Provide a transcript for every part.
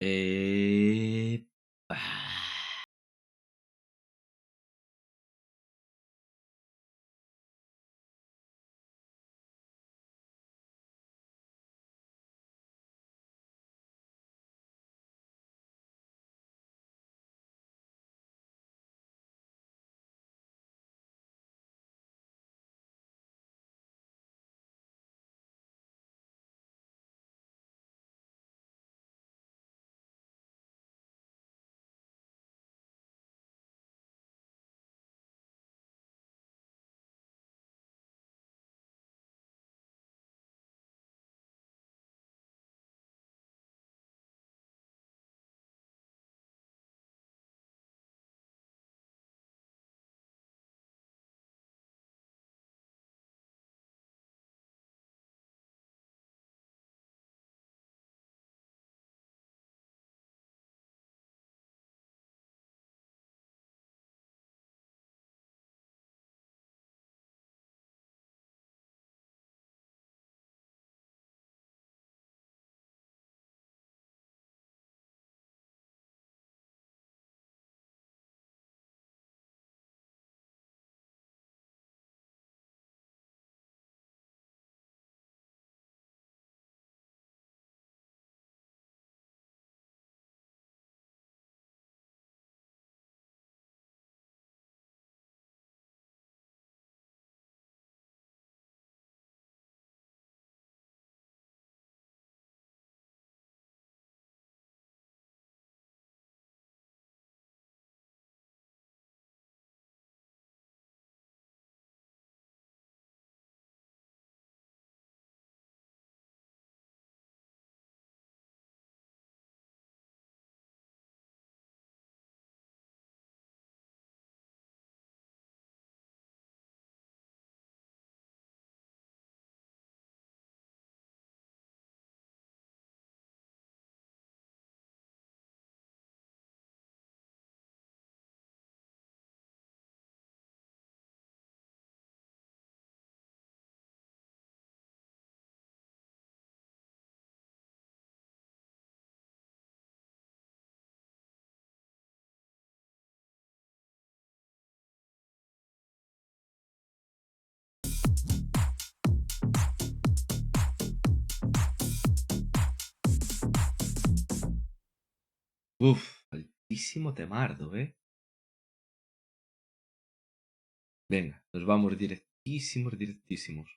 Eh... ah, Uf, altísimo temardo, ¿eh? Venga, nos vamos directísimos, directísimos.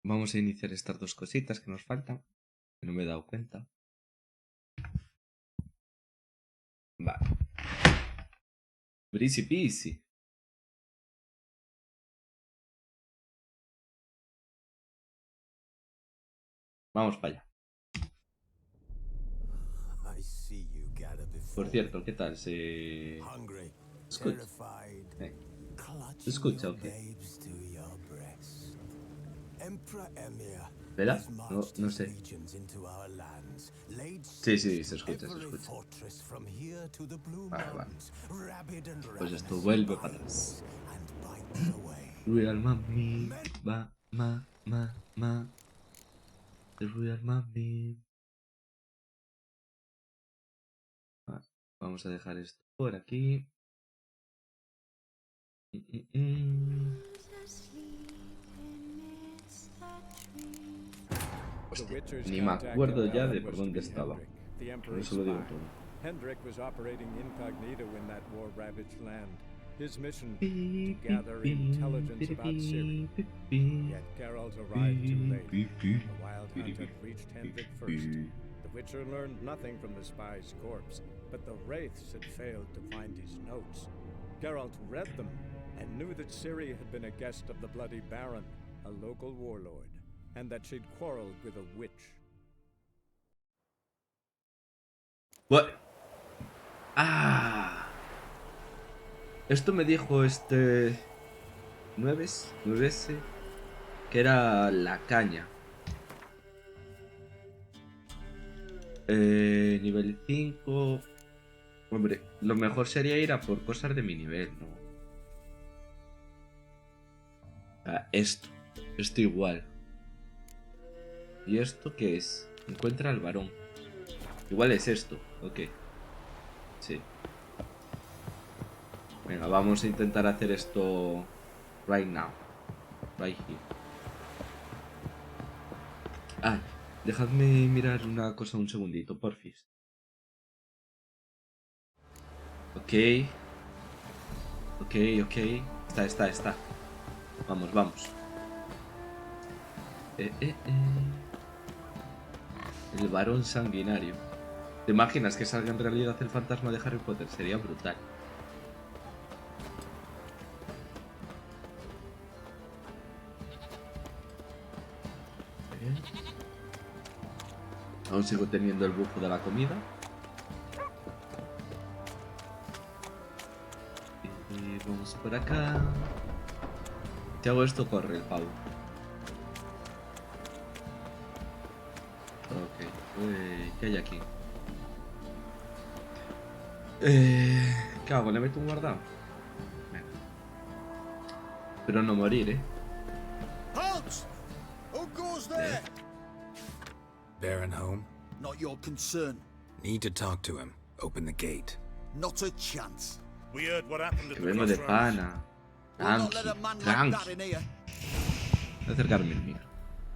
Vamos a iniciar estas dos cositas que nos faltan, que no me he dado cuenta. Vale. Breezy peasy. Vamos para allá. Por cierto, ¿qué tal? ¿Se escucha? ¿Se escucha o qué? ¿Verdad? No, no sé. Sí, sí, se escucha, se escucha. Vale, vale. Pues esto vuelve para atrás. Real Mami, va, ma. The Real Mami. Vale, vamos a dejar esto por aquí. Hostia, ni me acuerdo ya de por dónde estaba. Por eso lo digo todo. Hendrik was operating incognito in that war-ravaged land. His mission to gather intelligence about Ciri. Yet Geralt arrived too late. The Wild Hunt had reached Hendrik first. The Witcher learned nothing from the spy's corpse, but the Wraiths had failed to find his notes. Geralt read them and knew that Ciri had been a guest of the Bloody Baron, a local warlord, and that she'd quarreled with a witch. What? Ah. Esto me dijo este 9S que era la caña. Nivel 5. Hombre, lo mejor sería ir a por cosas de mi nivel, ¿no? Esto igual. ¿Y esto qué es? Encuentra al varón. Igual es esto, ok. Sí. Venga, vamos a intentar hacer esto right now. Right here. Ah, dejadme mirar una cosa un segundito, porfis. Ok. Ok. Está. Vamos. El varón sanguinario. ¿Te imaginas que salga en realidad el fantasma de Harry Potter? Sería brutal. Aún sigo teniendo el bufo de la comida. Y vamos por acá. Si hago esto, corre el pavo. Ok. ¿Qué hay aquí? ¿Qué hago? ¿Le meto un guardado? Venga. Pero no morir, Halt! Who goes there? Baron home? Not your concern. Need to talk to him. Open the gate. Not a chance. We heard what happened at Que the vengo de crossroads. pana. We'll not let a man like that Tranqui. in here. Voy a acercarme el micro.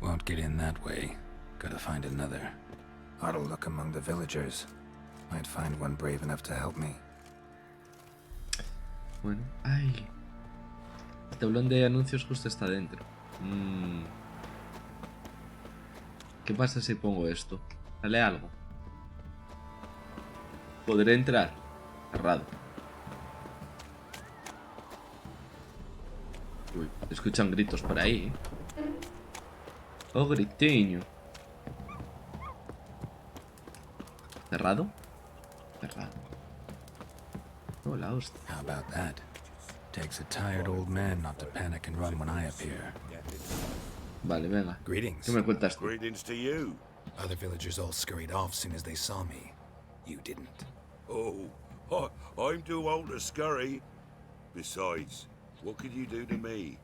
Won't get in that way. Gotta find another. Ought to look among the villagers. Might find one brave enough to help me. Bueno, ay. El tablón de anuncios justo está dentro. ¿Qué pasa si pongo esto? ¿Sale algo? ¿Podré entrar? Cerrado. Uy, escuchan gritos por ahí. Oh, gritiño. ¿Cerrado? Cerrado. Oh, la hostia. How about that? Takes a tired old man not to panic and run when I appear. Vale, venga. Greetings. ¿Qué me cuentas tú? Greetings to you. Other villagers all scurried off soon as they saw me. You didn't. Oh, I'm too old to scurry. Besides, what could you do to me?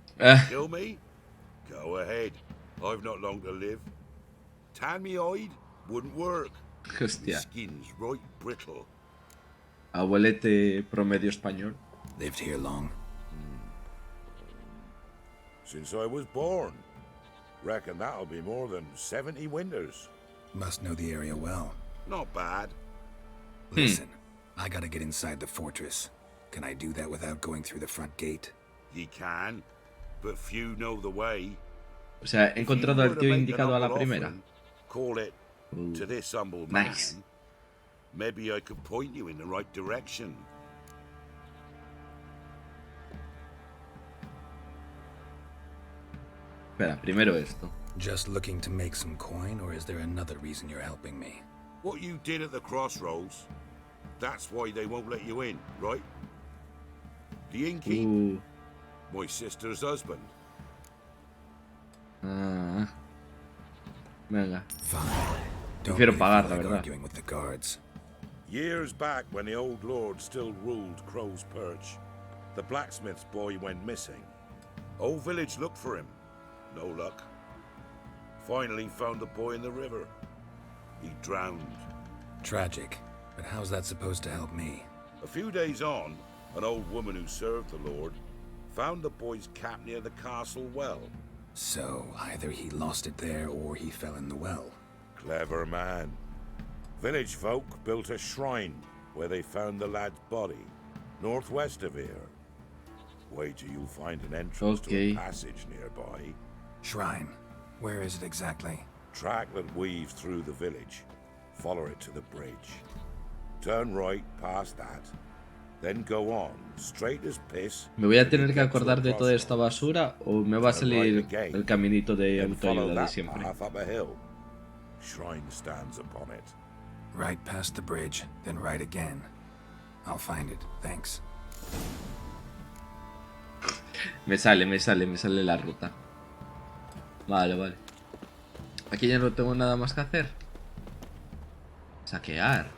Kill me? Go ahead. I've not long to live. Tan me hide? Wouldn't work. My Hostia. skin's right brittle. Abuelete promedio español. Lived here long? Since I was born. Reckon that'll be more than 70 winters. Must know the area well. Not bad. Listen, I gotta get inside the fortress. Can I do that without going through the front gate? Ye can, but few know the way. O sea, he encontrado al tío indicado a la primera. Call it to this humble Nice. man. Maybe I could point you in the right direction. Espera, primero esto. Just looking to make some coin, or is there another reason you're helping me? What you did at the crossroads, that's why they won't let you in, right? The innkeep, my sister's husband. Ah. Venga. Fine. Prefiero really pagar, feel la like verdad. arguing with the guards. Years back, when the old lord still ruled Crow's Perch, the blacksmith's boy went missing. Whole village looked for him. No luck. Finally found the boy in the river. He drowned. Tragic. But how's that supposed to help me? A few days on, an old woman who served the lord found the boy's cap near the castle well. So, either he lost it there or he fell in the well. Clever man. Village folk built a shrine where they found the lad's body, northwest of here. Wait till you find an entrance to a passage nearby. Shrine. Where is it exactly? Track that weaves through the village. Follow it to the bridge. Turn right past that. Then go on, straight as piss. ¿Me voy a tener que acordar de toda esta basura o me va a salir el caminito de autoayuda de siempre? Path up a hill. Shrine stands upon it. Right past the bridge, then right again. I'll find it, thanks. Me sale la ruta. Vale. Aquí ya no tengo nada más que hacer. Saquear.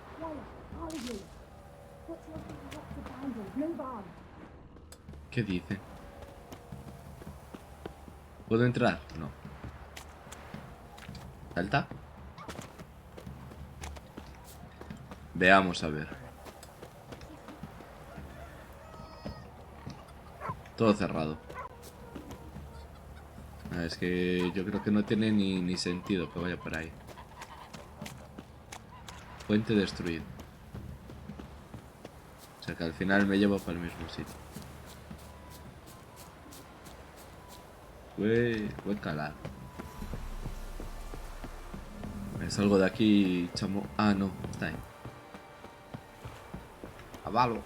¿Qué dice? ¿Puedo entrar? No. ¿Salta? Veamos a ver. Todo cerrado. Ah, es que yo creo que no tiene ni sentido que vaya por ahí. Puente destruido. O sea que al final me llevo para el mismo sitio. Buen calado. Me salgo de aquí, chamo. Ah, no, está ahí. Avalo.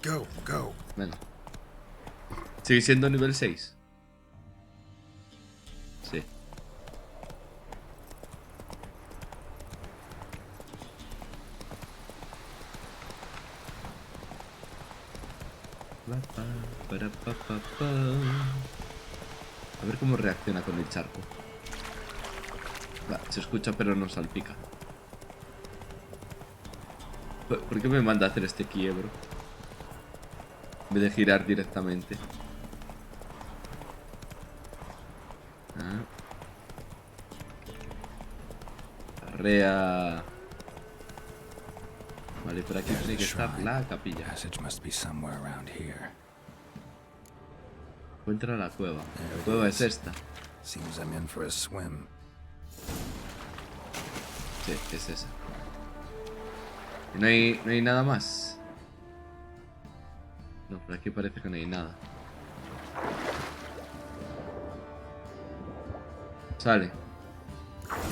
Go, go. Venga. ¿Sigue siendo nivel 6? Sí. A ver cómo reacciona con el charco. Va, se escucha pero no salpica. ¿Por qué me manda a hacer este quiebro? En vez de girar directamente. Ah. Arrea. Vale, por aquí tiene que estar la capilla. Passage must be somewhere around here. Encuentra la cueva. La cueva es esta. Seems I'm in for a swim. Sí, es esa. ¿Y no hay nada más? No, por aquí parece que no hay nada. Sale.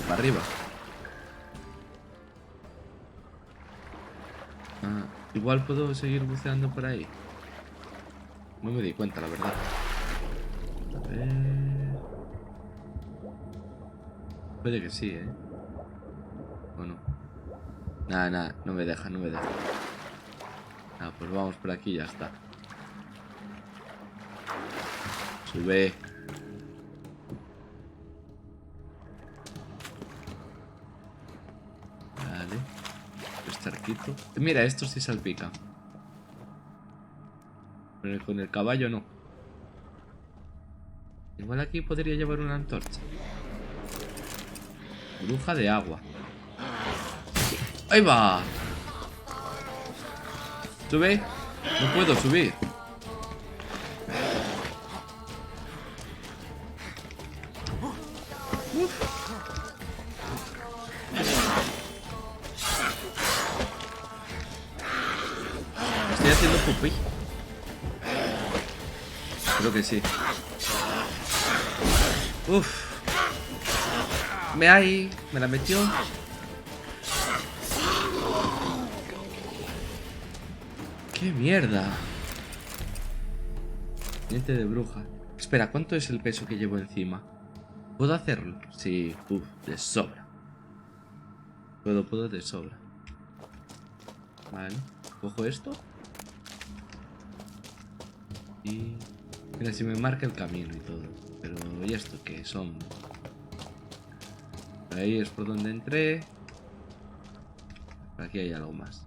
Para arriba. Ah, igual puedo seguir buceando por ahí. No me di cuenta, la verdad. A ver... Puede que sí, ¿eh? ¿O no? Nada, no me deja. Ah, pues vamos por aquí y ya está. Sube. Vale. Este arquito. Mira, esto sí salpica. Pero con el caballo no. Igual aquí podría llevar una antorcha. Bruja de agua. ¡Ahí va! ¿Sube? No puedo subir. Estoy haciendo pupí. Creo que sí. Uf. Me la metió. ¡Qué mierda! Diente de bruja. Espera, ¿cuánto es el peso que llevo encima? ¿Puedo hacerlo? Sí, de sobra. Puedo de sobra. Vale, cojo esto. Y... Mira, si me marca el camino y todo. Pero, ¿y esto qué son? Ahí es por donde entré. Por aquí hay algo más.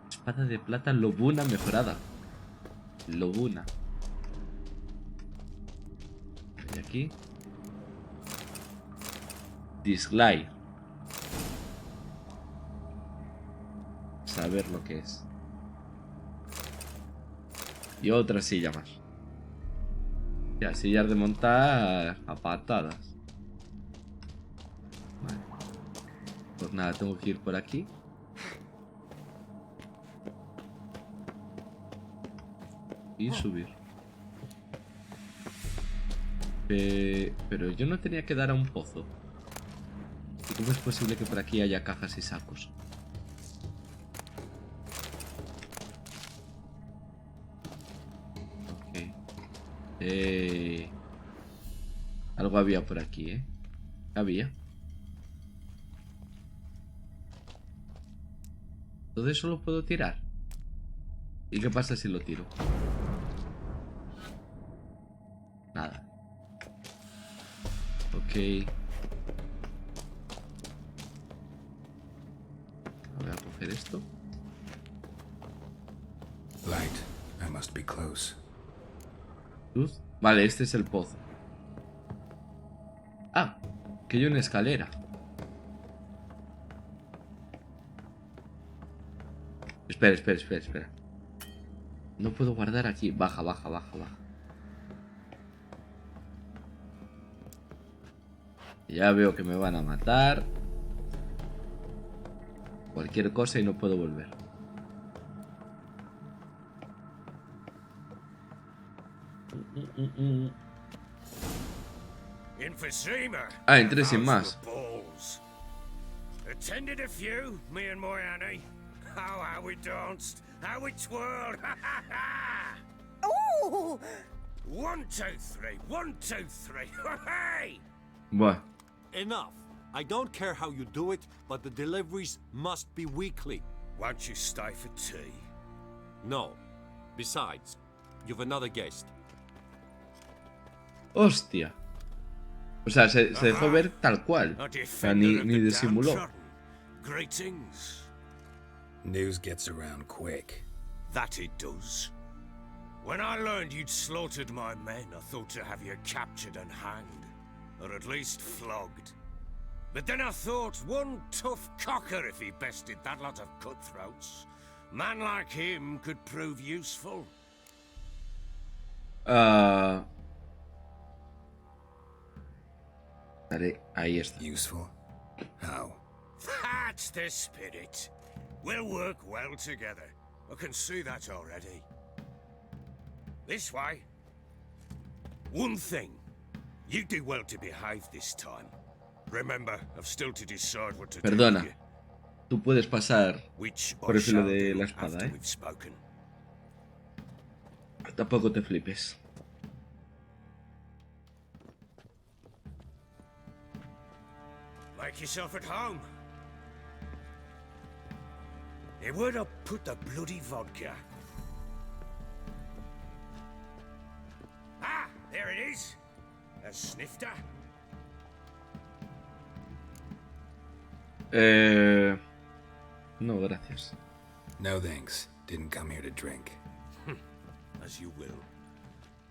Espada de plata lobuna mejorada. Lobuna. Y aquí. Disglide. Saber lo que es. Y otra silla más. Ya, sillas de montar a patadas. Vale. Pues nada, tengo que ir por aquí. Y subir. Pero yo no tenía que dar a un pozo. ¿Y cómo es posible que por aquí haya cajas y sacos? Ok. Algo había por aquí, ¿eh? Había. ¿Todo eso lo puedo tirar? ¿Y qué pasa si lo tiro? Nada. Ok. Voy a coger esto. Light. I must be close. Luz. Vale, este es el pozo. Ah, que hay una escalera. Espera, espera, espera, espera. No puedo guardar aquí. Baja, baja, baja, baja. Ya veo que me van a matar. Cualquier cosa y no puedo volver. Ah, entré sin más. Attended a few, me and my Annie. Oh, how we danced, how we twirled. Ooh! 1, 2, 3, 1, 2, 3. Hey! Buah. Enough. I don't care how you do it, but the deliveries must be weekly. Won't you stay for tea? No. Besides, you've another guest. Hostia. O sea, se dejó ver tal cual. A O sea, defender of ni the disimuló. downtrodden. Greetings. News gets around quick. That it does. When I learned you'd slaughtered my men, I thought to have you captured and hanged. Or at least flogged. But then I thought, one tough cocker if he bested that lot of cutthroats. Man like him could prove useful. Vale, ahí está. Useful? How? That's the spirit. We'll work well together. I can see that already. This way. One thing. You do well to behave this time. Remember, I've still to decide what to do Perdona. with you, Tú puedes pasar which por I el filo shall de do la espada, after ¿eh? we've spoken. Tampoco te flipes. Make yourself at home. Hey, where'd I put the bloody vodka? Ah, there it is. A snifter. No, gracias. No thanks. Didn't come here to drink. As you will.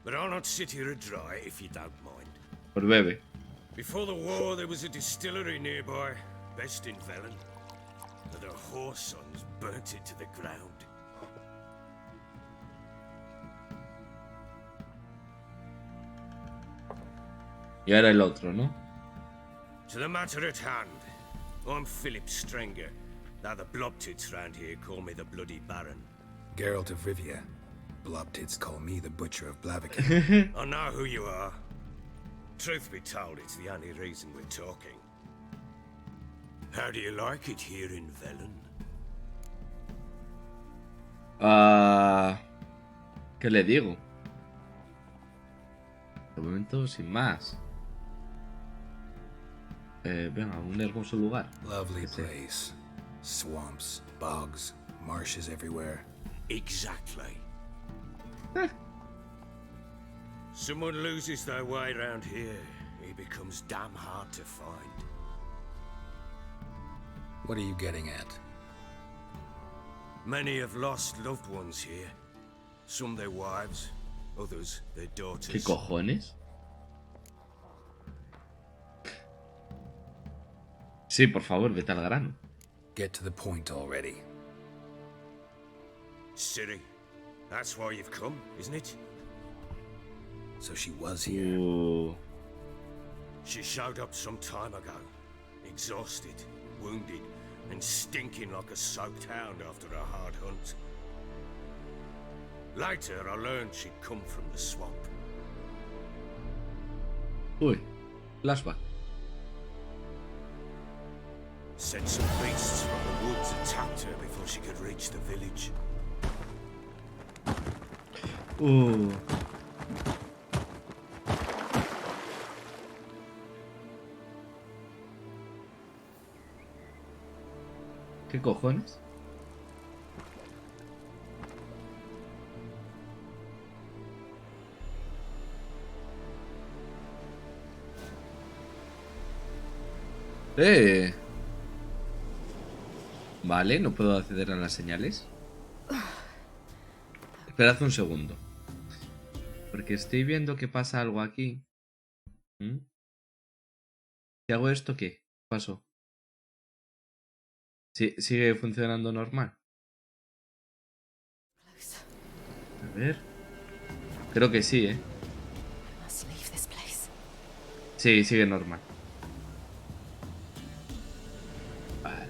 But I'll not sit here dry if you don't mind. Por bebe. Before the war, there was a distillery nearby, best in Velen. But the whore sons burnt it to the ground. Y ahora el otro, ¿no? To the matter at hand. I'm Philip Strenger. Now the blobtits round here call me the Bloody Baron. Geralt of Rivia. Blobtits call me the Butcher of Blaviken. I know who you are. Truth be told, it's the only reason we're talking. How do you like it here in Velen? ¿Qué le digo? De momento, sin más. Venga, un hermoso lugar. Lovely Sí. place. Swamps, bogs, marshes everywhere. Exactly. Someone loses their way around here, he becomes damn hard to find. What are you getting at? Many have lost loved ones here. Some their wives, others their daughters. ¿Qué cojones? Sí, por favor, vete al grano. Get to the point already. Ciri, that's why you've come, isn't it? So she was here. She showed up some time ago, exhausted, wounded, and stinking like a soaked hound after a hard hunt. Later, I learned she'd come from the swamp. Uy, flashback. Said some beasts from the woods attacked her before she could reach the village. ¿Qué cojones? Vale, no puedo acceder a las señales. Esperad un segundo. Porque estoy viendo que pasa algo aquí. Si hago esto, ¿qué pasó? ¿Sigue funcionando normal? ver. Creo que sí, Must leave this place. Sí, sigue normal. Vale.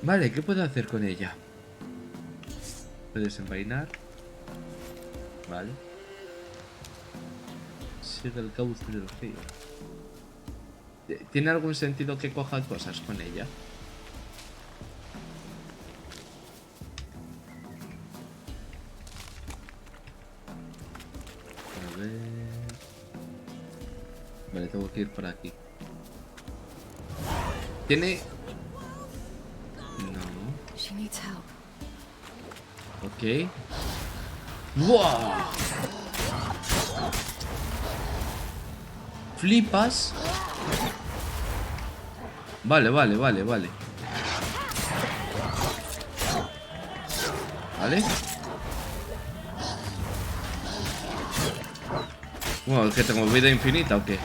Vale, ¿qué puedo hacer con ella? Puedo desenvainar. Vale. Sigue el cauce del río. ¿Tiene algún sentido que coja cosas con ella? A ver... Vale, tengo que ir por aquí. ¿Tiene...? No. She needs help. Ok. ¡Wow! ¿Flipas? Vale. Vale. Bueno, ¿es que tengo vida infinita o qué?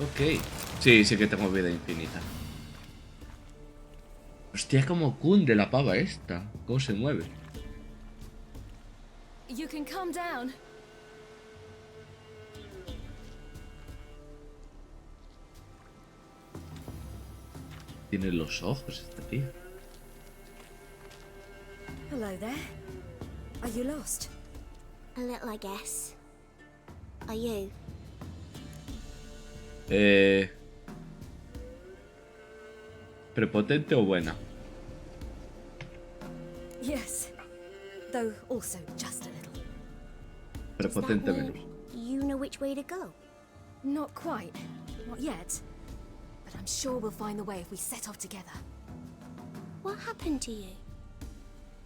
Ok. Sí que tengo vida infinita. Hostia, como cunde la pava esta. ¿Cómo se mueve? You can calm down. Tiene los ojos esta tía. Hello there. Are you lost? A little, I guess. Are you? ¿Prepotente o buena? Yes. Though also just a little. Prepotente Does that menos. mean you know which way to go? Not quite. Not yet. But I'm sure we'll find the way if we set off together. What happened to you?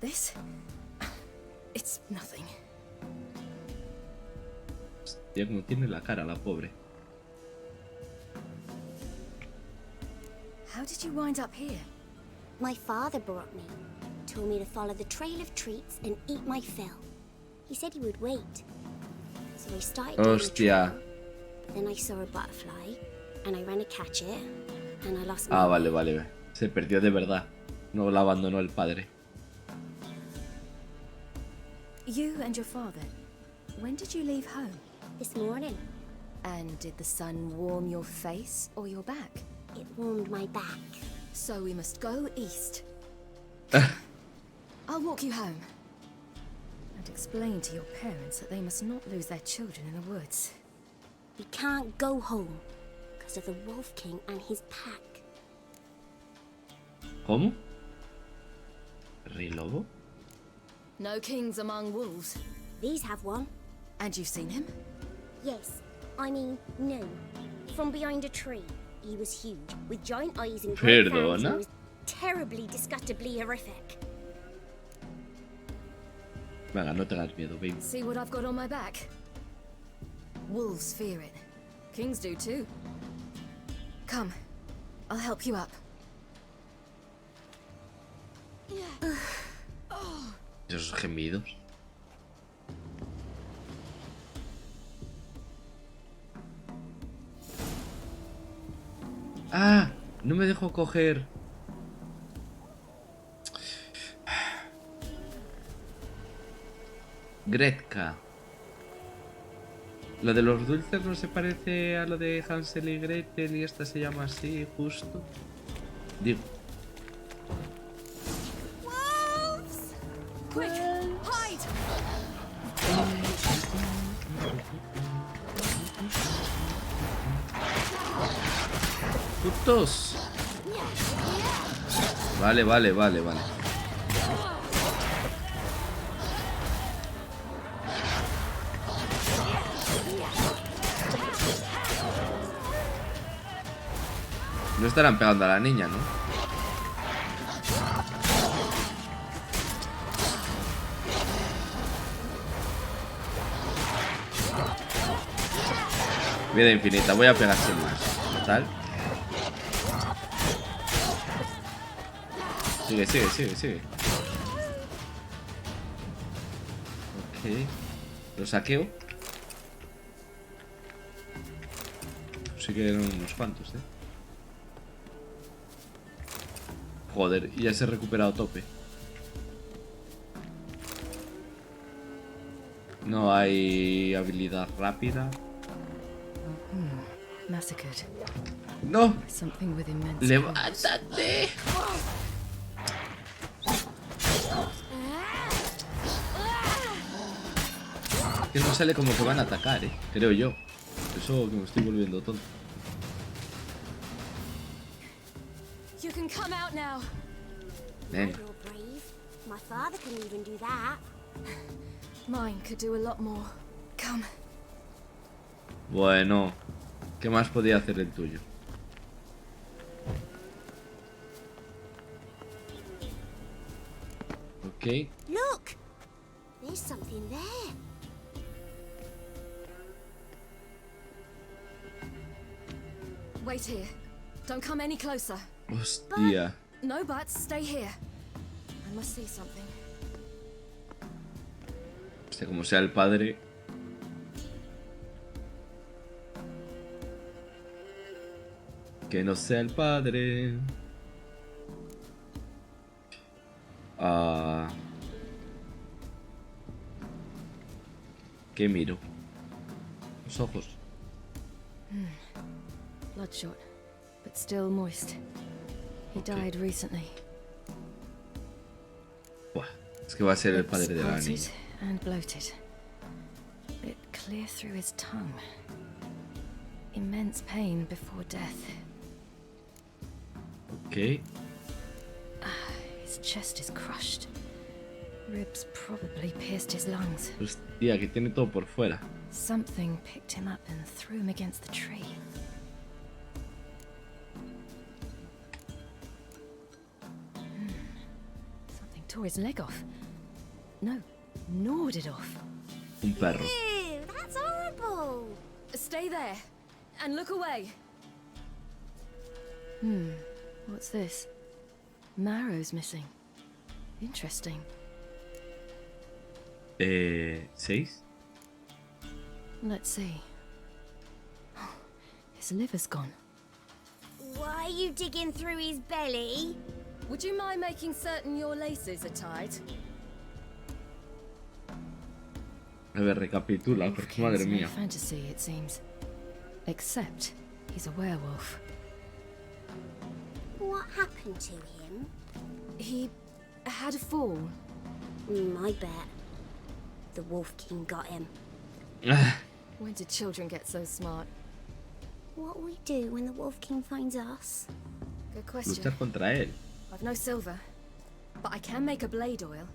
This? It's nothing. Hostia, como tiene la cara la pobre. How did you wind up here? My father brought me. Told me to follow the trail of treats and eat my fill. He said he would wait. So I started down the Hostia. trail. Then I saw a butterfly, and I ran to catch it, and I lost my Ah, way. vale. Se perdió de verdad. No la abandonó el padre. You and your father. When did you leave home? This morning, And did the sun warm your face or your back? it warmed my back. So we must go east. I'll walk you home. And explain to your parents that they must not lose their children in the woods. We can't go home because of the Wolf King and his pack. ¿Cómo? ¿Rey Lobo? No kings among wolves. These have one. And you've seen him? Yes, I mean, no. From behind a tree. He was huge, with giant eyes and great fangs, Perdona? and was terribly, disgustingly horrific. Venga, no tengas miedo, baby. See what I've got on my back? Wolves fear it. Kings do too. Come, I'll help you up. Esos gemidos. ¡Ah! No me dejo coger. Gretka. Lo de los dulces no se parece a lo de Hansel y Gretel y esta se llama así, justo. Digo. Wolves! Quick, hide! ¡Putos! Vale. No estarán pegando a la niña, ¿no? Vida infinita, voy a pegar sin más. Total. Sigue. Ok. Lo saqueo. Sí que eran unos cuantos, Joder, y ya se ha recuperado tope. No hay habilidad rápida. Massacred. ¡No! Something with immense ¡Levántate! Que no sale como que van a atacar, creo yo. Eso que me estoy volviendo tonto. You can come out now. Venga. You're brave. My father can even do that. Mine could do a lot more. Come. Bueno, ¿qué más podía hacer el tuyo? Ok. Look! There's something there. Wait here. Don't come any closer. Hostia. No buts. Stay here. I must see something. Hostia, como sea el padre. Que no sea el padre. Ah. ¿Qué miro? Los ojos. Bloodshot, but still moist. He died recently. Buah, es que va a ser el padre de la niña. Spotted and bloated. Bit clear through his tongue. Immense pain before death. Ok. His chest is crushed. Ribs probably pierced his lungs. Hostia, que tiene todo por fuera. Something picked him up and threw him against the tree. Something tore his leg off. No, gnawed it off. Un perro. Ew, that's horrible. Stay there and look away. What's this? Marrow's missing. Interesting. 6. Let's see. His liver's gone. Why are you digging through his belly? Would you mind making certain your laces are tied? A ver, recapitula, porque madre Wolfking's no mía. fantasy, it seems. Except he's a werewolf. What happened to him? He had a fall. I bet. The Wolf King got him. When did children get so smart? What'll we do when the Wolf King finds us? Good question. Luchar contra él. I've no silver, but I can make a blade oil.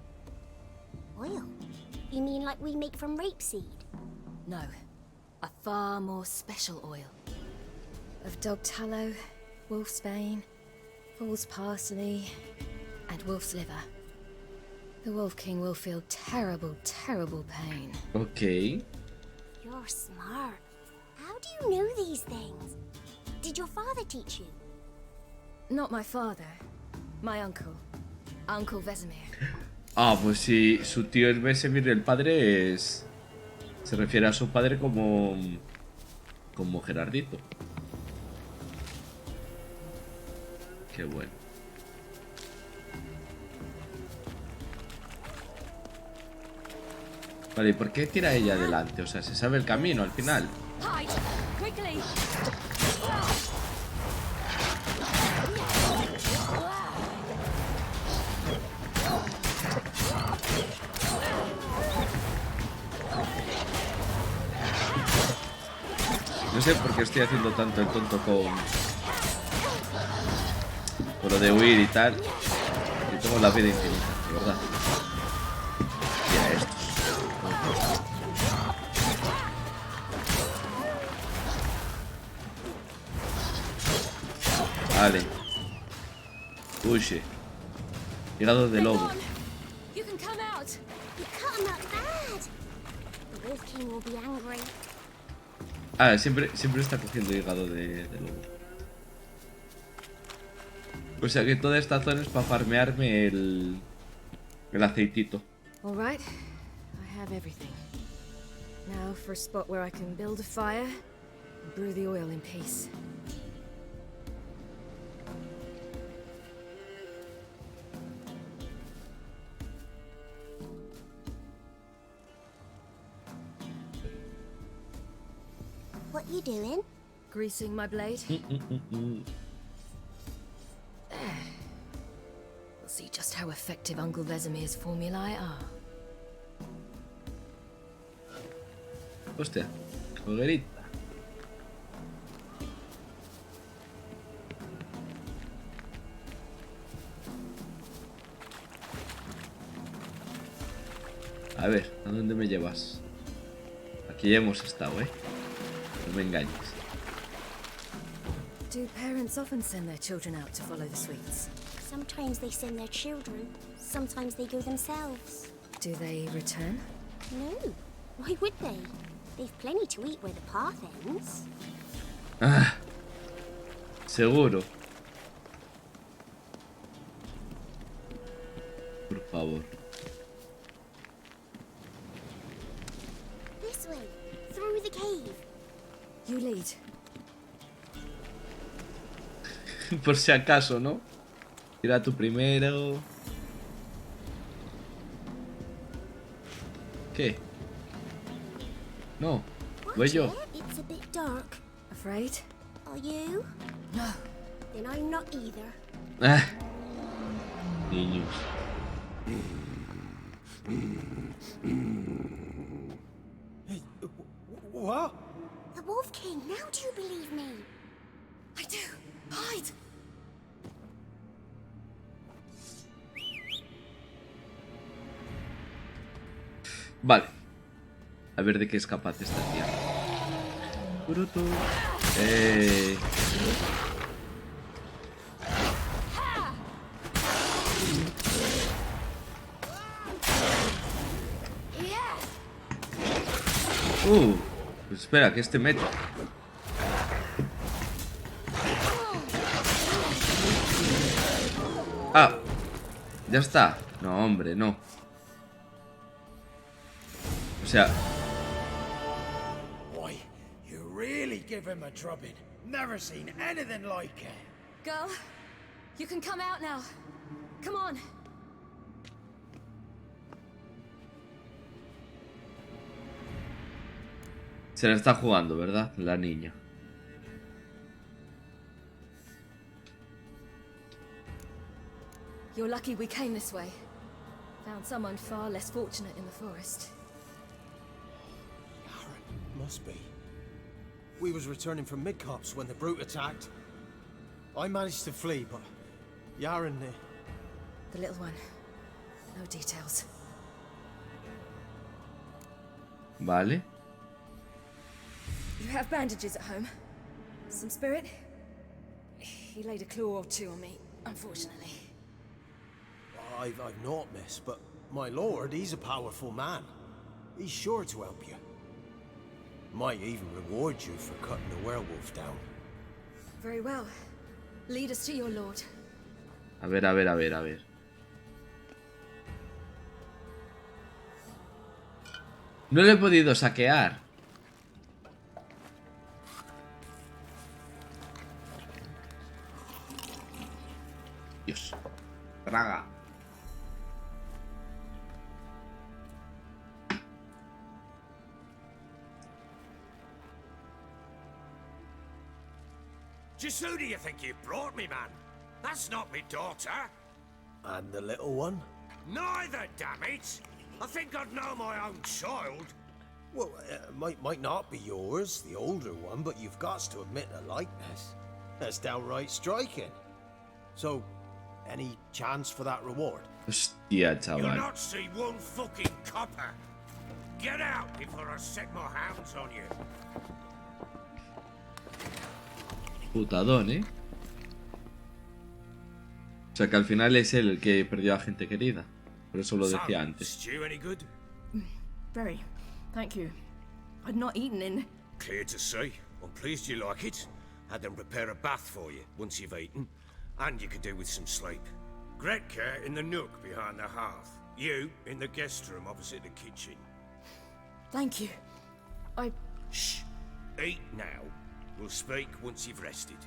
Oil? You mean like we make from rapeseed? No, a far more special oil. Of dog tallow, wolf's bane, fool's parsley, and wolf's liver. The Wolf King will feel terrible, terrible pain. Ok. You're smart. How do you know these things? Did your father teach you? Not my father, my uncle. Uncle Vesemir. Ah, pues si su tío es Vesemir, el padre es... Se refiere a su padre como... Como Gerardito. Qué bueno. Vale, ¿y por qué tira ella adelante? O sea, ¿se sabe el camino al final? Hide! Quickly! No sé por qué estoy haciendo tanto el tonto con lo de huir y tal. Y tengo la vida infinita, de verdad. Mira estos. Vale. Huye. Hígado de lobo. You can come out! You cut him up bad. The Wolf King will be angry. Ah, siempre está cogiendo hígado de lobo. O sea que toda esta zona es para farmearme el aceitito. All right, I have everything. Now for a spot where I can build a fire and brew the oil in peace. What you doing? Greasing my blade. We'll see just how effective Uncle Vesemir's formulae are. Hostia, hoguerita. A ver, ¿a dónde me llevas? Aquí hemos estado, ¿eh? No me engañes. Do parents often send their children out to follow the sweets? Sometimes they send their children. Sometimes they go themselves. Do they return? No. Why would they? They've plenty to eat where the path ends. Ah, seguro. Por favor. This way. Through the cave. You lead. Por si acaso, ¿no? Tira tú primero. ¿Qué? No, voy Watch yo. it. It's a bit dark. Afraid? Are you? No. Then I'm not either. Ah, niños. What? The Wolf King. Now do you believe me? I do. Hide. Vale. A ver de qué es capaz esta tía. Turutu. Pues espera, que este mete. Ah, ya está. No, hombre, no. O sea, Boy, you really give him a drubbing. Never seen anything like it. Girl, you can come out now. Come on. se la está jugando, ¿verdad? La niña. You're lucky we came this way. Found someone far less fortunate in the forest. Must be. We was returning from Midcops when the brute attacked. I managed to flee, but Yaren, The little one. No details. Vale. You have bandages at home? Some spirit? He laid a claw or two on me, unfortunately. I've not, miss, but my lord, he's a powerful man. He's sure to help you. Might even reward you for cutting the werewolf down. Very well. Lead us to your lord. A ver, a ver, a ver, a ver. No le he podido saquear. Dios. Traga. Just who do you think you brought me, man? That's not me daughter. And the little one? Neither, damn it! I think I'd know my own child. Well, might not be yours, the older one, but you've got to admit a likeness. That's downright striking. So, any chance for that reward? Hostia, You'll chaval. not see one fucking copper. Get out before I set my hounds on you. Putadón, ¿eh? O sea que al final es él el que perdió a gente querida. Por eso lo decía antes. Stew any good? Very. Thank you. I'd not eaten in... Clear to see. I'm pleased you like it. Had them prepare a bath for you once you've eaten. And you could do with some sleep. Gretka in the nook behind the hearth. You in the guest room opposite the kitchen. Thank you. Shh. Eat now. We'll speak once you've rested.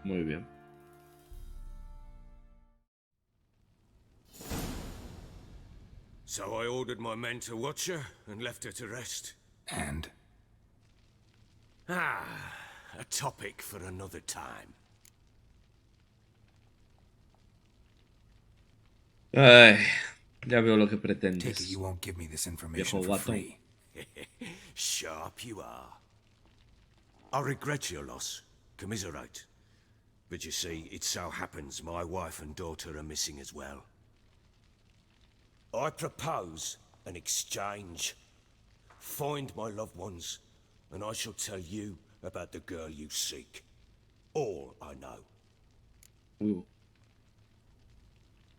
Muy bien. So I ordered my men to watch her and left her to rest. And? A topic for another time. Ay, ya veo lo que Take it pretendes. you won't give me this information Viejo for guatón. free. Sharp you are. I regret your loss. Commiserate. But you see, it so happens my wife and daughter are missing as well. I propose an exchange. Find my loved ones, and I shall tell you about the girl you seek. All I know.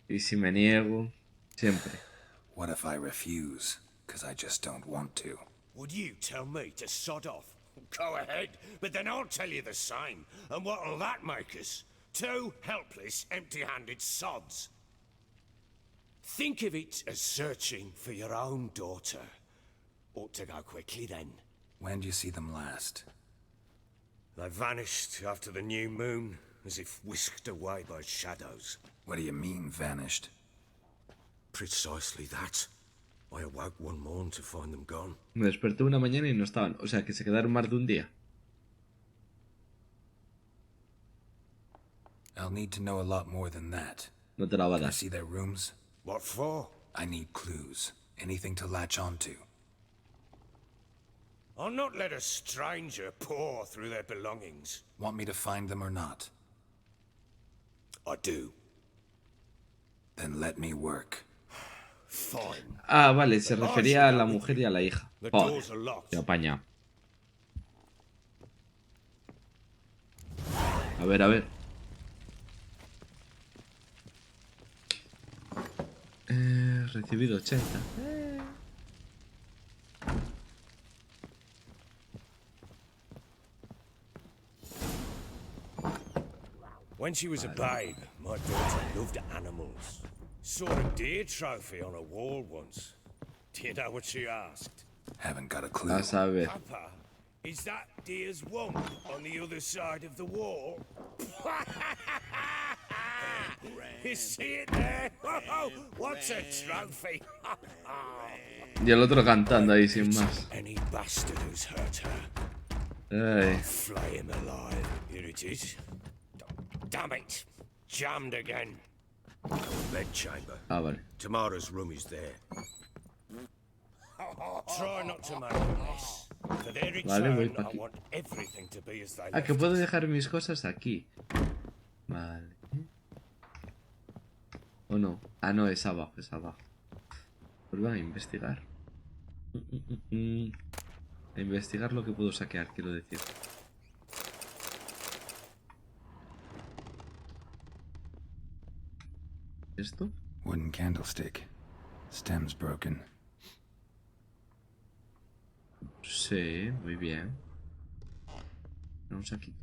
Y si me niego, siempre. What if I refuse? Because I just don't want to. Would you tell me to sod off? Go ahead, but then I'll tell you the same. And what'll that make us? Two helpless, empty-handed sods. Think of it as searching for your own daughter. Ought to go quickly then. When do you see them last? They vanished after the new moon, as if whisked away by shadows. What do you mean, vanished? Precisely that. I awoke one morn to find them gone. Me desperté una mañana y no estaban. O sea, que se quedaron más de un día. I'll need to know a lot more than that. No te la va a Can I dar. see their rooms? What for? I need clues. Anything to latch onto. I'll not let a stranger pore through their belongings. Want me to find them or not? I do. Then let me work. Fine. Ah, vale, se refería a la mujer y a la hija. The Joder, doors are locked. qué apañado. A ver, a ver. Recibido 80. When she was a babe, my daughter loved animals. Saw a deer trophy on a wall once. Do you know what she asked? Haven't got a clue. A saber. Papa, is that deer's womb on the other side of the wall? You see it there? Oh, what's a trophy? Y el otro cantando ahí sin más. Any bastard who's hurt her, Ay. flay him alive. Here it is. Damn it! Jammed again. Bedchamber. Ah, vale. Tamara's room is there. Try not to make a mess. For their Vale, voy return, pa' I aquí. want everything to be as they Ah, que left puedo it. dejar mis cosas aquí. Vale. ¿O no? Ah, no, es abajo, es abajo. Pues van a investigar. A investigar lo que puedo saquear, quiero decir. ¿Esto? Wooden candlestick. Stem's broken. Sí, muy bien. Vamos aquí.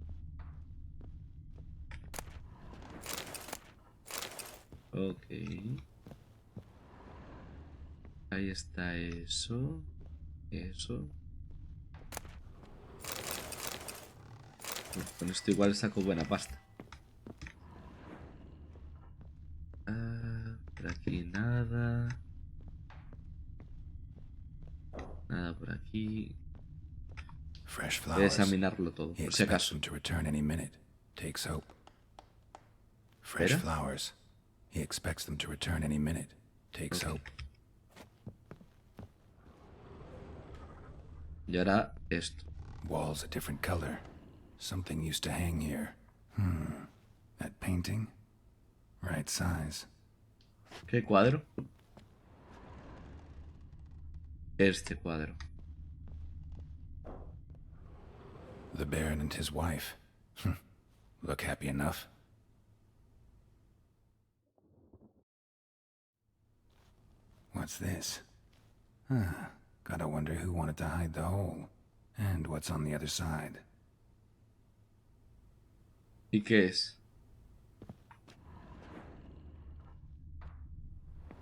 Ok. Ahí está eso. Eso. Uf, con esto igual saco buena pasta. Ah, por aquí nada. Nada por aquí. Fresh Voy a flowers. examinarlo todo, He por si expects acaso. them to return any minute. Takes hope. Fresh ¿Espera? flowers. He expects them to return any minute. Takes Ok. hope. Y ahora esto. Walls a different color. Something used to hang here. That painting? Right size. ¿Qué cuadro? Este cuadro. The Baron and his wife. Look happy enough. What's this? Gotta wonder who wanted to hide the hole. And what's on the other side. ¿Y qué es?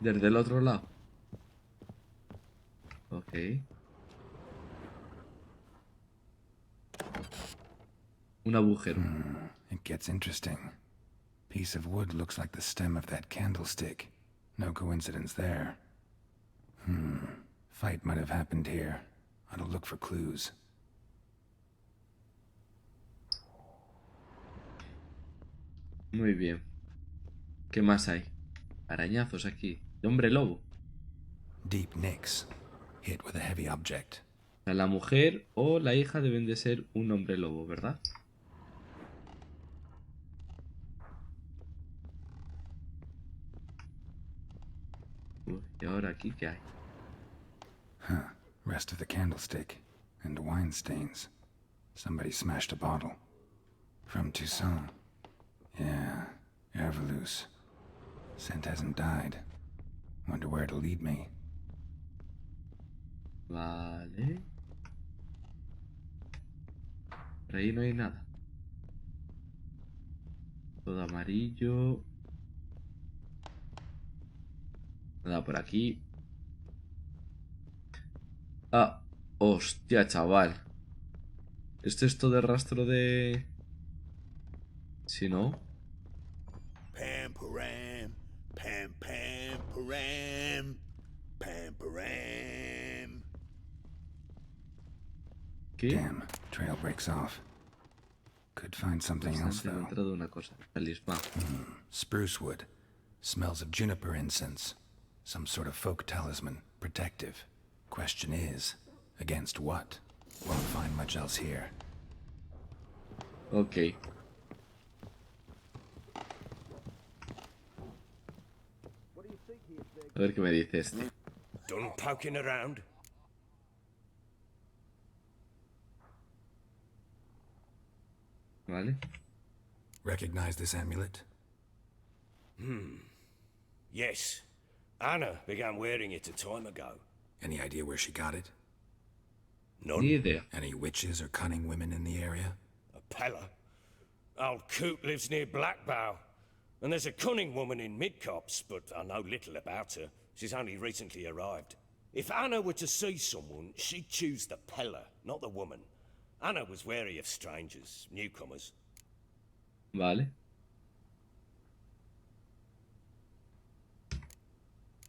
Desde el otro lado. Ok. Un agujero. It gets interesting. Piece of wood looks like the stem of that candlestick. No coincidence there. Fight might have happened here. Ought to look for clues. Muy bien. ¿Qué más hay? Arañazos aquí. De hombre lobo. Deep nicks. Hit with a heavy object. O sea, la mujer o la hija deben de ser un hombre lobo, ¿verdad? Uy, ¿y ahora aquí qué hay? Huh. Rest of the candlestick. And wine stains. Somebody smashed a bottle. From Toussaint. Yeah, Ervelus. Scent hasn't died. Wonder where it'll lead me. Vale. Por ahí no hay nada. Todo amarillo. Nada por aquí. Ah, hostia, chaval. ¿Esto es todo el rastro de...? Si no... Pam param, pam pam param, pam param. ¿Qué? Damn, trail breaks off. Could find something else He though. encontrado una cosa. Talismán. Spruce wood. Smells of juniper incense. Some sort of folk talisman. Protective. Question is, against what? Won't find much else here. Ok. A ver qué me dice este. Done poking around? Vale. Recognize this amulet? Yes. Anna began wearing it a time ago. Any idea where she got it? None. Ni idea. Any witches or cunning women in the area? A Pella. Old Coot lives near Blackbow. And there's a cunning woman in Midcopse, but I know little about her. She's only recently arrived. If Anna were to see someone, she'd choose the Pella, not the woman. Anna was wary of strangers, newcomers. Vale.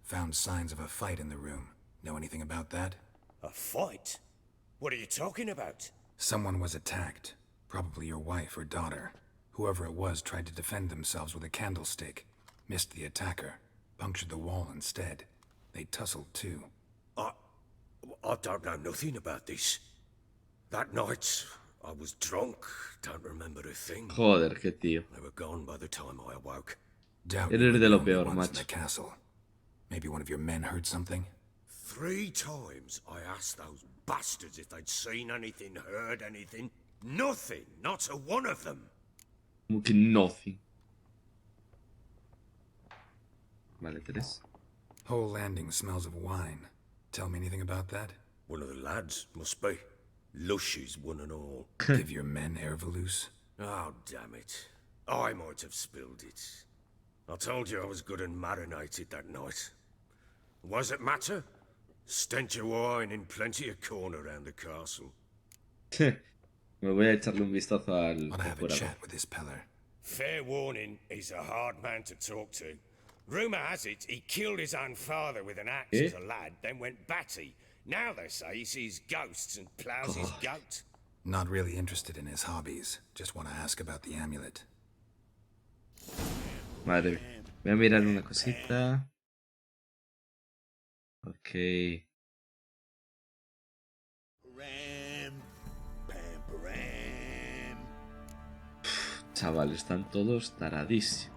Found signs of a fight in the room. Know anything about that? A fight? What are you talking about? Someone was attacked. Probably your wife or daughter. Whoever it was tried to defend themselves with a candlestick. Missed the attacker. Punctured the wall instead. They tussled too. I don't know nothing about this. That night, I was drunk. Don't remember a thing. Joder, qué tío. They were gone by the time I awoke. Doubt Eres we were de the lo only peor, ones in macho. the castle. Maybe one of your men heard something? 3 times I asked those bastards if they'd seen anything, heard anything. Nothing. Not a one of them. Como que nothing. Vale, 3. Whole landing smells of wine. Tell me anything about that? One of the lads, must be. Lushes, one and all. Give your men Ervelus? Oh, damn it. I might have spilled it. I told you I was good and marinated that night. What does it matter? Stench of wine in plenty of corn around the castle. Me voy a echarle un vistazo al I'll have a decorador. chat with this Peller. Fair warning, he's a hard man to talk to. Rumour has it he killed his own father with an axe as a lad, then went batty. Now they say he sees ghosts and ploughs his goat. Not really interested in his hobbies. Just want to ask about the amulet. Madre mía. Voy a mirar una cosita. Ok. Param, pam param. Chaval, están todos taradísimos.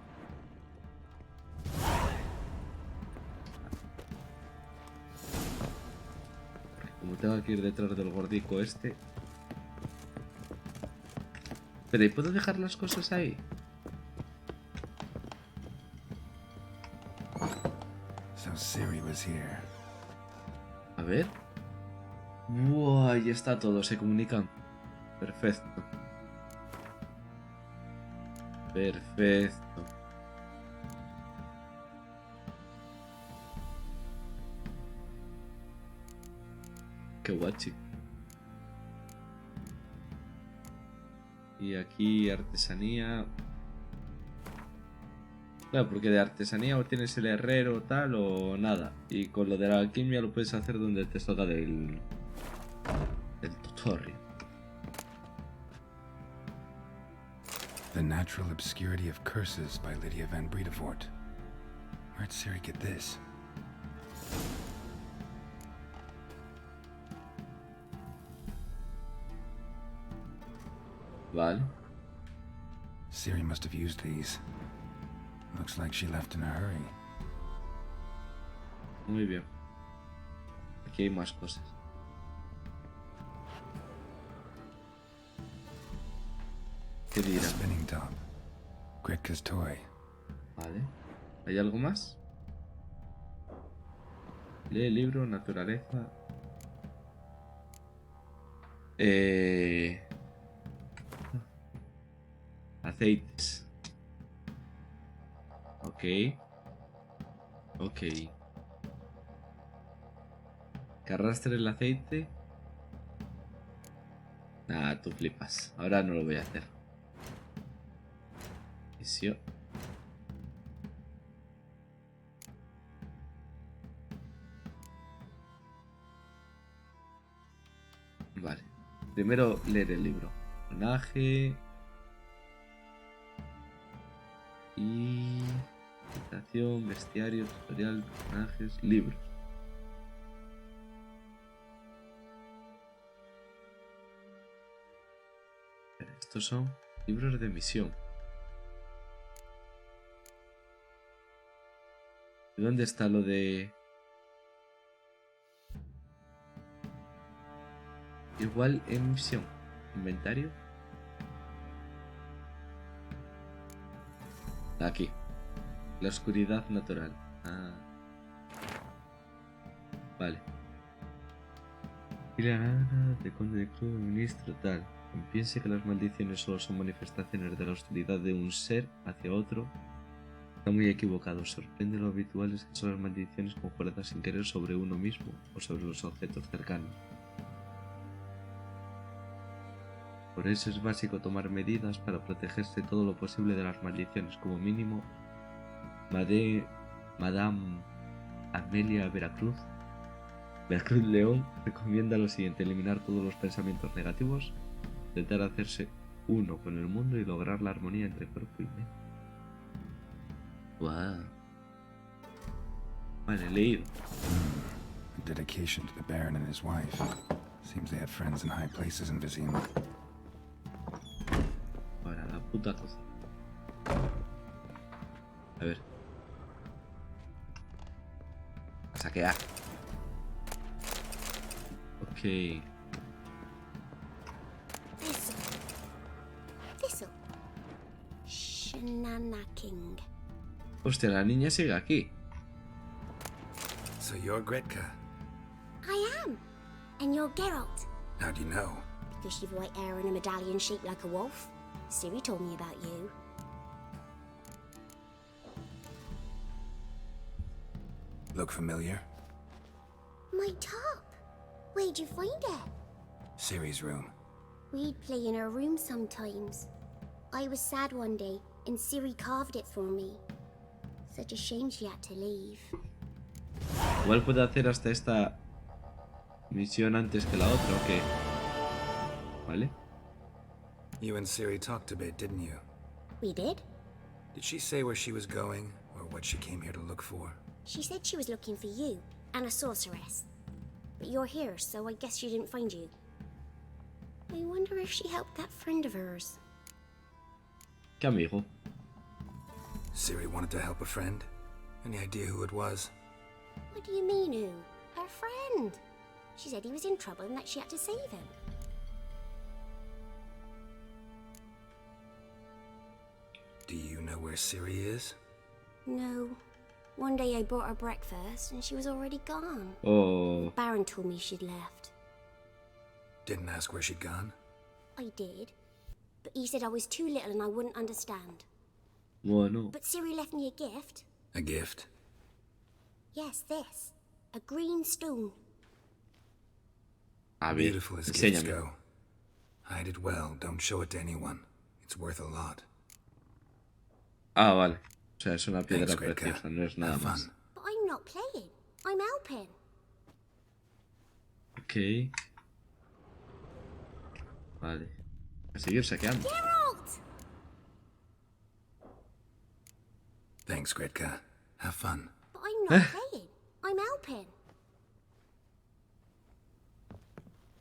Como tengo que ir detrás del gordico este. Pero ¿y puedo dejar las cosas ahí? So Siri was here. A ver. Buah, ahí está todo, se comunican. Perfecto. Perfecto. Qué guachi. Y aquí artesanía. Claro, porque de artesanía o tienes el herrero tal o nada. Y con lo de la alquimia lo puedes hacer donde te salga El tutorial. The Natural Obscurity of Curses by Lydia van Bredevoort. Where'd Siri get this? Vale. Siri must have used these. Looks like she left in a hurry. Muy bien. Aquí hay más cosas. ¿Qué dirá? Spinning top. Gretka's toy. Vale. ¿Hay algo más? Lee libro, naturaleza. Aceites. Ok. Ok. Que arrastre el aceite. Nah, tú flipas. Ahora no lo voy a hacer. Misión. Vale. Primero leer el libro. Personaje. Y... Presentación, bestiario, tutorial, personajes, libros. Estos son libros de misión. ¿Y dónde está lo de...? Igual en misión. Inventario. Aquí. La oscuridad natural. Ah. Vale. Y la nana de conde de crudo ministro tal. Quien piense que las maldiciones solo son manifestaciones de la hostilidad de un ser hacia otro, está muy equivocado. Sorprende lo habituales que son las maldiciones conjuradas sin querer sobre uno mismo o sobre los objetos cercanos. Por eso es básico tomar medidas para protegerse todo lo posible de las maldiciones. Como mínimo, Madame Amelia Veracruz León recomienda lo siguiente: eliminar todos los pensamientos negativos, intentar hacerse uno con el mundo y lograr la armonía entre cuerpo y mente. Wow. Vale, leído. A dedication to the Baron and his wife. Seems they had friends in high places in Vizima. Ahora, la puta cocina. A ver. A saquear. Ok. Thistle. Shenanaking. Hostia, la niña sigue aquí. So you're Gretka. I am. And you're Geralt. How do you know? Because you've white hair and a medallion shaped like a wolf. Siri told me about you. Look familiar? My top. Where'd you find it? Siri's room. We'd play in her room sometimes. I was sad one day, and Siri carved it for me. Such a shame she had to leave. Igual puedo hacer hasta esta misión antes que la otra, ¿o qué? ¿Vale? You and Siri talked a bit, didn't you? We did? Did she say where she was going, or what she came here to look for? She said she was looking for you, and a sorceress. But you're here, so I guess she didn't find you. I wonder if she helped that friend of hers. ¿Qué amigo? Siri wanted to help a friend. Any idea who it was? What do you mean, who? Her friend. She said he was in trouble and that she had to save him. Do you know where Siri is? No. One day I bought her breakfast and she was already gone. Oh. Baron told me she'd left. Didn't ask where she'd gone? I did. But he said I was too little and I wouldn't understand. Bueno. But Siri left me a gift. A gift? Yes, this. A green stone. A ver, Beautiful as gifts enséñame. go. Hide it well, don't show it to anyone. It's worth a lot. Ah, vale. O sea, es una piedra Thanks, Gretka. preciosa, no es nada Have más. fun. But I'm not playing. I'm helping. Ok. Vale. A seguir saqueando. Geralt! Thanks, Gretka. Have fun. But I'm not playing. I'm helping.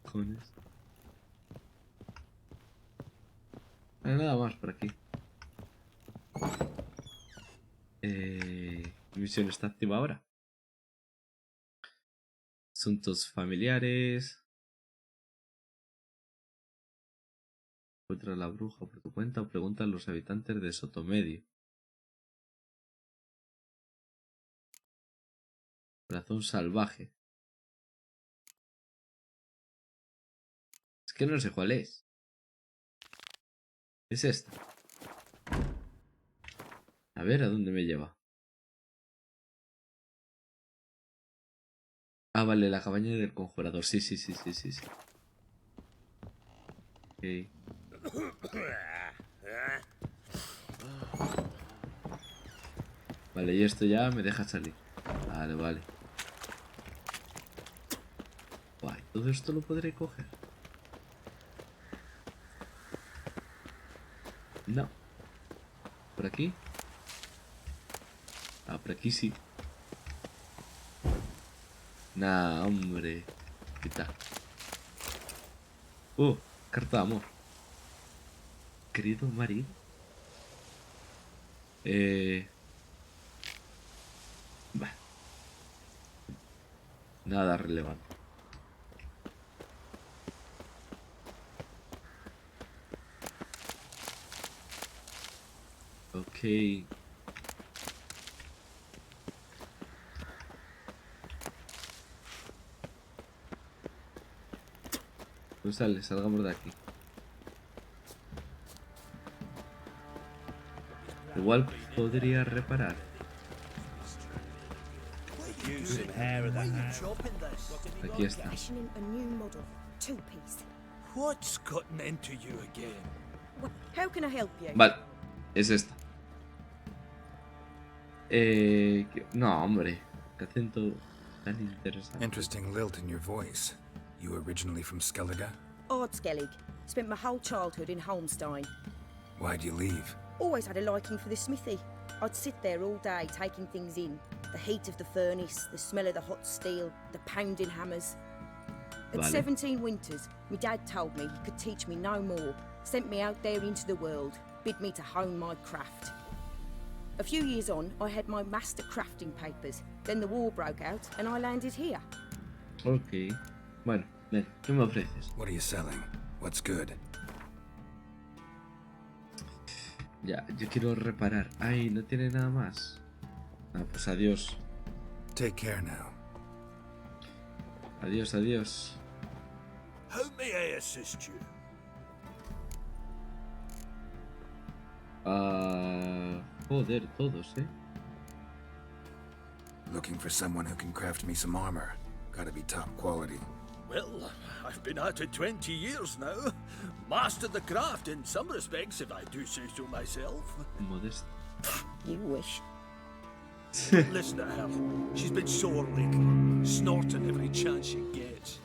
Cojones. No hay nada más por aquí. Mi misión está activa ahora. Asuntos familiares. Encuentra a la bruja por tu cuenta o pregunta a los habitantes de Sotomedio. Corazón salvaje. Es que no sé cuál es. Es esta. A ver a dónde me lleva. Ah, vale, la cabaña del conjurador. Sí. Ok. Vale, y esto ya me deja salir. Vale. Guay, todo esto lo podré coger. No. ¿Por aquí? Ah, por aquí sí. Nah, hombre. Quita. Carta de amor. Querido marido. Bah. Nada relevante. Ok. Pues salgamos de aquí. Igual podría reparar. Aquí está. Fashioning a new model, two-piece. What's gotten into you again? How can I help you? Vale, es esta. No, hombre. Qué acento tan interesante. Interesting lilt in your voice. You originally from Skellige? Ardskellig. Spent my whole childhood in Holmstein. Why'd you leave? Always had a liking for the smithy. I'd sit there all day taking things in. The heat of the furnace, the smell of the hot steel, the pounding hammers. At Vale. 17 winters, my dad told me he could teach me no more. Sent me out there into the world, bid me to hone my craft. A few years on, I had my master crafting papers. Then the war broke out and I landed here. Ok. Bueno, ven, ¿qué me ofreces? What are you selling? What's good? Ya, yo quiero reparar. Ay, no tiene nada más. Ah, pues adiós. Take care now. Adiós. How may I assist you? Joder, todos, Looking for someone who can craft me some armor. Gotta be top quality. Well, I've been at it 20 years now. Mastered the craft in some respects, if I do say so myself. Modesto. You wish. Listen to her. She's been sore lately, snorting every chance she gets.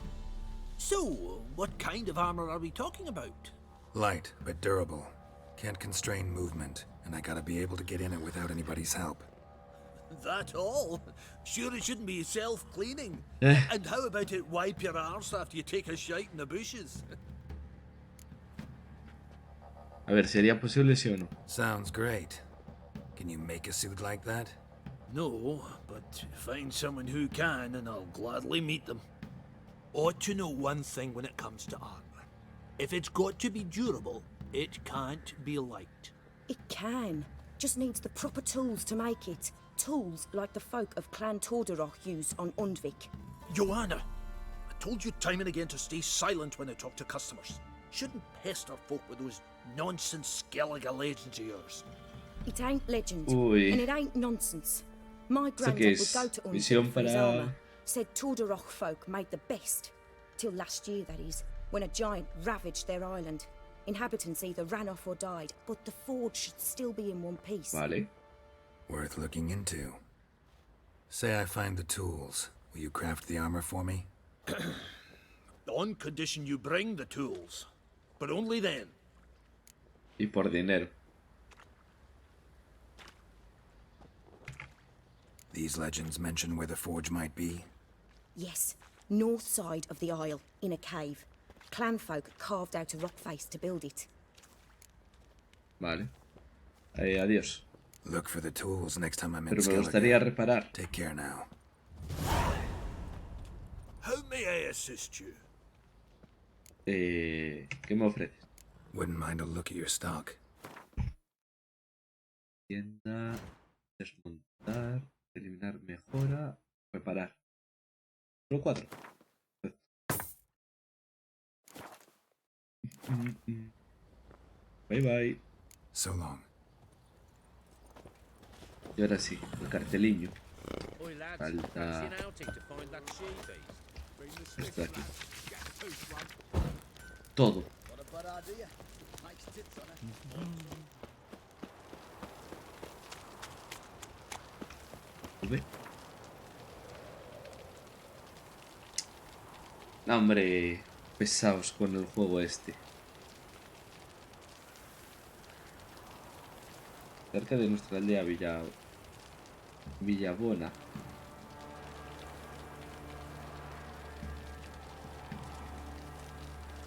So, what kind of armor are we talking about? Light, but durable. Can't constrain movement, and I gotta be able to get in it without anybody's help. That all? Sure it shouldn't be self-cleaning. And how about it wipe your arse after you take a shite in the bushes? A ver, ¿sería posible sí o no? Sounds great. Can you make a suit like that? No, but find someone who can and I'll gladly meet them. Ought to know one thing when it comes to armor. If it's got to be durable, it can't be light. It can. Just needs the proper tools to make it. Tools like the folk of Clan Torderoch use on Undvik. Joanna, I told you time and again to stay silent when I talk to customers. Shouldn't pester folk with those nonsense Skellige legends of yours. It ain't legend, Uy. and it ain't nonsense. My ¿Esto granddad qué would es? go to Misión Undvik for his para... armour. Said Torderoch folk made the best. Till last year, that is, when a giant ravaged their island. Inhabitants either ran off or died, but the forge should still be in one piece. Vale. Worth looking into. Say I find the tools. Will you craft the armor for me? On condition you bring the tools. but only then. Y por dinero. These legends mention where the forge might be? Yes, north side of the isle, in a cave. Clanfolk carved out a rock face to build it. Vale. Adiós. Look for the tools next time I'm in Pero me gustaría Skellige. reparar. Take care now. How may I assist you? ¿Qué me ofreces? Wouldn't mind a look at your stock. Tienda, desmontar, eliminar mejora, reparar. Solo 4. Bye bye. So long. Y ahora sí, el carteliño. Falta esto de aquí. Todo. ¿Ve? No, hombre, pesados con el juego este. Cerca de nuestra aldea Villabona.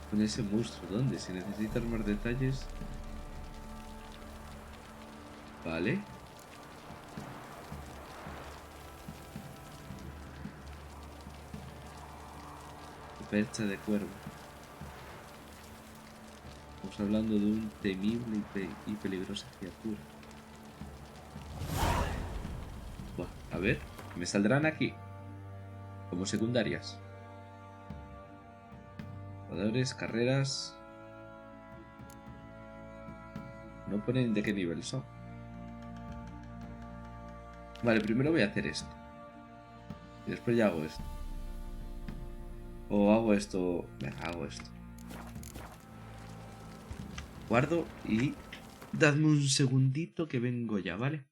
Con ese monstruo, ¿dónde? Si necesitas más detalles. Vale. Percha de cuervo. Estamos hablando de un temible y peligrosa criatura. Buah, a ver, me saldrán aquí como secundarias. Jugadores, carreras. No ponen de qué nivel son. Vale, primero voy a hacer esto. Y después ya hago esto. O hago esto. Venga, hago esto. Guardo y dadme un segundito que vengo ya, ¿vale?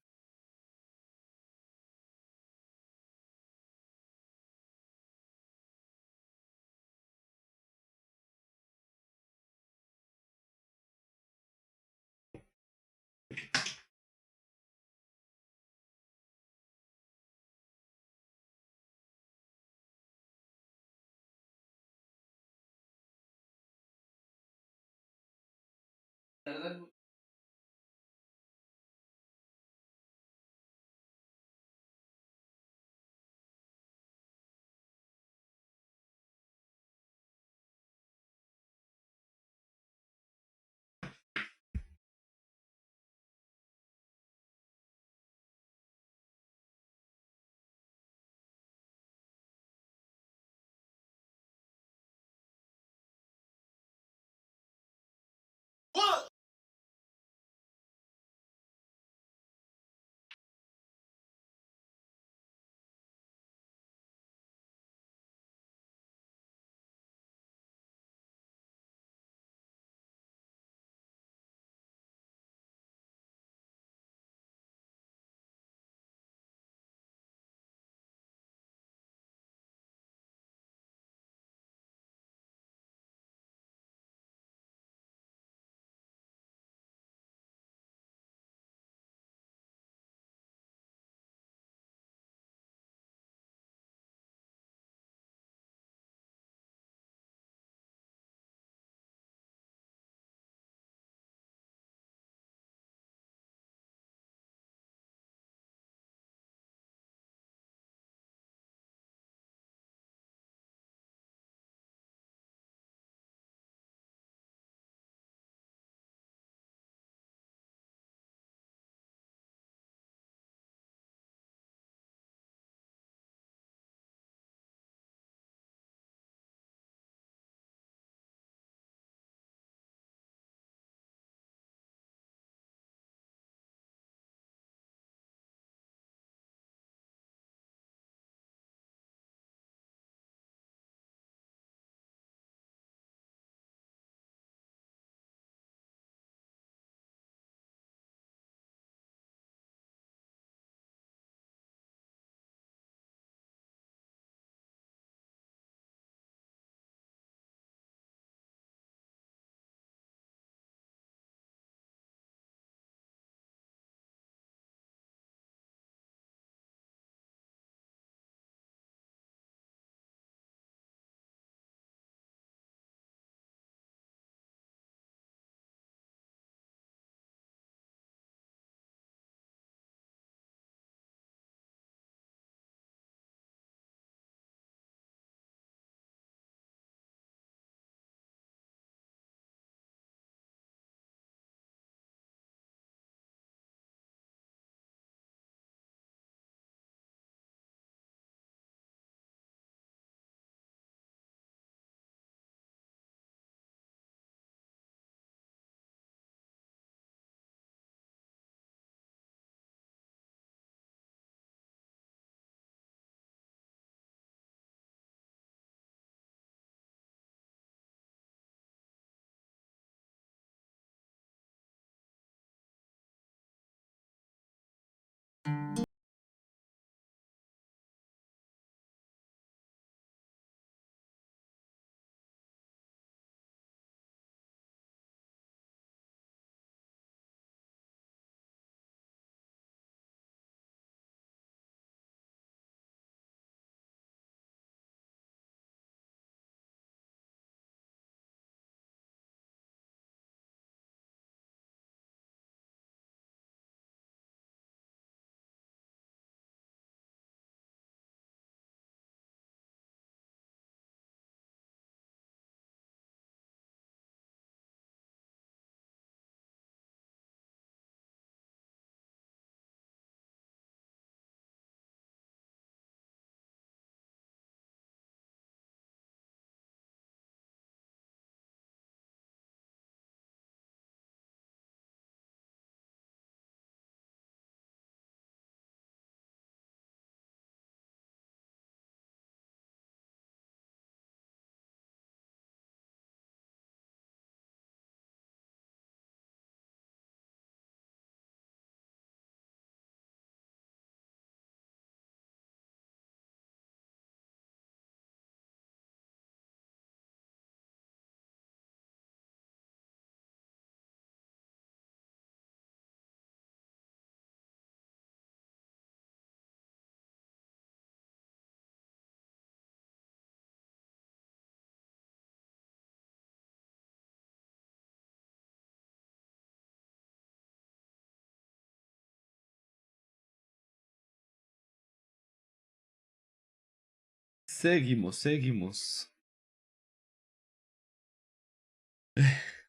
Seguimos.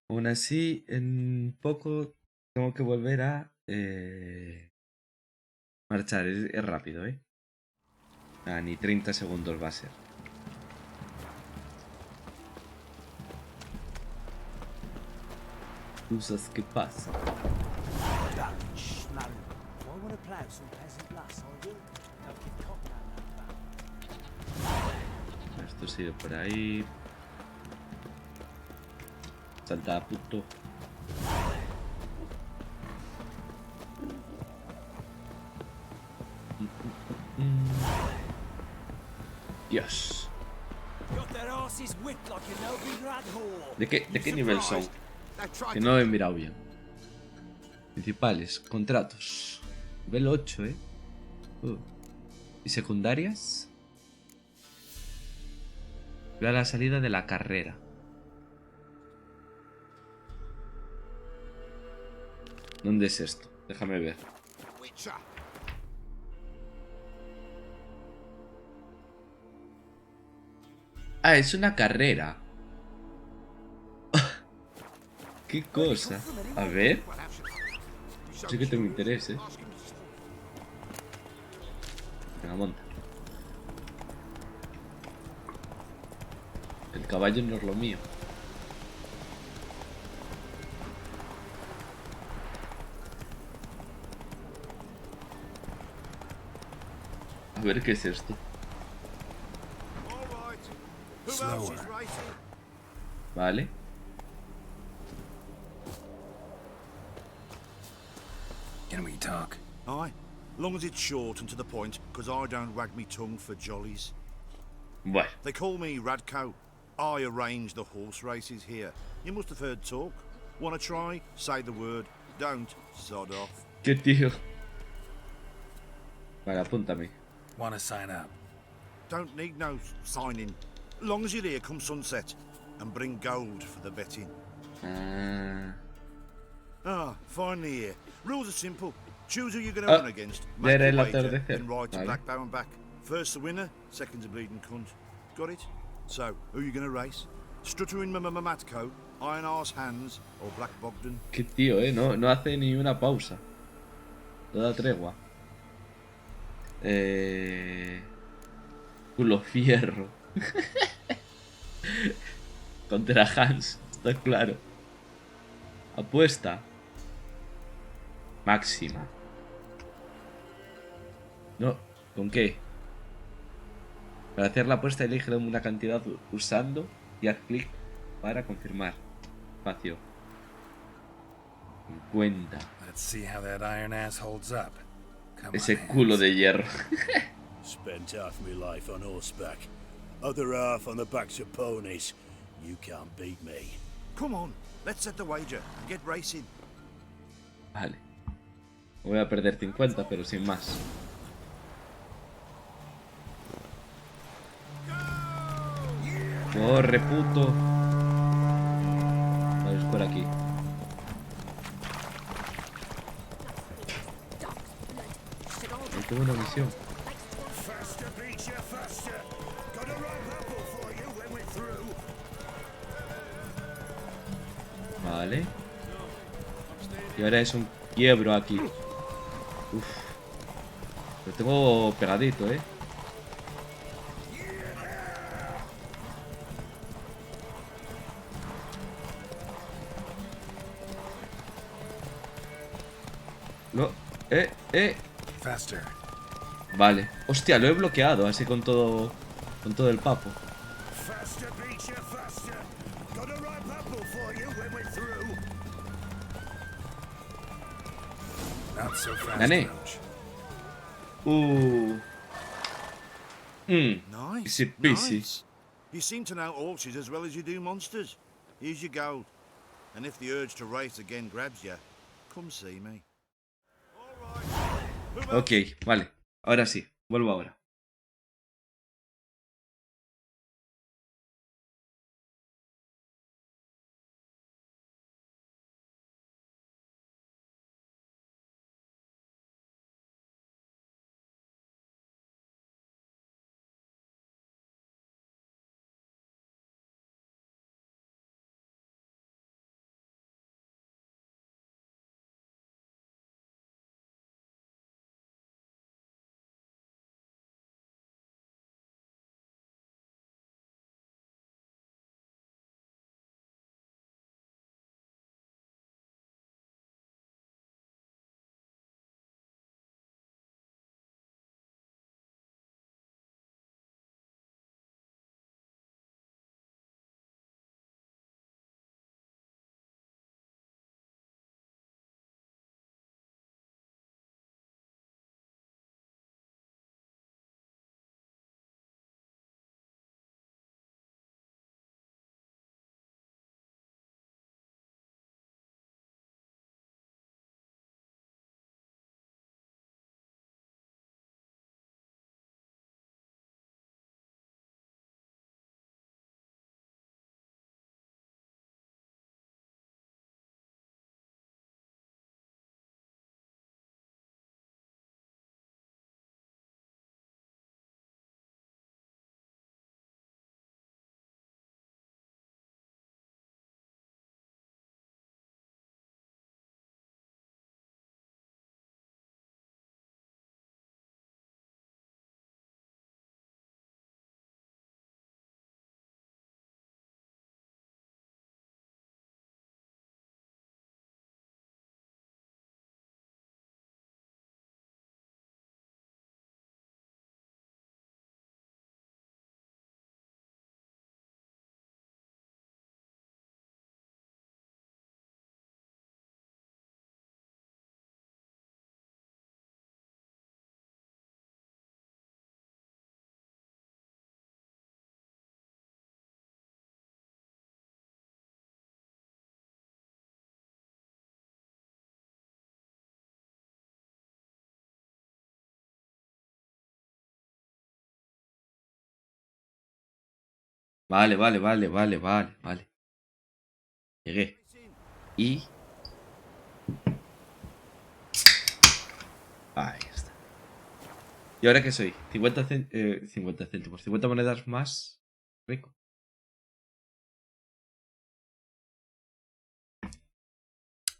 Aún así, en poco tengo que volver a marchar. Es rápido, ¿eh? Ni 30 segundos va a ser. Cosas que pasan. Esto sigue por ahí. Salta, puto. Dios. ¿De qué nivel son? Que no lo he mirado bien. Principales, contratos. Nivel 8, ¿eh? ¿Y secundarias? Veo a la salida de la carrera. ¿Dónde es esto? Déjame ver. Ah, es una carrera. ¿Qué cosa? A ver. Sí que tengo interés, ¿eh? Venga, monta. El caballo no es lo mío. A ver qué es esto. Vale. Can we talk? Aye, long as it's short and to the point, because I don't wag me tongue for jollies. Bueno. They call me Radko. I arrange the horse races here. You must have heard talk. Want to try? Say the word. Don't, sod off. ¿Qué tío? Vale, apúntame. Want to sign up? Don't need no signing. Long as you're here come sunset, and bring gold for the betting. Finally here. Rules are simple. Choose who you're going to run against. Make a wager, then ride to Blackbow and back. First the winner, second's a bleeding cunt. Got it? So, who are you going to race? Struttering Matco, Iron Arse Hands, or Black Bogdan? Qué tío, no hace ni una pausa. Toda tregua. Culo fierro. Contra Hans, está claro. Apuesta. Máxima. No, ¿con qué? Para hacer la apuesta elige una cantidad usando y haz clic para confirmar. Espacio. 50. Let's see how that iron ass holds up. Ese culo de hierro. Spent half my life on horseback, other half on the backs of ponies. You can't beat me. Come on, let's set the wager and get racing. Vale. Voy a perder 50, pero sin más. Corre, puto. Vale, es por aquí. Ahí tengo una misión. Vale. Y ahora es un quiebro aquí. Uf. Lo tengo pegadito, No, Faster. Vale. Hostia, lo he bloqueado así con todo el papo. Gané. Nice. Easy peasy. Nice. You seem to know horses as well as you do monsters. Here's your gold. And if the urge to race again grabs you, come see me. Ok, vale. Ahora sí. Vuelvo ahora. Vale. Llegué. Y... Ahí está. ¿Y ahora qué soy? 50 céntimos. 50 monedas más. Rico.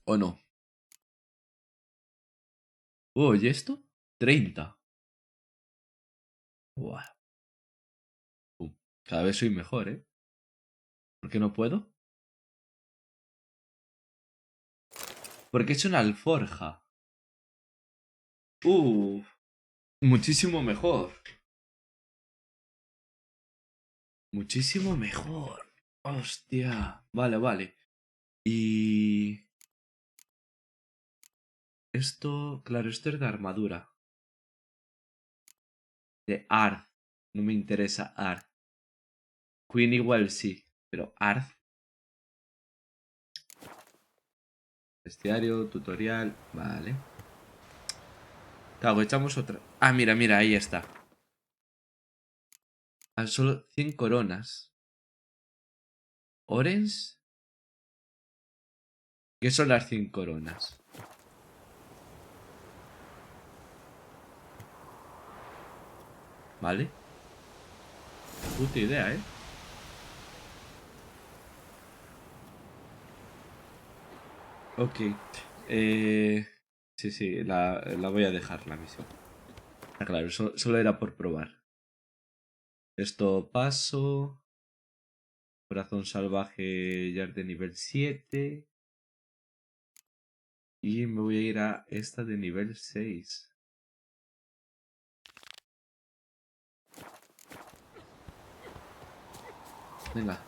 ¿O no? ¿Y esto? 30. Buah. Cada vez soy mejor, ¿eh? ¿Por qué no puedo? Porque he hecho una alforja. Muchísimo mejor. Muchísimo mejor. Hostia. Vale. Y... Esto... Claro, esto es de armadura. De Art. No me interesa Art. Queen igual sí. Pero Art. Bestiario, tutorial. Vale. Claro, echamos otra. Ah, mira, ahí está. Solo 100 coronas. ¿Orange? ¿Qué son las 100 coronas? Vale. Puta idea, ¿eh? Ok. Sí, la voy a dejar la misión. Claro, solo era por probar. Esto paso. Corazón salvaje ya es de nivel 7. Y me voy a ir a esta de nivel 6. Venga.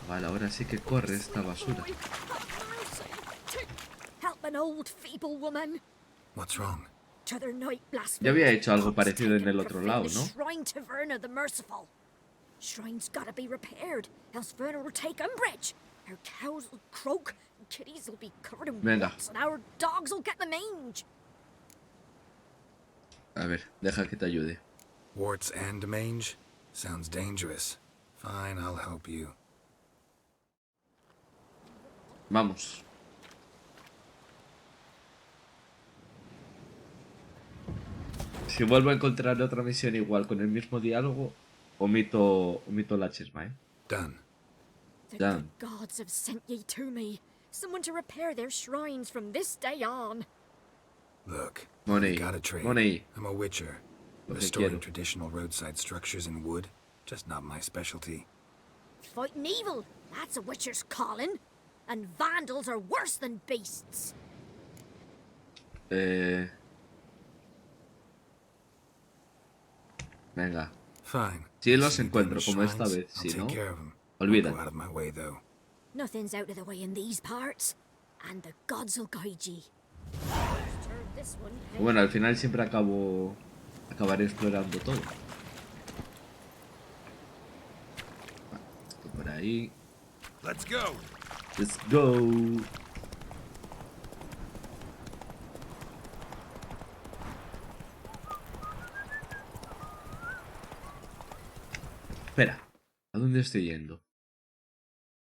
Vale, ahora sí que corre esta basura. Ya había hecho algo parecido en el otro lado, ¿no? Shrine's gotta be repaired, else Verna will take umbrage. Our cows will croak, and kitties will be covered in warts, and our dogs will get the mange. A ver, deja que te ayude. Warts and mange? Sounds dangerous. Fine, I'll help you. Vamos. Si vuelvo a encontrar otra misión igual con el mismo diálogo, omito la chisma, ¿eh? Done. The gods have sent ye to me. Someone to repair their shrines from this day on. Look, Money. I got a trade. Money. I'm a witcher. Restoring traditional roadside structures in wood, just not my specialty. Fighting evil, that's a witcher's calling. And vandals are worse than beasts. Venga. Fine. Si los encuentro como esta vez, si no, olvida. Nothing's out of the way in these parts, and the gods will guide ye. Bueno, al final siempre acabaré explorando todo. Esto por ahí. Let's go. Let's go. Espera, ¿a dónde estoy yendo?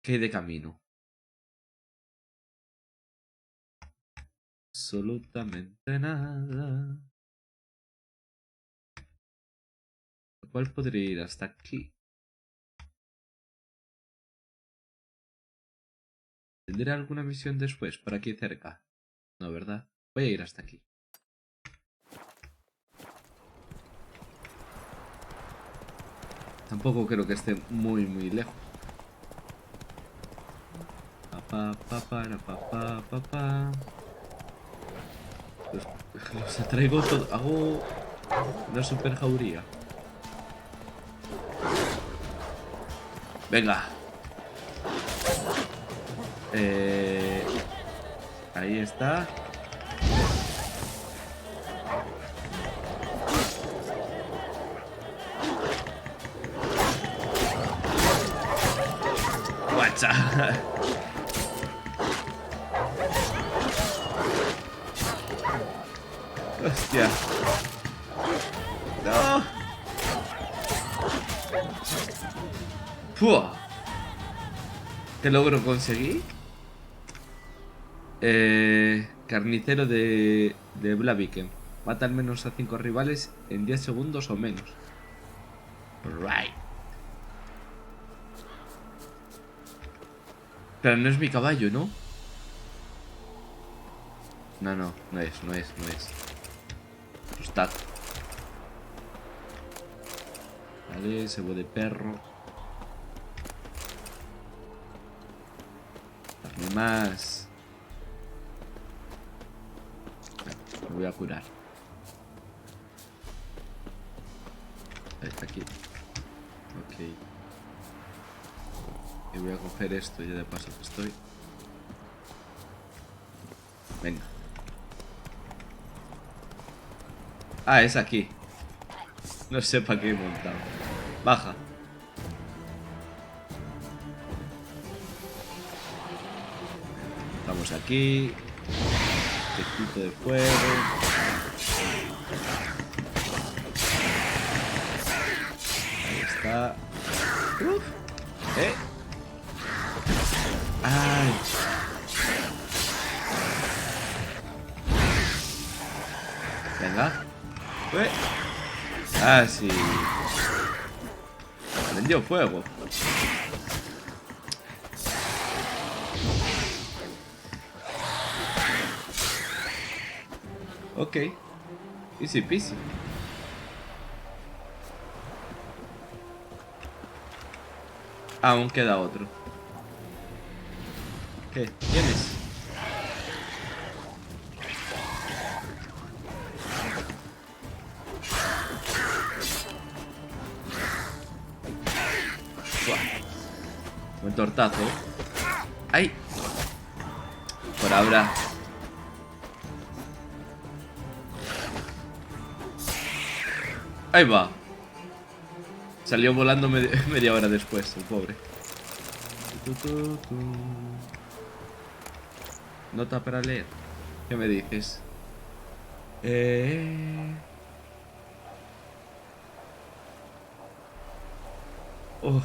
¿Qué hay de camino? Absolutamente nada. ¿Cuál podría ir hasta aquí? ¿Tendré alguna misión después por aquí cerca? No, ¿verdad? Voy a ir hasta aquí. Tampoco creo que esté muy lejos. Los atraigo todo. Hago una super jauría. Venga. Ahí está. Guacha. Hostia. No. ¡Pua! ¿Qué logro conseguir? Carnicero de Blaviken. Mata al menos a 5 rivales en 10 segundos o menos. Right. Pero no es mi caballo, ¿no? No es. Está. Vale, cebo de perro. Dame más. Me voy a curar. Ahí está aquí. Ok. Y voy a coger esto ya de paso que estoy. Venga. Ah, es aquí. No sé para qué he montado. Baja. Estamos aquí. Tecito de fuego. Ahí está. Ay. Venga. Ah, sí. Prendió fuego. Ok. Easy peasy. Aún queda otro. ¿Qué? ¿Quién es? Buen tortazo. ¡Ay! Por ahora. Ahí va. Salió volando media hora después, el pobre. Nota para leer. ¿Qué me dices? Oh.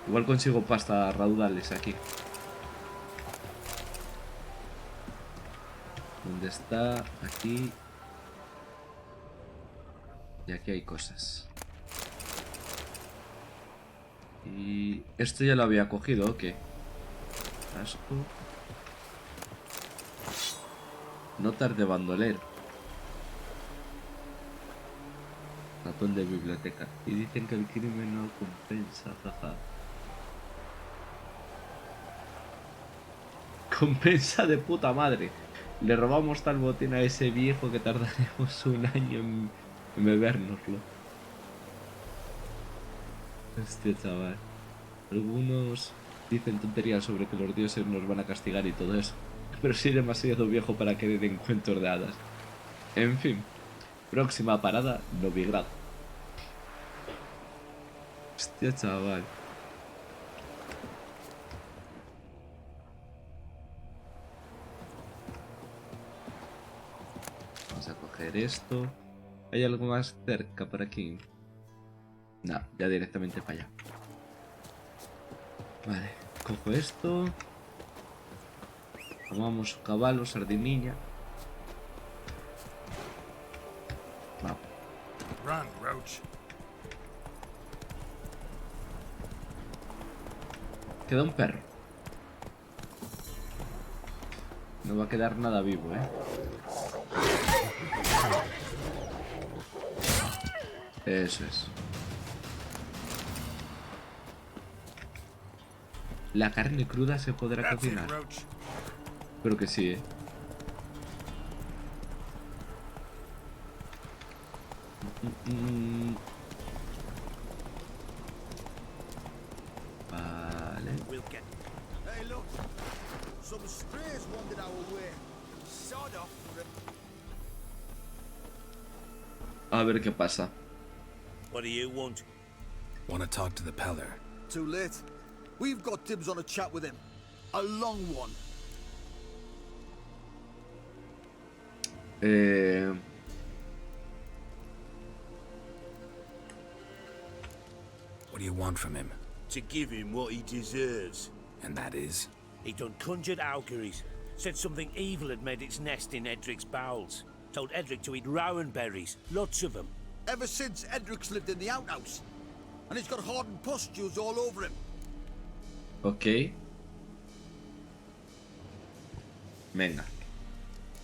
Igual consigo pasta raudales aquí. ¿Dónde está? Aquí. Y aquí hay cosas. Y esto ya lo había cogido, ¿o qué? Asco. Notas de bandolero. Ratón de biblioteca. Y dicen que el crimen no compensa, jaja. Compensa de puta madre. Le robamos tal botín a ese viejo que tardaremos un año en bebérnoslo. Hostia, chaval. Algunos dicen tonterías sobre que los dioses nos van a castigar y todo eso. Pero soy demasiado viejo para querer en cuentos de hadas. En fin. Próxima parada, Novigrado. Hostia, chaval. Vamos a coger esto. ¿Hay algo más cerca por aquí? No, ya directamente para allá. Vale, cojo esto. Tomamos su caballo, sardinilla. Vamos. Run, Roach. Queda un perro. No va a quedar nada vivo, Eso es. ¿La carne cruda se podrá cocinar? Espero que sí, Vale. A ver qué pasa. What do you want? Want to talk to the Peller. Too late. We've got dibs on a chat with him. A long one. What do you want from him? To give him what he deserves. And that is? He done conjured auguries. Said something evil had made its nest in Edric's bowels. Told Edric to eat rowan berries. Lots of them. Ever since Edric's lived in the outhouse. And he's got hardened pustules all over him. Ok. Venga.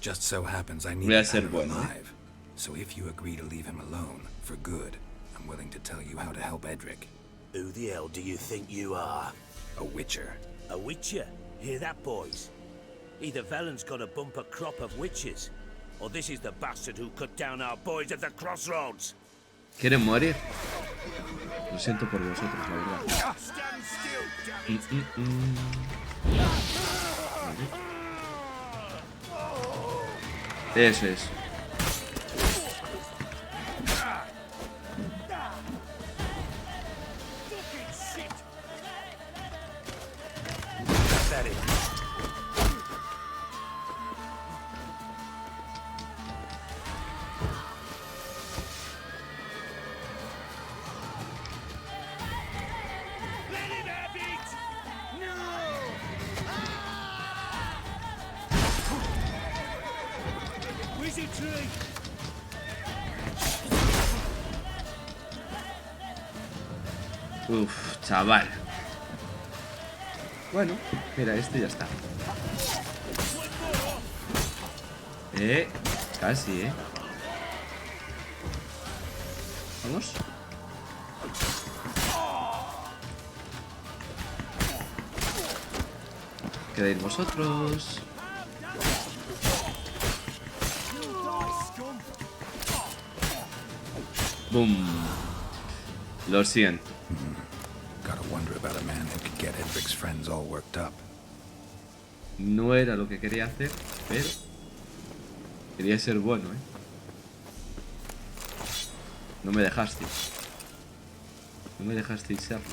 Just so happens I need Voy a to ser have him bueno, alive. So if you agree to leave him alone, for good, I'm willing to tell you how to help Edric. Who the hell do you think you are? A witcher. A witcher? Hear that, boys? Either Velen's got a bumper crop of witches, or this is the bastard who cut down our boys at the crossroads. ¿Quieren morir? Lo siento por vosotros, la verdad. Stand still, Vale. Eso es. Uf, chaval. Bueno, mira, este ya está. Casi, Vamos. Quedáis vosotros. Boom. Lo siento. Gotta wonder about a man who could get Edric's friends all worked up. No era lo que quería hacer, pero quería ser bueno, No me dejasteis. No me dejasteis serlo.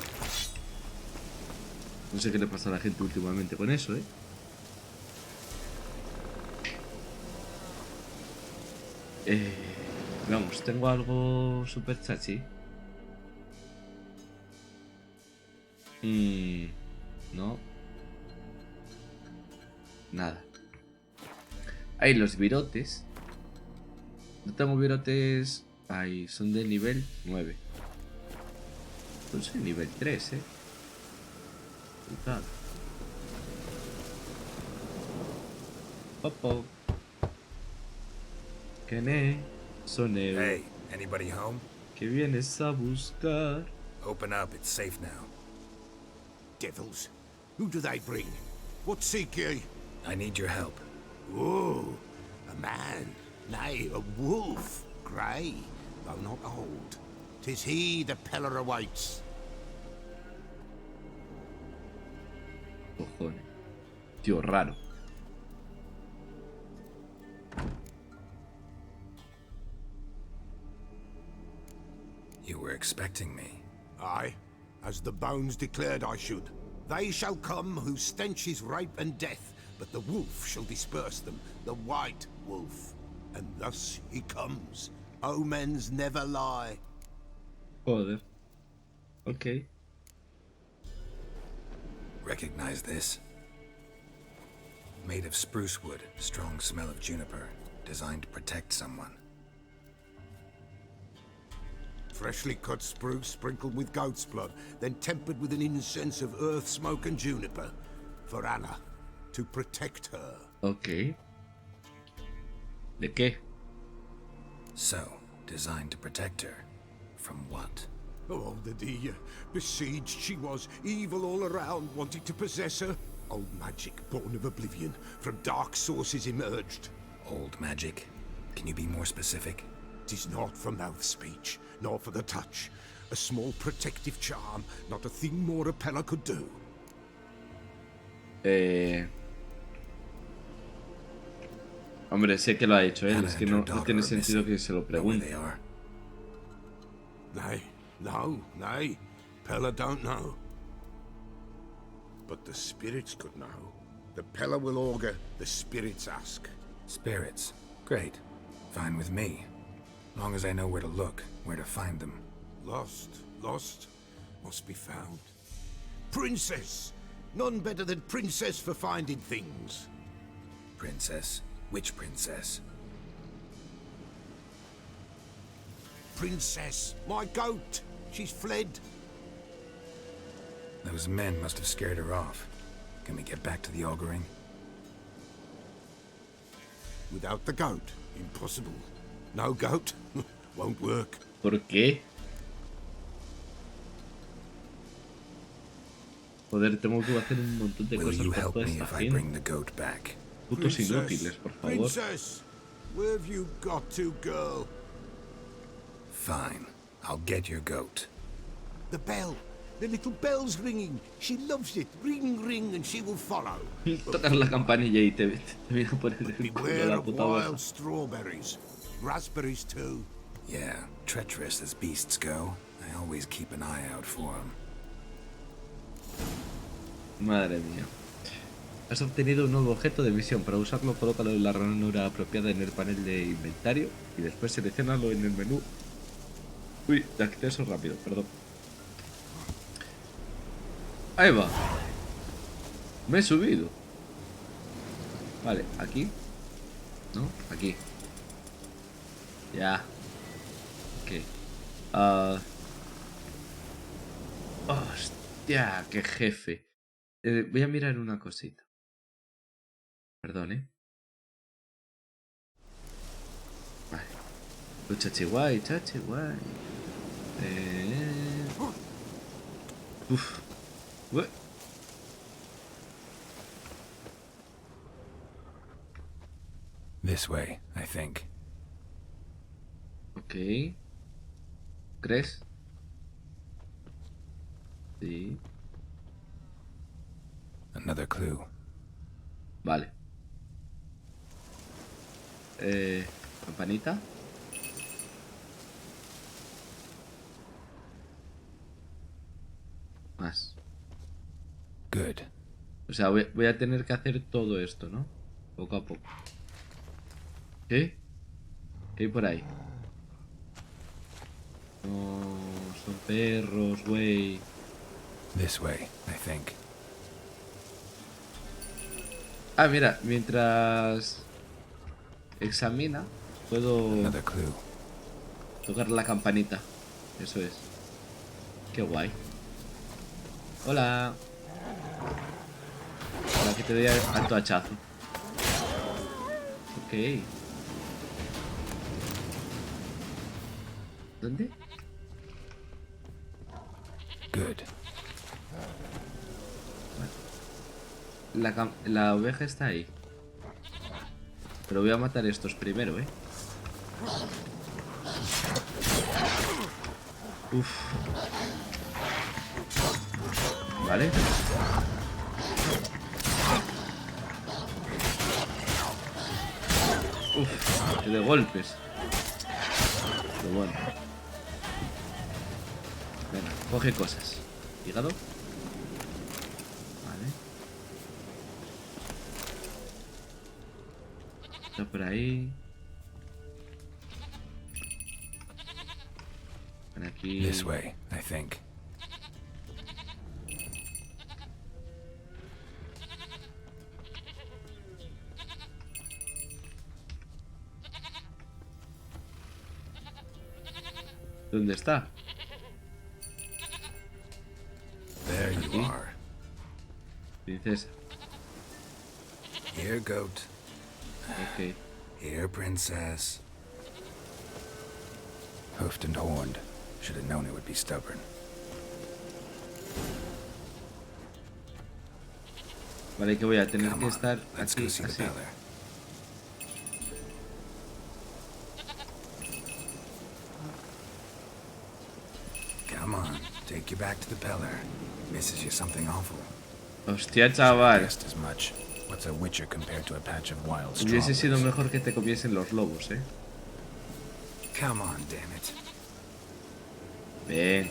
No sé qué le pasa a la gente últimamente con eso, Vamos, tengo algo super chachi. No. Nada. Hay los virotes. No tengo virotes. Ahí, son de nivel 9. Pues soy nivel 3, Brutal. Popo. ¿Qué soneo? Hey, anybody home? ¿Qué vienes a buscar? Open up, it's safe now. Devils. Who do they bring? What seek ye? I need your help. Oh, a man. Nay, a wolf. Grey, though not old. 'Tis he the Peller awaits. Cojones. Tío raro. You were expecting me. Aye, as the bones declared I should. They shall come whose stench is rape and death, but the wolf shall disperse them, the white wolf. And thus he comes. Omens never lie. Joder. Okay. Recognize this? Made of spruce wood, strong smell of juniper, designed to protect someone. Freshly cut spruce sprinkled with goat's blood, then tempered with an incense of earth, smoke and juniper. For Anna, to protect her. Okay. ¿De qué? So, designed to protect her. From what? Oh, the dear. Besieged she was, evil all around, wanted to possess her. Old magic, born of oblivion, from dark sources emerged. Old magic? Can you be more specific? 'Tis not for mouth speech, nor for the touch. A small protective charm, not a thing more a Peller could do. Hombre, sé que lo ha hecho él, es que no tiene sentido que se lo pregunte. Nay. Peller don't know. But the spirits could know. The Peller will augur, the spirits ask. Spirits. Great. Fine with me. Long as I know where to look, where to find them. Lost, must be found. Princess! None better than Princess for finding things. Princess? Which princess? Princess, my goat. She's fled. Those men must have scared her off. Can we get back to the auguring? Without the goat, impossible. No goat, won't work. ¿Por qué? Joder, tengo que hacer un montón de cosas por toda esta gente. Putos inútiles, por favor. Princess, where have you got to, girl? Fine, I'll get your goat. The bell. The little bell's ringing. She loves it. Ring, ring, and she will follow. Tocar la campanilla y te viene a poner el culo Beware la of puta oveja. wild strawberries. Raspberries, too. Yeah, treacherous as beasts go. I always keep an eye out for them. Madre mía. Has obtenido un nuevo objeto de misión. Para usarlo, colócalo en la ranura apropiada en el panel de inventario y después seleccionalo en el menú. Uy, de acceso rápido, perdón. Ahí va. Me he subido. Vale, aquí. ¿No? Aquí. Ya. Ok. Hostia, qué jefe. Voy a mirar una cosita. Perdón, Vale. Chachi guay. Uf. This way, I think. Ok. ¿Crees? Sí. Another clue. Vale. Campanita. Más. Good. O sea, voy a tener que hacer todo esto, ¿no? Poco a poco. ¿Qué? ¿Qué hay por ahí? No, son perros, güey. This way, I think. Ah, mira, mientras examina, puedo Another clue. tocar la campanita. Eso es. Qué guay. Hola. Para que te dé alto hachazo. Ok. ¿Dónde? Good. La oveja está ahí. Pero voy a matar estos primero, Uf. Vale. Uf, de golpes. Pero bueno. Venga, coge cosas. Hígado. Vale. Está por ahí. Por aquí. This way, I think. ¿Dónde está? There you are. Princesa. Here, goat. Ok. Here, princess. Hoofed and horned. Should have known it would be stubborn. Vale, que voy a tener que estar Let's aquí, go see the así. Peller. Come on, take you back to the Peller. Misses you something awful. Hostia, chaval. Guessed as much. What's a witcher compared to a patch of wild Hubiese sido strawberries? mejor que te comiesen los lobos, Come on, damn it. Ven.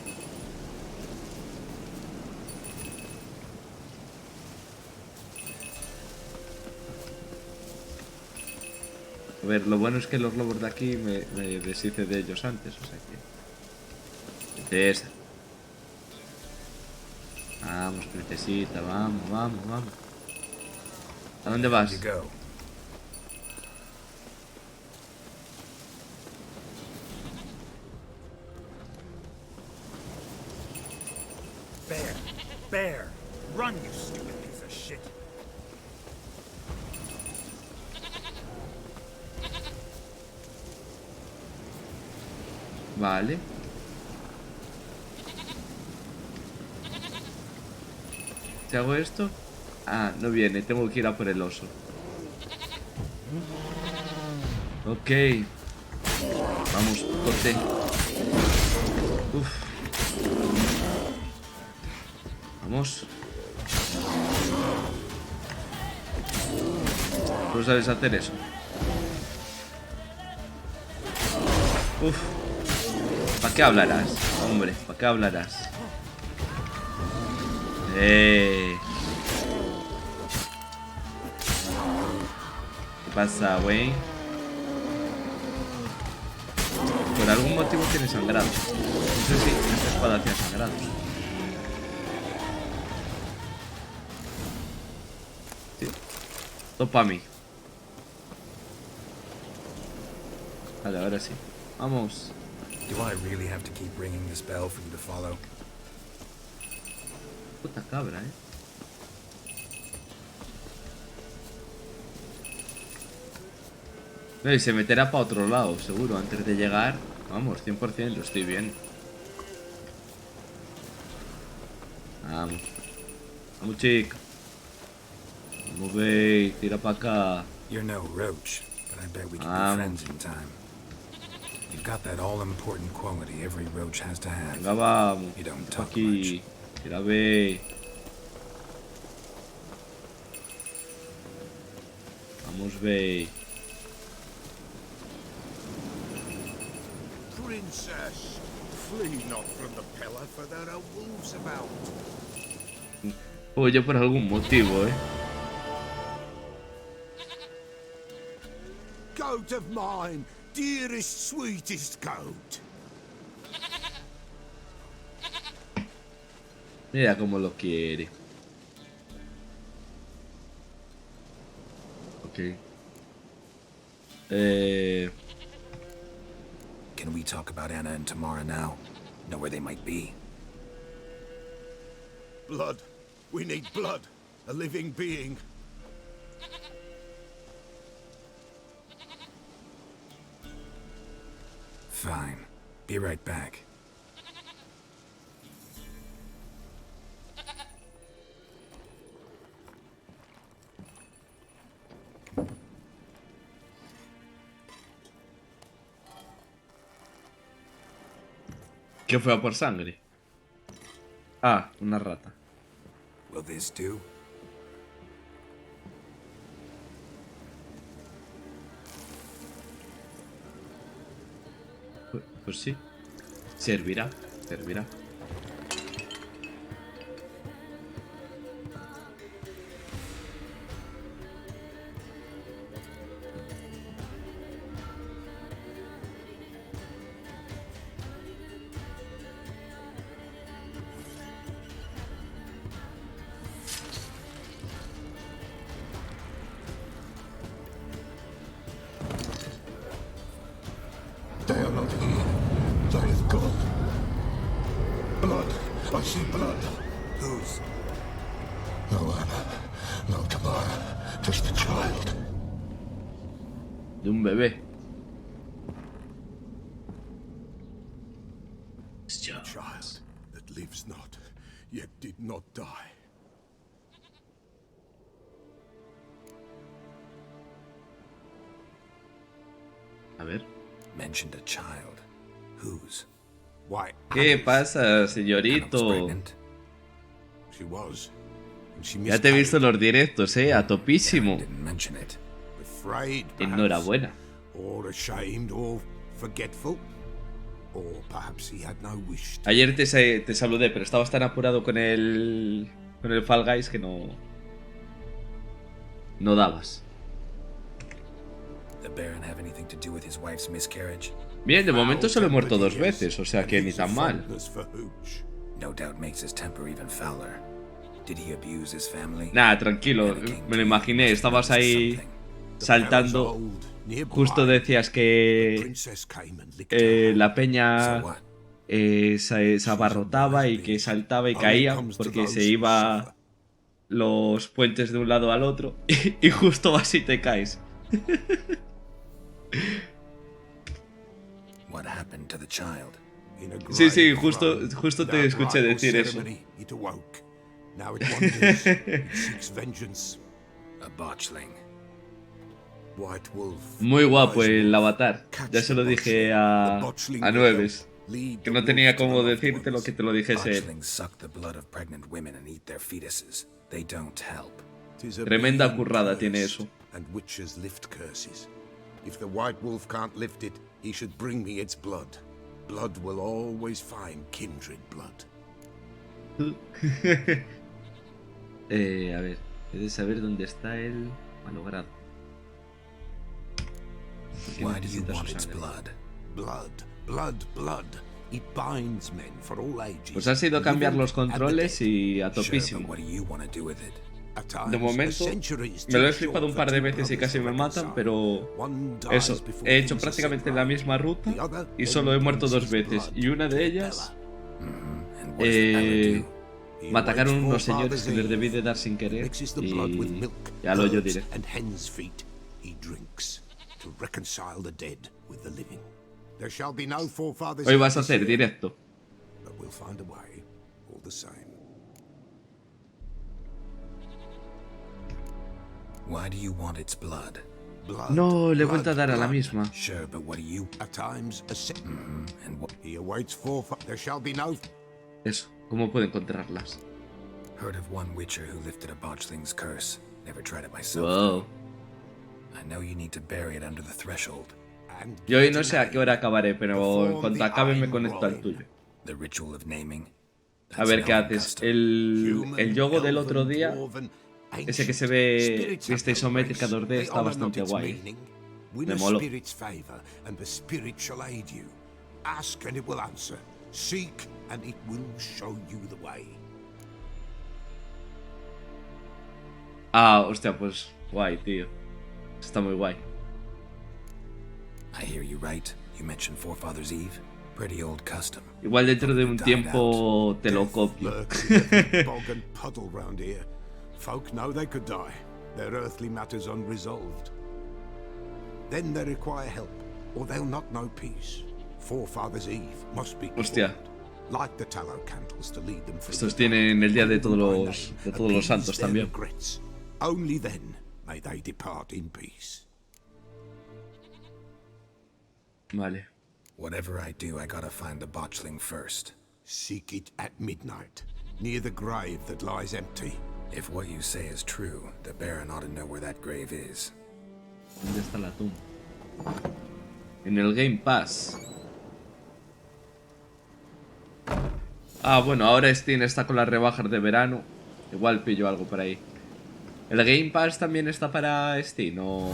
A ver, lo bueno es que los lobos de aquí me deshice de ellos antes, o sea que... Princesa. Vamos, princesita, vamos, vamos, vamos. ¿A dónde vas? Bear! Bear! Run, you stupid piece of shit! Vale. Si hago esto... Ah, no viene, tengo que ir a por el oso. Ok. Vamos, corte. Uf. Vamos. ¿No sabes hacer eso? Uf. ¿Para qué hablarás? Hombre, ¿para qué hablarás? ¿Qué pasa, güey? Por algún motivo tiene sangrado. No sé si esta espada hacía sangrado. Sí. Topa a mí. Vale, ahora sí. Vamos. Do I really have to keep ringing this bell for you to follow? Puta cabra, No, y se meterá para otro lado, seguro, antes de llegar. Vamos, 100%, lo estoy viendo. Vamos. Vamos, chica. Vamos, ve, tira para acá. You're no roach, but I bet we can be friends in time. You've got that all-important quality every roach has to have. Venga, vamos. You don't talk aquí. Tira, ve. Vamos, ve. Princess, flee not from the pillar, for there are wolves about. Oye, por algún motivo, Goat of mine, dearest, sweetest goat. Mira cómo lo quiere. Ok. Can we talk about Anna and Tamara now? Know where they might be? Blood. We need blood. A living being. Fine. Be right back. ¿Qué fue a por sangre? Ah, una rata. Will this do? Pues sí. Servirá, servirá. They are not here. They have gone. Blood. I see blood. Whose? No Anna. No Tamara. Just a child. De un bebé. A child that lives not, yet did not die. A ver. Mentioned a child. Whose? Why? ¿Qué pasa, señorito? She was. Ya te he visto los directos, a topísimo. Afraid, Enhorabuena. or ashamed, or forgetful, or perhaps he had no wish to. Ayer te saludé, pero estabas tan apurado con el Fall Guys que no dabas. The Baron have anything to do with his wife's miscarriage? Bien, de momento solo he muerto 2 veces, o sea que ni tan mal. No doubt makes his temper even fouler. Did he abuse his family? Nah, tranquilo, me lo imaginé, estabas ahí saltando. Justo decías que la peña se abarrotaba y que saltaba y caía porque se iba los puentes de un lado al otro y justo vas y te caes. What happened to the child? Sí, sí, justo te escuché decir eso. Now it wanders, it seeks vengeance. A botchling. White Wolf. Muy guapo el avatar. Ya se lo dije a Nueves. Que no tenía cómo decirte lo que te lo dijese él. Botchlings suck the blood of pregnant women and eat their fetuses. They don't help. Tremenda currada tiene eso. And witches lift curses. If the White Wolf can't lift it, he should bring me its blood. Blood will always find kindred blood. A ver, he de saber dónde está el malogrado. Why do you want its blood? Blood. It binds men for all ages. Pues ha sido cambiar los controles y a topísimo. De momento, me lo he flipado un par de veces y casi me matan, pero eso, he hecho prácticamente la misma ruta y solo he muerto 2 veces. Y una de ellas, me atacaron unos señores que les debí de dar sin querer y ya lo yo diré. Hoy vas a hacer directo. Why do you want its blood? No, le he vuelto a dar a la misma. Sure, but what do you? At times, and what he awaits there shall be no. Eso, ¿cómo puedo encontrarlas? Heard of one witcher who lifted a botchling's curse. Never tried it myself. Wow. I know you need to bury it under the threshold. Yo hoy no sé a qué hora acabaré, pero en cuanto acabe me conecto al tuyo. The ritual of naming. A ver qué haces. El yogo del otro día, ese que se ve vista isométrica 2D, está bastante guay. Me moló. Ask and it will answer. Seek and it will show you the way. Ah, hostia, pues guay, tío. Está muy guay. I hear you right. You mentioned Forefathers' Eve. Pretty old custom. Igual dentro de un tiempo te lo copio. Bog and puddle round here. Folk know they could die. Their earthly matters unresolved. Then they require help, or they'll not know peace. Forefathers' Eve must be Hostia. Like the tallow candles to lead them through. Estos tienen el día de todos los santos también. Only then may they depart in peace. Vale. Whatever I do, I gotta find the botchling first. Seek it at midnight, near the grave that lies empty. If what you say is true, the Baron ought to know where that grave is. ¿Dónde está la tumba? En el Game Pass. Ah, bueno, ahora Steam está con las rebajas de verano. Igual pillo algo por ahí. ¿El Game Pass también está para Steam o...?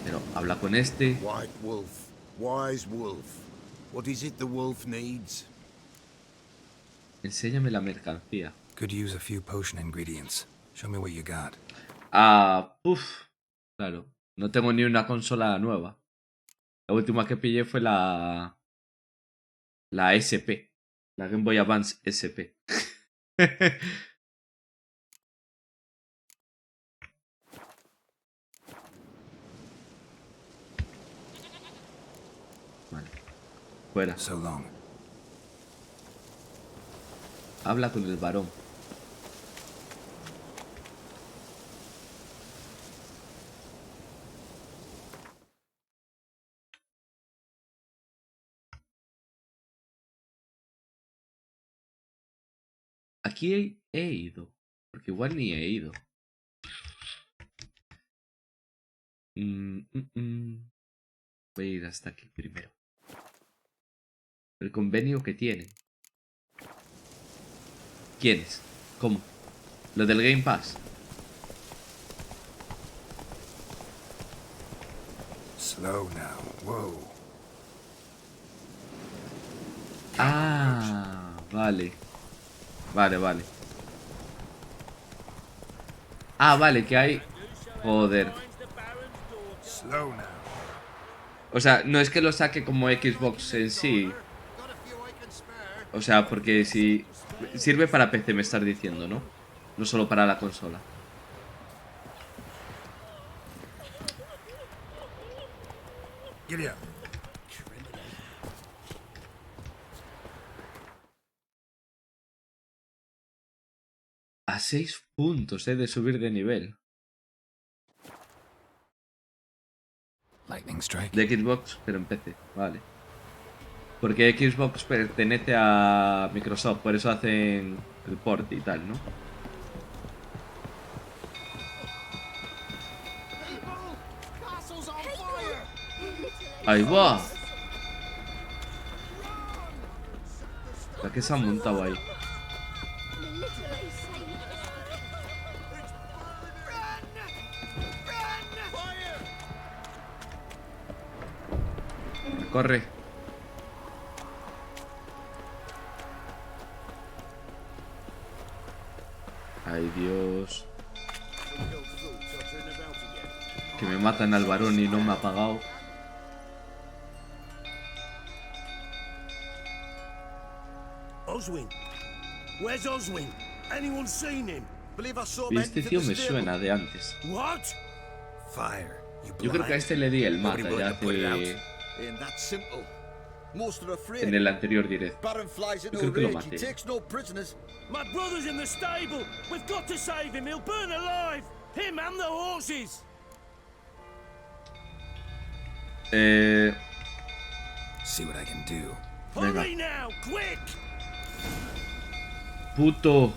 Pero habla con este. White Wolf, wise wolf. What is it the wolf needs? Enséñame la mercancía. Could use a few potion ingredients. Show me what you got. Ah, claro. No tengo ni una consola nueva. La última que pillé fue la SP. La Game Boy Advance SP. Vale. Fuera. So long. Habla con el varón. Aquí he ido. Porque igual ni he ido. Voy a ir hasta aquí primero. El convenio que tienen. ¿Quiénes? ¿Cómo? ¿Lo del Game Pass? Slow now. Whoa. Ah, vale. Vale. Ah, vale, que hay... Joder. Slow now. O sea, no es que lo saque como Xbox en sí. O sea, porque si... Sirve para PC, me estás diciendo, ¿no? No solo para la consola. Giddy up. A 6 puntos, de subir de nivel. Lightning strike. De Xbox, pero en PC, vale. Porque Xbox pertenece a Microsoft, por eso hacen el port y tal, ¿no? Ahí va. ¿Para qué se han montado ahí? Corre. Ay, Dios. Que me matan al varón y no me ha pagado. Oswin. Where's Oswin? Anyone seen him? Believe I saw Y este tío me suena de antes. What? Fire. Yo creo que a este le di el mata ya hace... Ain't that simple. Most are afraid. En el anterior directo. Baron flies Yo into creo a que lo rage. He maté. takes no prisoners. My brother's in the stable. We've got to save him. He'll burn alive. Him and the horses. See what I can do. Hurry now, quick! Puto.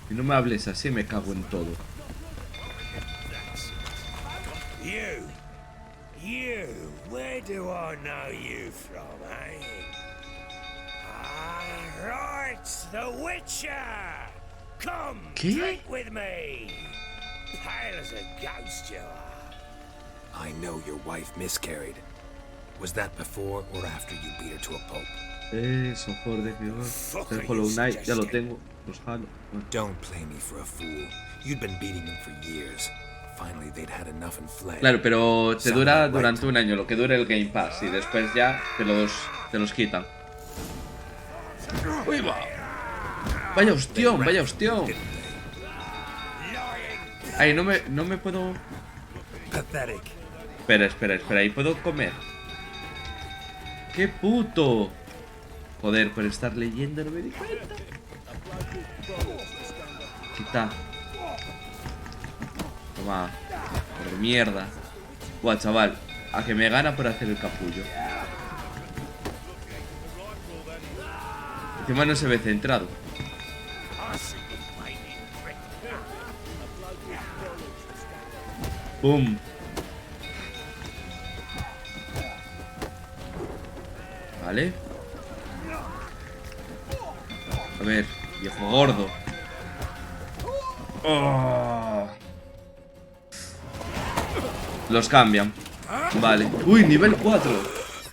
Y no me hables así, me cago en todo. You, where do I know you from, eh? Ah, right, the Witcher! Come, drink with me! Pale as a ghost you are. I know your wife miscarried. Was that before or after you beat her to a pulp? Son juegos de figura. El Hollow Knight, ya lo tengo. Los jalo. Bueno. Don't play me for a fool. You'd been beating them for years. Finally, they'd had enough and fled. Claro, pero te dura durante un año, lo que dure el Game Pass, y después ya te los quitan. ¡Uy, va! ¡Vaya hostión, vaya hostión! Ay, no me puedo... Espera, ¿y puedo comer? ¡Qué puto! Joder, por estar leyendo no me di cuenta. Quita. Toma. Por mierda. Buah, chaval. A que me gana por hacer el capullo. Encima no se ve centrado. ¡Pum! Vale. A ver, viejo gordo. Oh. Los cambian. Vale. Uy, nivel 4.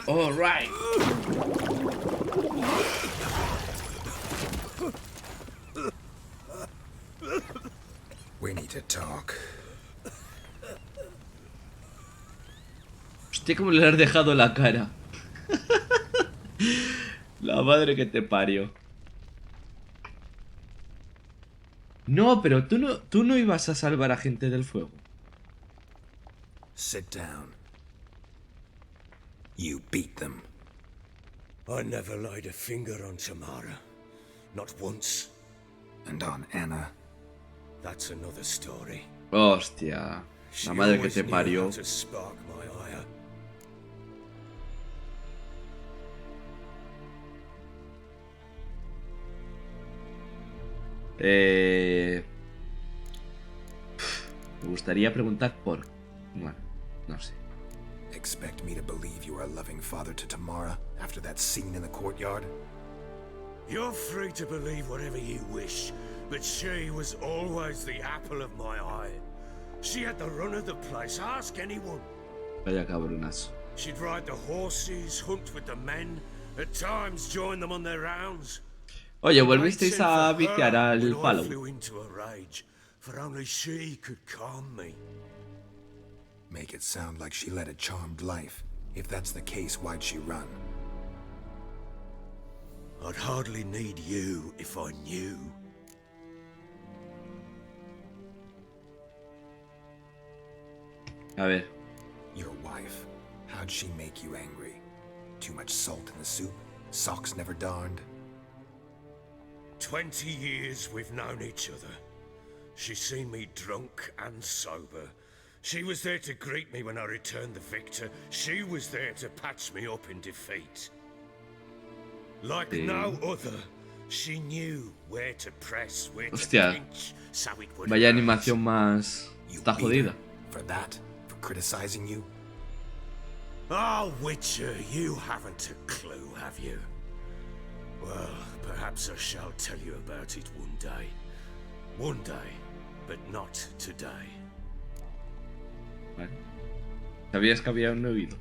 Alright. We need to talk. Hostia, cómo le has dejado la cara. La madre que te parió. No, pero tú no ibas a salvar a gente del fuego. Sit down. You beat them. I never laid a finger on Tamara. Not once. And on Anna. That's another story. Hostia. La madre que te parió. Me gustaría preguntar por... Bueno, no sé. Expect me to believe you are a loving father to Tamara after that scene in the courtyard? You're free to believe whatever you wish, but she was always the apple of my eye. She had the run of the place, ask anyone. Vaya cabronazo. She'd ride the horses, hunt with the men, at times join them on their rounds. Oye, ¿volvisteis a viciar al I Fallout? flew into a rage, for only she could calm me. Make it sound like she led a charmed life. If that's the case, why'd she run? I'd hardly need you if I knew. A ver. Your wife. How'd she make you angry? Too much salt in the soup? Socks never darned? 20 years we've known each other. She's seen me drunk and sober. She was there to greet me when I returned the victor. She was there to patch me up in defeat. Like no other, she knew where to press, where to pinch, so it would vaya animación más... Está jodida. For that? For criticizing you? Oh, Witcher, you haven't a clue, have you? Well, perhaps I shall tell you about it one day. One day, but not today. Vale. ¿Sabías que había un oído?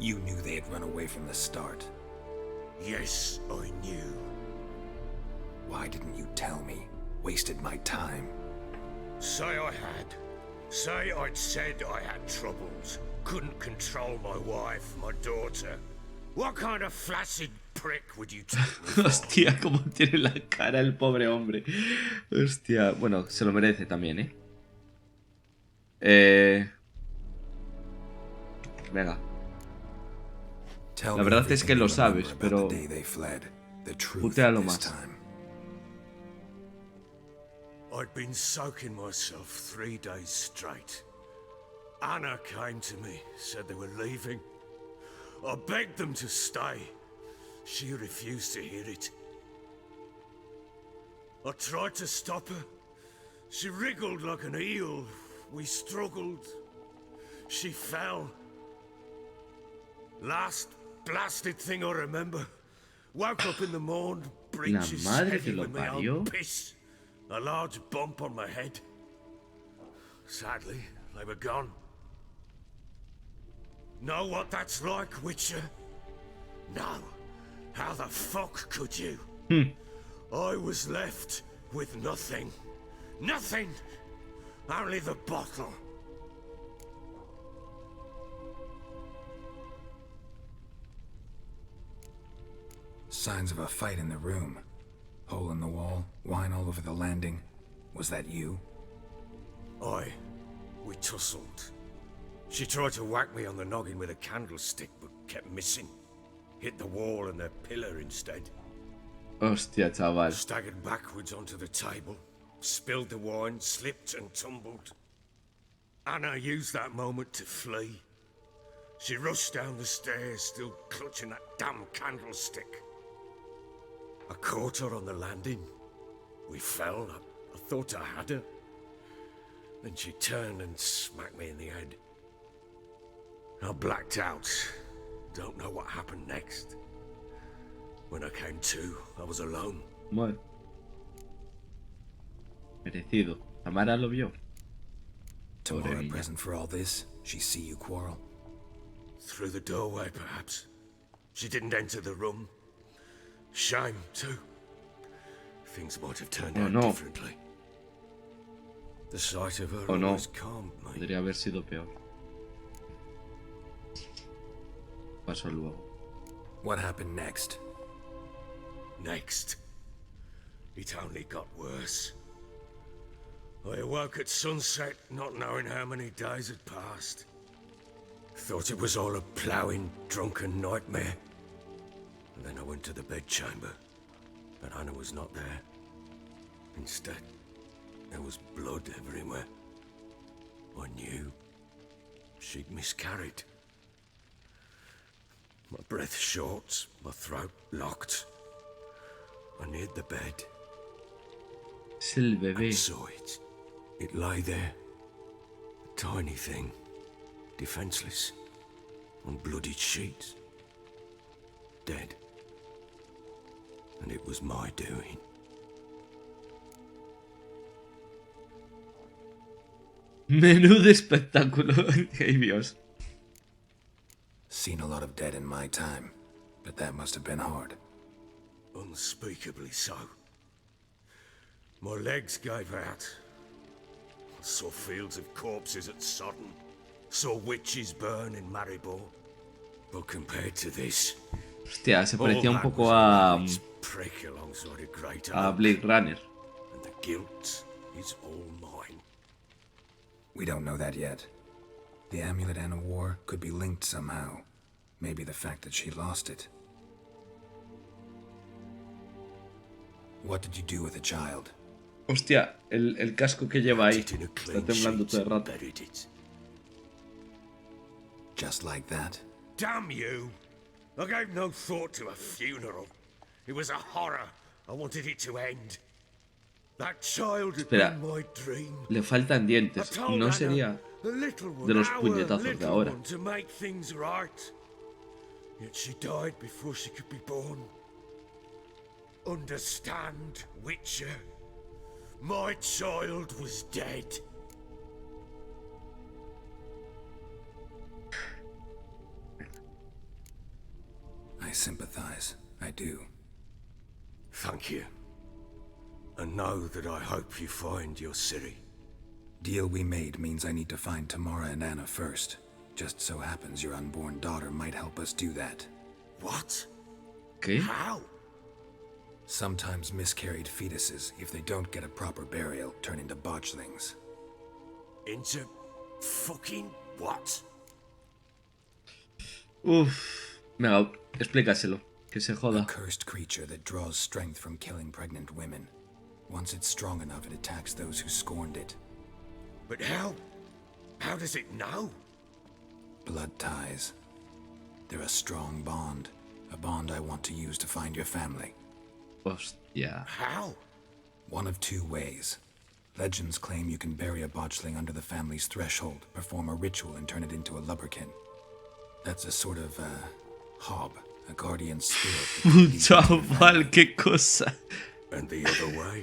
You knew they had run away from the start. Yes, I knew. Why didn't you tell me? Wasted my time. Say I had. Say I'd said I had troubles. Couldn't control my wife, my daughter. What kind of flaccid prick would you take me for? Hostia, cómo tiene la cara el pobre hombre. Hostia, bueno, se lo merece también, Venga. La verdad es que lo sabes, pero putealo más. I'd been soaking myself 3 days straight. Anna came to me, said they were leaving. I begged them to stay. She refused to hear it. I tried to stop her. She wriggled like an eel. We struggled. She fell. Last blasted thing I remember. Woke up in the morn, breeches heavy with my own piss. A large bump on my head. Sadly, they were gone. Know what that's like, Witcher? No. How the fuck could you? I was left with nothing. Nothing! Only the bottle. Signs of a fight in the room. Hole in the wall, wine all over the landing. Was that you? Aye. We tussled. She tried to whack me on the noggin with a candlestick, but kept missing. Hit the wall and the pillar instead. Hostia, chaval. Staggered backwards onto the table. Spilled the wine, slipped and tumbled. Anna used that moment to flee. She rushed down the stairs, still clutching that damn candlestick. I caught her on the landing. We fell. I thought I had her. Then she turned and smacked me in the head. I blacked out. Don't know what happened next. When I came to, I was alone. Bueno. Merecido. Tamara lo vio. Tamara present for all this? She see you quarrel? Through the doorway, perhaps. She didn't enter the room. Shame, too. Things might have turned out differently. The sight of her always calmed me. Podría haber sido peor. Pasó luego. What happened next? Next? It only got worse. I awoke at sunset, not knowing how many days had passed. Thought it was all a ploughing, drunken nightmare. And then I went to the bedchamber, but Anna was not there. Instead, there was blood everywhere. I knew she'd miscarried. My breath short, my throat locked. I neared the bed. Es el bebé. I saw it. It lay there. A tiny thing. Defenseless. On bloodied sheets. Dead. and it was my doing. Menudo espectáculo. Ay, Dios. Seen a lot of dead in my time, but that must have been hard. Unspeakably so. My legs gave out. I saw fields of corpses at Sodden. Saw witches burn in Maribor. But compared to this, hostia, se parecía un poco a Blade Runner. And the guilt is all mine. We don't know that yet. The amulet Anna wore could be linked somehow. Maybe the fact that she lost it. What did you do with the child? Hostia, el casco que lleva ahí está temblando todo el rato. Just like that? Damn you! I gave no thought to a funeral. It was a horror. I wanted it to end. That child had been my dream. Le faltan dientes. No sería de los puñetazos de ahora. To make things right. Yet she died before she could be born. Understand, Witcher? My child was dead. I sympathize. I do. Thank you. And know that I hope you find your Ciri. Deal we made means I need to find Tamara and Anna first. Just so happens your unborn daughter might help us do that. What? ¿Qué? How? Sometimes miscarried fetuses, if they don't get a proper burial, turn into botchlings. Into fucking what? Uff. Venga, explícaselo. Que se joda. A cursed creature that draws strength from killing pregnant women. Once it's strong enough, it attacks those who scorned it. But how? How does it know? Blood ties. They're a strong bond. A bond I want to use to find your family. Hostia. How? One of two ways. Legends claim you can bury a botchling under the family's threshold, perform a ritual, and turn it into a lubberkin. That's a sort of, hob, a guardian spirit. Chaval, qué cosa. And the other way?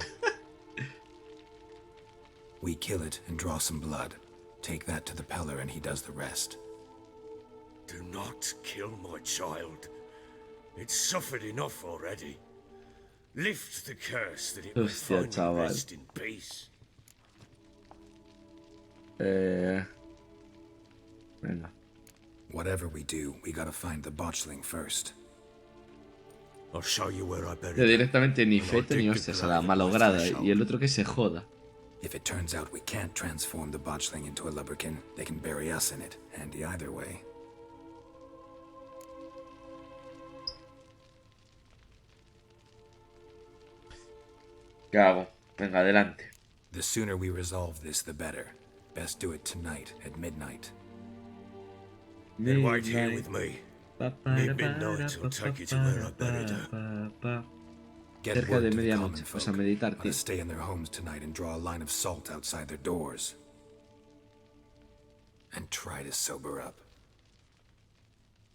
We kill it and draw some blood. Take that to the Peller and he does the rest. Do not kill my child. It's suffered enough already. Lift the curse that it may find rest in peace. Venga. Whatever we do, we gotta find the botchling first. I'll show you where I buried Directamente ni feto ni hostias a la malograda y el otro que se joda. If it turns out we can't transform the botchling into a lubberkin, they can bury us in it. Handy either way. ¿Qué hago? Venga, adelante. The sooner we resolve this, the better. Best do it tonight at midnight. Then wait here with me. Near midnight, I'll take you to where I buried her. Cerca de medianoche, pues a meditar, tío. Stay in their homes tonight and draw a line of salt outside their doors. And try to sober up.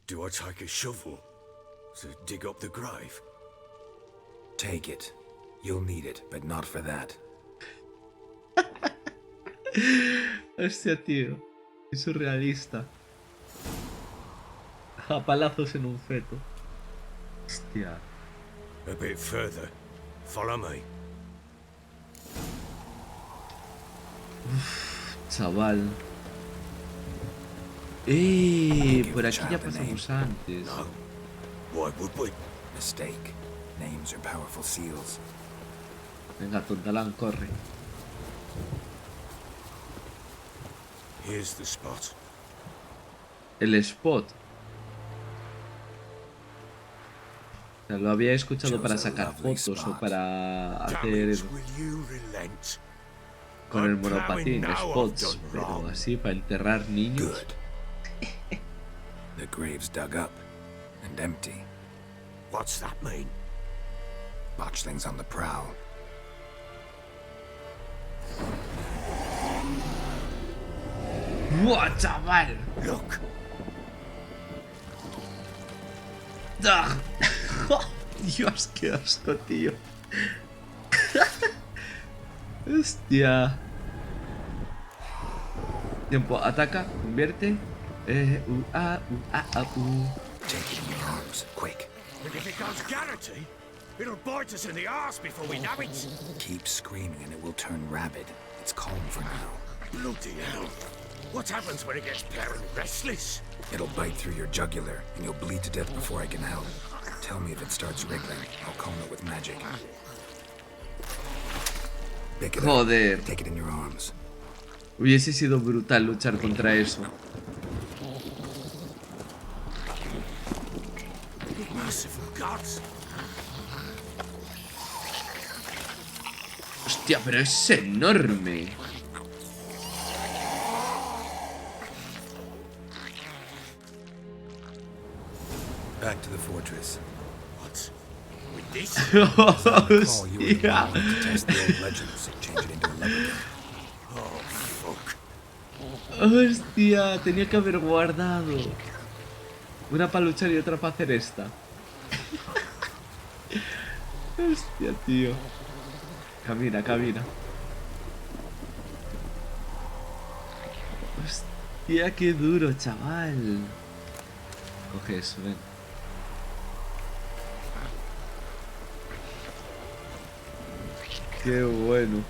Do I take a shovel to dig up the grave? Take it. You'll need it, but not for that. Hostia, tío. Es surrealista. A palazos en un feto. Hostia. A bit further. Follow me. Uf, chaval. Por aquí ya pasamos antes. No. Why would we? Mistake. Names are powerful seals. Venga, Tontalán, corre. Here's the spot. El spot. O sea, lo había escuchado para sacar fotos o para hacer con el monopatín spots, pero así para enterrar niños. The grave's dug up and empty. What's that mean? Botchlings on the prowl. ¡Buah, chaval! Look. Dios, qué asco, tío. Hostia. Tiempo, ataca, convierte. Take it in your arms, quick. And if it goes Garrity, it'll bite us in the arse before we know it. Keep screaming and it will turn rabid. It's calm for now. Bloody hell. What happens when it gets pairing restless? It'll bite through your jugular and you'll bleed to death before I can help. Tell me if it starts wriggling. I'll calm it with magic. Pick it up. Take it in your arms. Hubiese sido brutal luchar contra eso. Merciful gods. Hostia, pero es enorme. Back to the fortress. What? With this? Hostia. Test the old legends and change it into a leopard. Oh, fuck. Hostia, tenía que haber guardado. Una para luchar y otra para hacer esta. Hostia, tío. Camina, camina. Hostia, qué duro, chaval. Coge eso, ven. Qué bueno.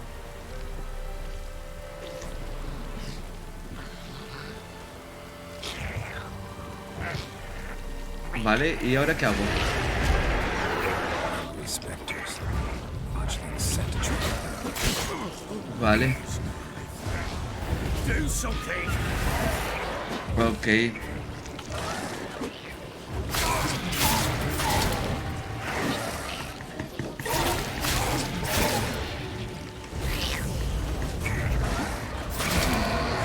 Vale, ¿y ahora qué hago? Vale. Ok.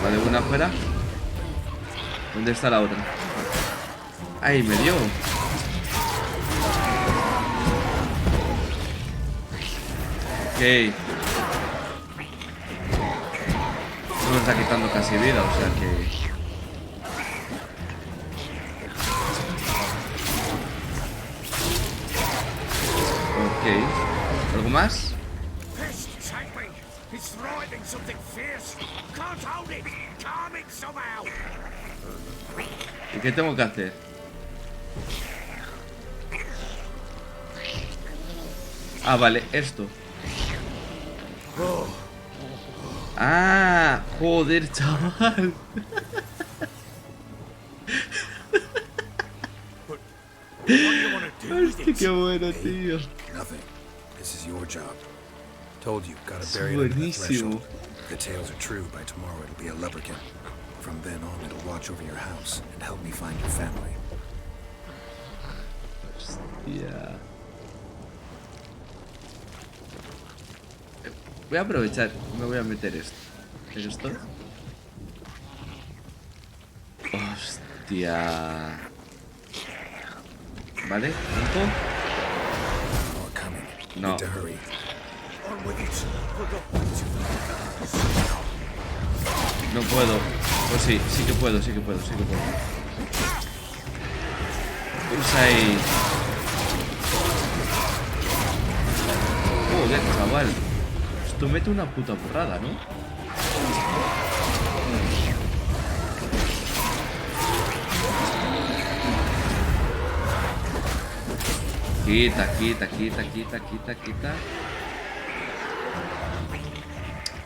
Vale, una fuera. ¿Dónde está la otra? ¡Ay, me dio! Ok. No me está quitando casi vida, o sea que... Ok. ¿Algo más? ¿Y qué tengo que hacer? Ah, vale, esto. Ah, joder, chaval. Hostia, qué bueno, tío. Nothing. This is your job. Told you, gotta bury it under the threshold. If the tales are true, by tomorrow it'll be a leprechaun. From then on, it'll watch over your house and help me find your family. Hostia. Voy a aprovechar, me voy a meter esto. ¿Esto? Hostia. ¿Vale? ¿Tiempo? No. No puedo. Pues sí, sí que puedo, sí que puedo, sí que puedo. Usa ahí. Joder, chaval. Esto mete una puta burrada, ¿no? Quita, quita, quita, quita, quita, quita.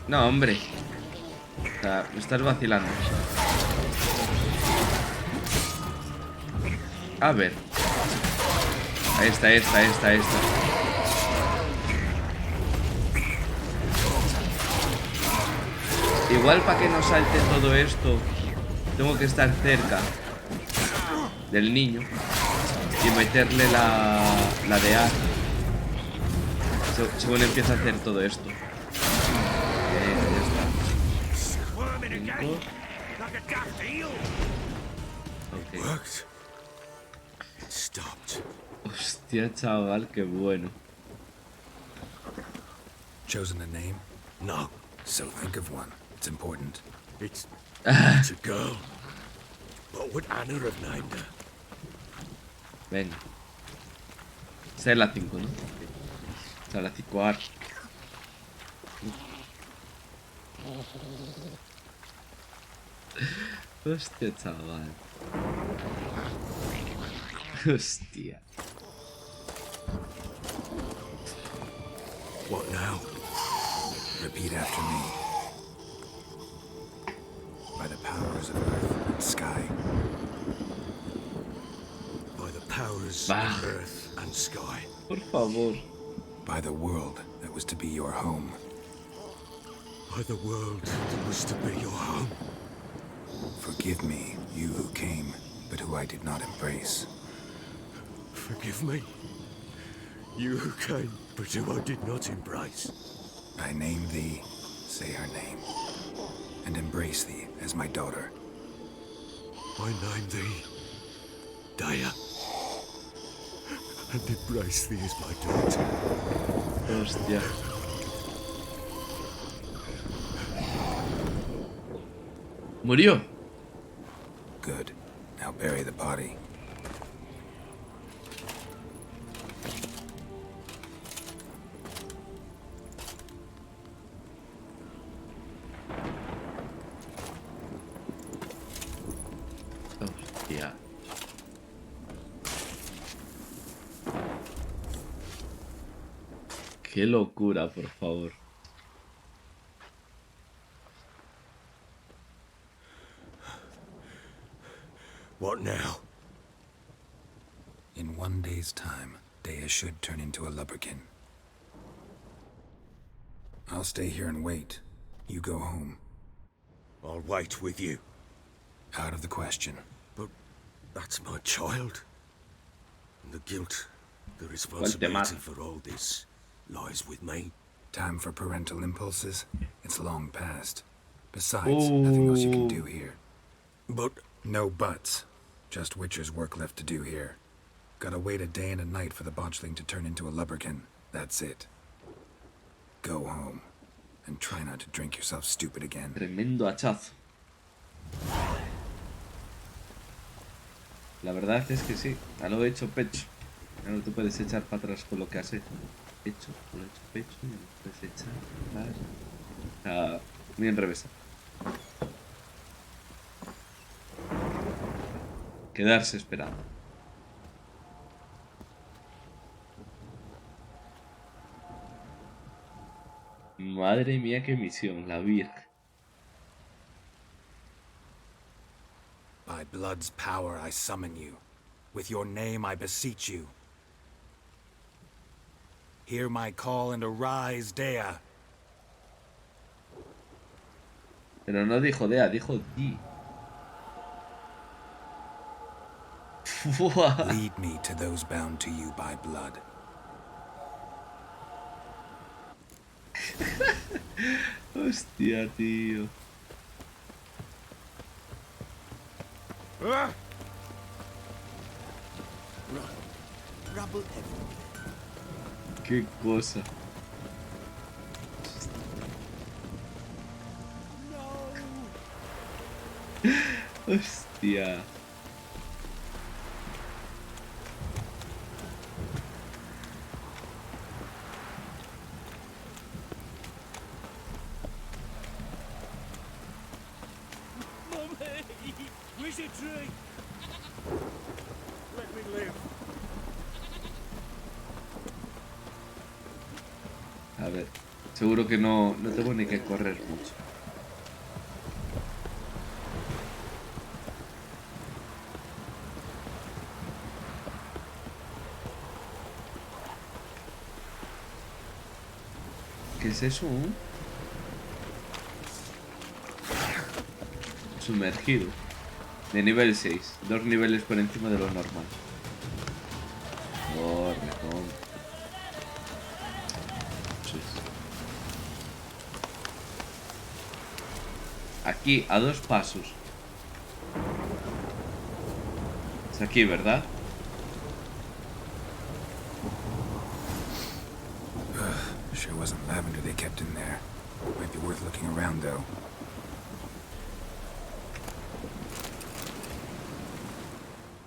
No, hombre. O sea, me estás vacilando. A ver. Esta. Igual para que no salte todo esto, tengo que estar cerca del niño y meterle la de A según empieza a hacer todo esto. Okay. Hostia, chaval, qué bueno. Chosen a name? No. So think of one. It's important. It's a girl. What would Anna have named her? Venga. Esta es la 5, ¿no? O sea, la 5A. Hostia, chaval. Hostia. What now? Repeat after me. By the powers of earth and sky. By the powers of earth and sky. Por favor. By the world that was to be your home. By the world that was to be your home. Forgive me, you who came, but who I did not embrace. Forgive me, you who came, but who I did not embrace. I name thee, say her name, and embrace thee as my daughter. I name thee, Daya, and embrace thee as my daughter. Hostia. Murió. Good. Now bury the body. Hostia. Qué locura, por favor. What now? In 1 day's time, Dea should turn into a lubberkin. I'll stay here and wait. You go home. I'll wait with you. Out of the question. But that's my child. And the guilt, the responsibility for all this lies with me. Time for parental impulses? It's long past. Besides, nothing else you can do here. But... No buts. Just Witcher's work left to do here. Gotta wait a day and a night for the botchling to turn into a lubberkin. That's it. Go home. And try not to drink yourself stupid again. Tremendo hachazo. La verdad es que sí, a lo hecho pecho. Ya no te puedes echar para atrás con lo que has hecho. Hecho, con lo hecho pecho, y no te puedes echar para atrás. O sea, muy enrevesado. Quedarse esperando. Madre mía, qué misión, la Virgen. By blood's power I summon you. With your name I beseech you. Hear my call and arise, Dea. Pero no dijo Dea, dijo Di. Lead me to those bound to you by blood. Hostia, tío. Qué cosa. Hostia. A ver, seguro que no tengo ni que correr mucho. ¿Qué es eso? Sumergido. De nivel 6. 2 niveles por encima de lo normal. Corre, corre. Aquí, a 2 pasos. Es aquí, ¿verdad? Sure wasn't lavender they kept in there. Might be worth looking around, though.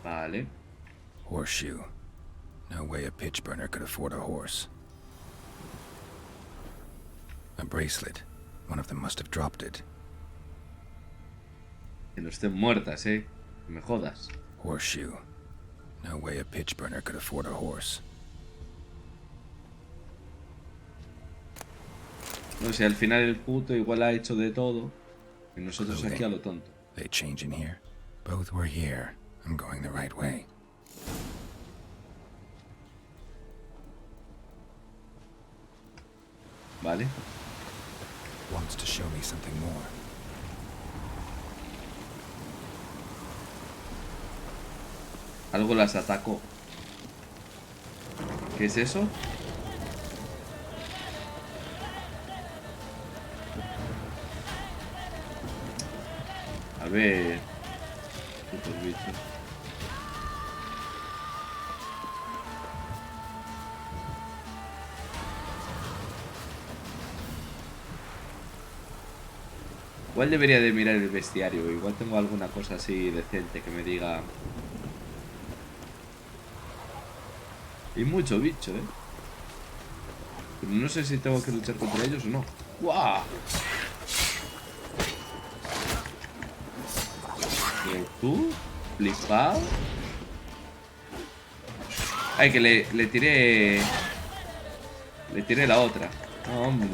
Vale. Horseshoe. No way a pitch burner could afford a horse. A bracelet. One of them must have dropped it. Que no estén muertas, me jodas. Horseshoe. No way a pitch burner could afford a horse. No sé, al final el puto igual ha hecho de todo y nosotros aquí a lo tonto. They change in here. Both were here. I'm going the right way. Vale. Wants to show me something more. Algo las atacó. ¿Qué es eso? A ver. Putos bichos. Igual debería de mirar el bestiario. Igual tengo alguna cosa así decente que me diga. Y mucho bicho, Pero no sé si tengo que luchar contra ellos o no. ¡Guau! ¿Tú? ¿Flipado? Ay, que le tiré... Le tiré la otra. No, hombre.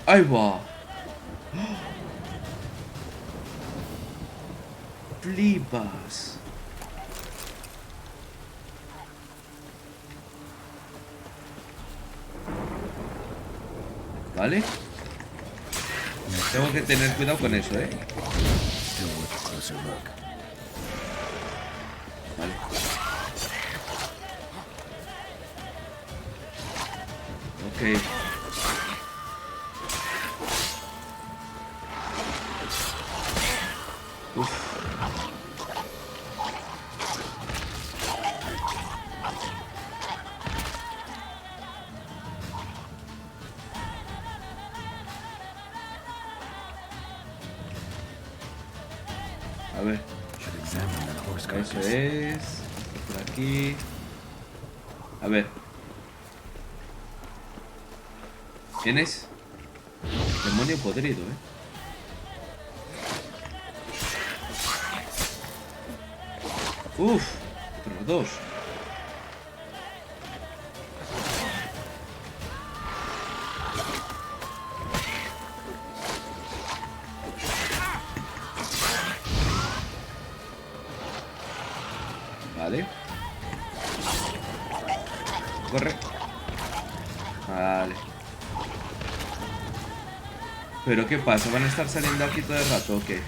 ¡Ahí va! Flipas. ¿Vale? Tengo que tener cuidado con eso, Vale. Ok. Uf. A ver. Eso es. Por aquí. A ver. ¿Quién es? Demonio podrido, Uf, otros dos. Vale. Corre. Vale. ¿Pero qué pasa? ¿Van a estar saliendo aquí todo el rato o qué?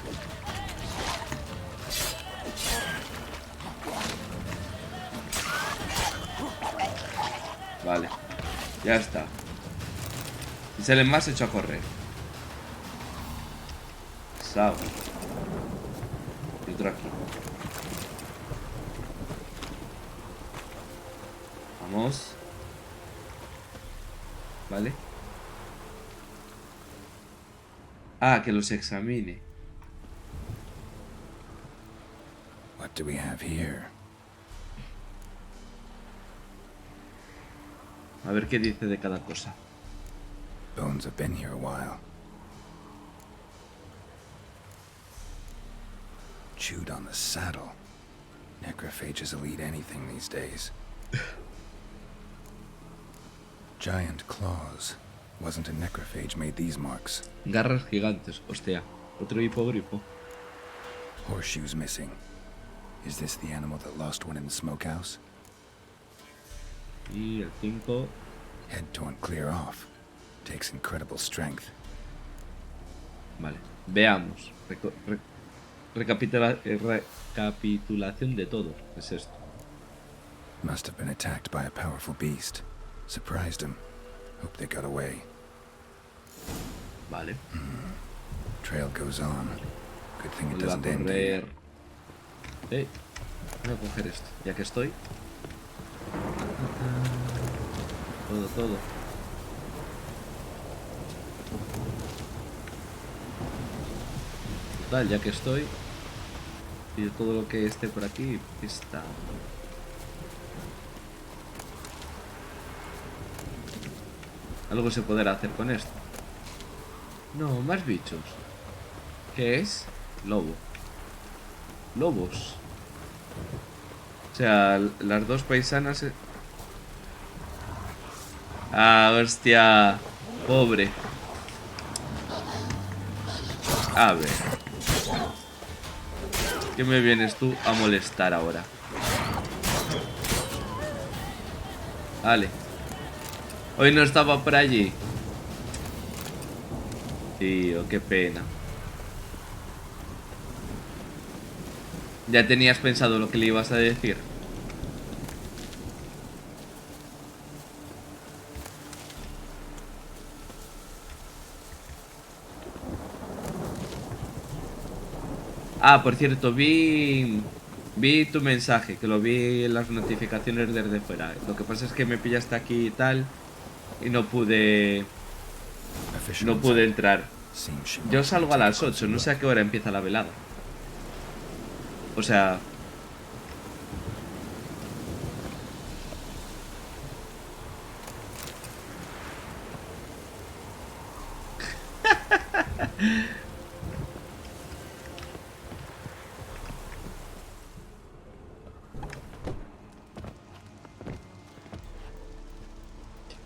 Vale. Ya está. Si salen más, echo a correr. Sao. Y otro aquí. Vamos. Vale. Ah, que los examine. What do we have here? A ver qué dice de cada cosa. Bones have been here a while. Chewed on the saddle. Necrophages will eat anything these days. Giant claws. Wasn't a necrophage made these marks. Garras gigantes, hostia. Otro hipogrifo. Horseshoes missing. Is this the animal that lost one in the smokehouse? Y el 5. Head torn clear off. Takes incredible strength. Vale, veamos. Recapitulación de todo. ¿Qué es esto? Must have been attacked by a powerful beast. Surprised him. Hope they got away. Vale. Trail goes on. Good thing it Vuelve a doesn't end here. correr. Voy a coger esto, ya que estoy. Todo. Total, ya que estoy. Y todo lo que esté por aquí está. Algo se podrá hacer con esto. No, más bichos. ¿Qué es? Lobo. Lobos. O sea, las dos paisanas... Ah, hostia. Pobre. A ver. ¿Qué me vienes tú a molestar ahora? Vale. Hoy no estaba por allí. Tío, qué pena. ¿Ya tenías pensado lo que le ibas a decir? Ah, por cierto, vi tu mensaje, que lo vi en las notificaciones desde fuera. Lo que pasa es que me pillaste aquí y tal y no pude entrar. Yo salgo a las 8, no sé a qué hora empieza la velada. O sea...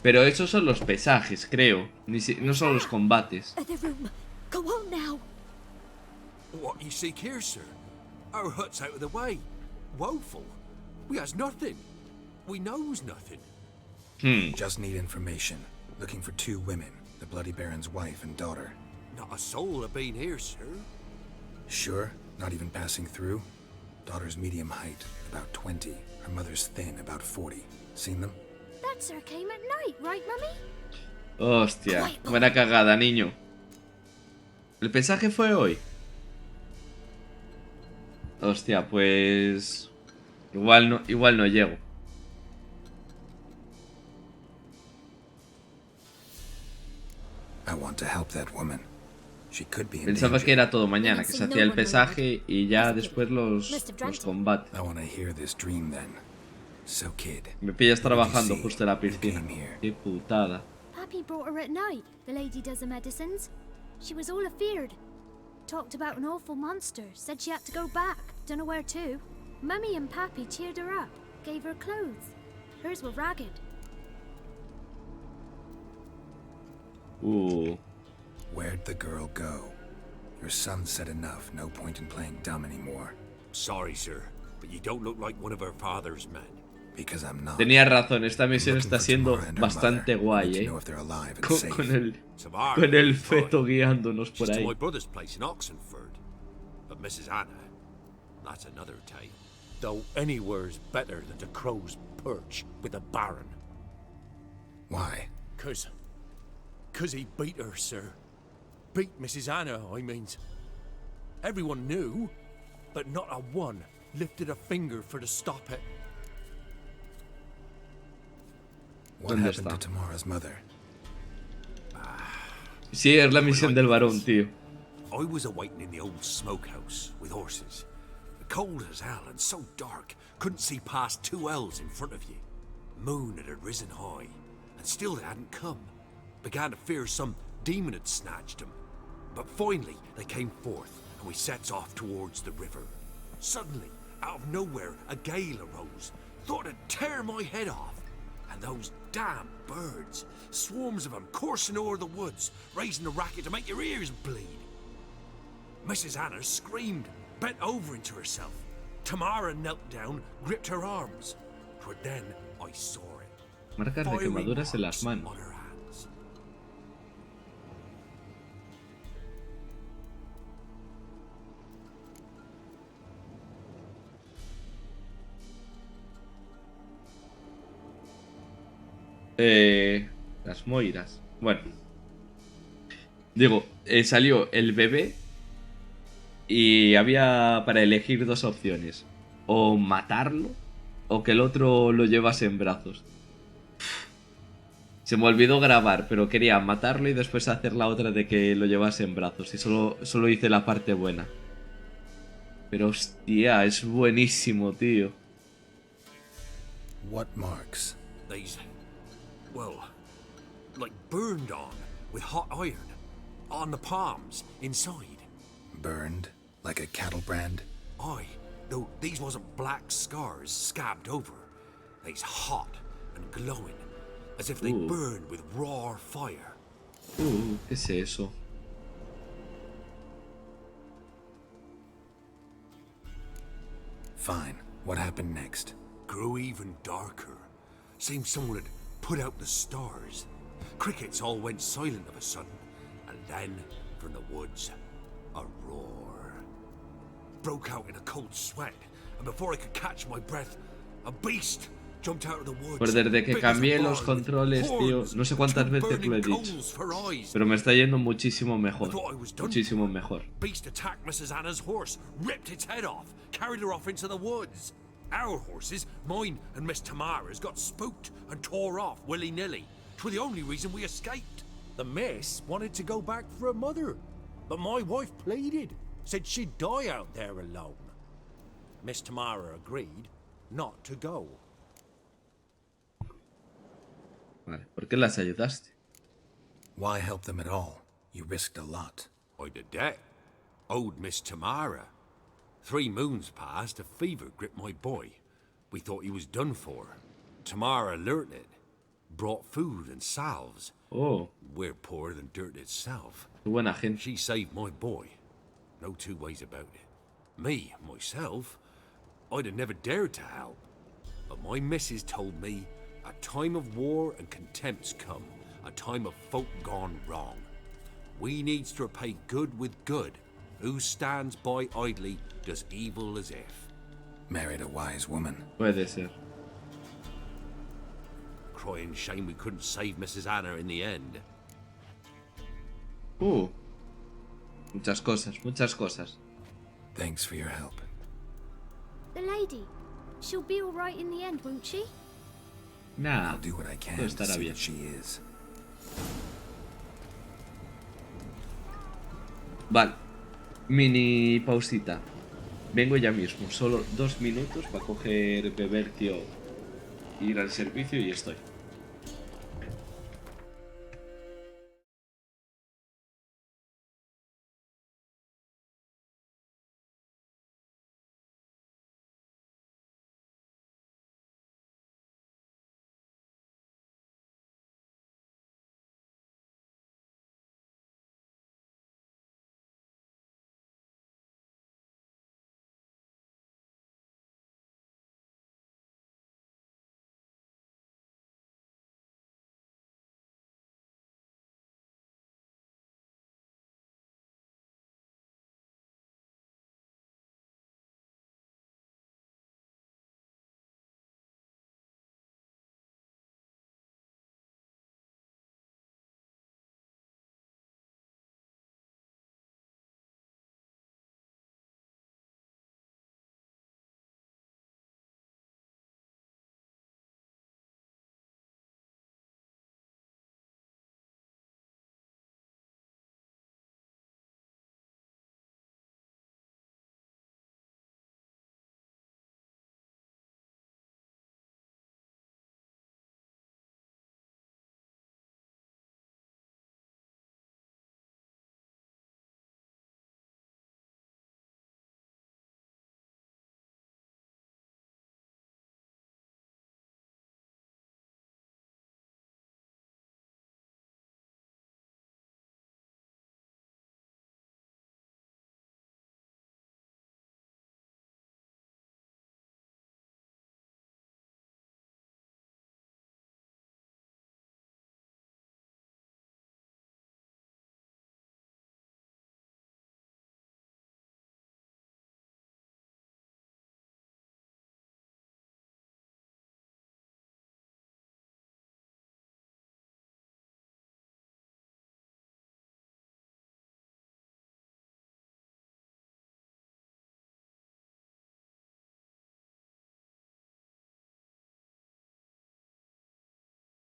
Pero esos son los pesajes, creo. No son los combates. Go on now. What you seek here, sir? Our hut's out of the way. Woeful. We has nothing. We knows nothing. Just need information. Looking for 2 women. The Bloody Baron's wife and daughter. Not a soul have been here, sir. Sure? Not even passing through? Daughter's medium height, about 20. Her mother's thin, about 40. Seen them? That sir came at night, right, Mummy? Hostia, buena cagada, niño. ¿El pesaje fue hoy? Hostia, pues... Igual no llego. I want to help that woman. She could be in Pensaba danger. que era todo mañana, que se hacía el pesaje y ya después los combates. I want to hear this dream then. So, kid, Me pillas trabajando justo en la piscina. Qué putada. Pappy brought her at night, the lady does the medicines. She was all afeared. Talked about an awful monster, said she had to go back, don't know where to. Mummy and Pappy cheered her up, gave her clothes. Hers were ragged. Where'd the girl go? Your son said enough, no point in playing dumb anymore. Sorry, sir, but you don't look like one of her father's men. Because I'm not. Tenía razón, esta misión está siendo bastante guay, con el feto guiándonos por ahí. My brother's place in Oxenford, but Mrs. Anna, that's another tale. Though anywhere's better than to Crow's Perch with the Baron. Why? 'Cause he beat her, sir. Beat Mrs. Anna, I means. Everyone knew, but not a one lifted a finger for to stop it. What happened to Tamara's mother? Sí, es la misión del varón, tío. I was awaiting in the old smokehouse with horses. Cold as hell and so dark, couldn't see past 2 ells in front of you. Moon had risen high, and still they hadn't come. Began to fear some demon had snatched them. But finally they came forth, and we sets off towards the river. Suddenly, out of nowhere, a gale arose. Thought it'd tear my head off. And those damn birds, swarms of them coursing o'er the woods, raising a racket to make your ears bleed. Mrs. Anna screamed, bent over into herself. Tamara knelt down, gripped her arms. 'Twas then I saw it. Marcas de quemaduras en las manos. On her hands. Las moiras. Bueno. Digo, salió el bebé y había para elegir 2 opciones. O matarlo o que el otro lo llevase en brazos. Se me olvidó grabar, pero quería matarlo y después hacer la otra de que lo llevase en brazos. Y solo hice la parte buena. Pero hostia, es buenísimo, tío. What marks? These, well, like burned on with hot iron. On the palms, inside. Burned? Like a cattle brand? Aye, though these wasn't black scars scabbed over. They's hot and glowing, as if they burned with raw fire. ¿Qué es eso? Fine. What happened next? Grew even darker. Seemed someone had put out the stars. Crickets all went silent of a sudden, and then, from the woods, a roar. Broke out in a cold sweat, and before I could catch my breath, a beast jumped out of the woods. Pues desde que cambié los controles, tío, no sé cuántas veces lo he dicho, pero me está yendo muchísimo mejor. Muchísimo mejor. Beast attacked Mrs. Anna's horse, ripped its head off, carried her off into the woods. Our horses, mine and Miss Tamara's, got spooked and tore off willy-nilly. 'Twas the only reason we escaped. The miss wanted to go back for her mother, but my wife pleaded, said she'd die out there alone. Miss Tamara agreed not to go. Vale, ¿por qué las ayudaste? Why help them at all? You risked a lot. I'd a debt. Owed Miss Tamara. 3 moons passed, a fever gripped my boy. We thought he was done for. Tamara learnt it. Brought food and salves. Oh. We're poorer than dirt itself. Qué buena gente. She saved my boy. No two ways about it. Me, myself, I'd have never dared to help. But my missus told me a time of war and contempt's come. A time of folk gone wrong. We needs to repay good with good. Who stands by idly does evil as if. Married a wise woman. Puede ser. Crying shame we couldn't save Mrs. Anna in the end. Muchas cosas, muchas cosas. Thanks for your help. The lady, she'll be all right in the end, won't she? Nah, I'll do what I can todo to estará see bien. that she is. Vale, mini pausita. Vengo ya mismo, solo 2 minutos para coger, beber, tío, ir al servicio y estoy.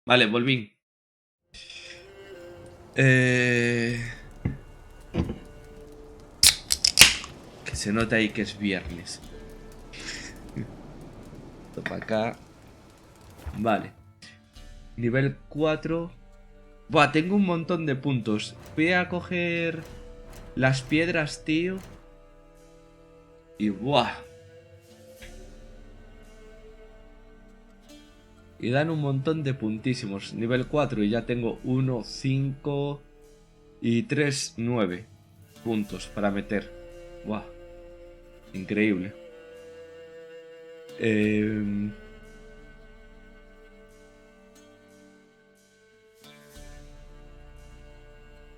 Vale, volví. ¿Qué es Se nota ahí que es viernes. Esto para acá. Vale. Nivel 4. Buah, tengo un montón de puntos. Voy a coger las piedras, tío. Y buah. Y dan un montón de puntísimos. Nivel 4 y ya tengo 1, 5 y 3, 9 puntos para meter. Buah. Increíble.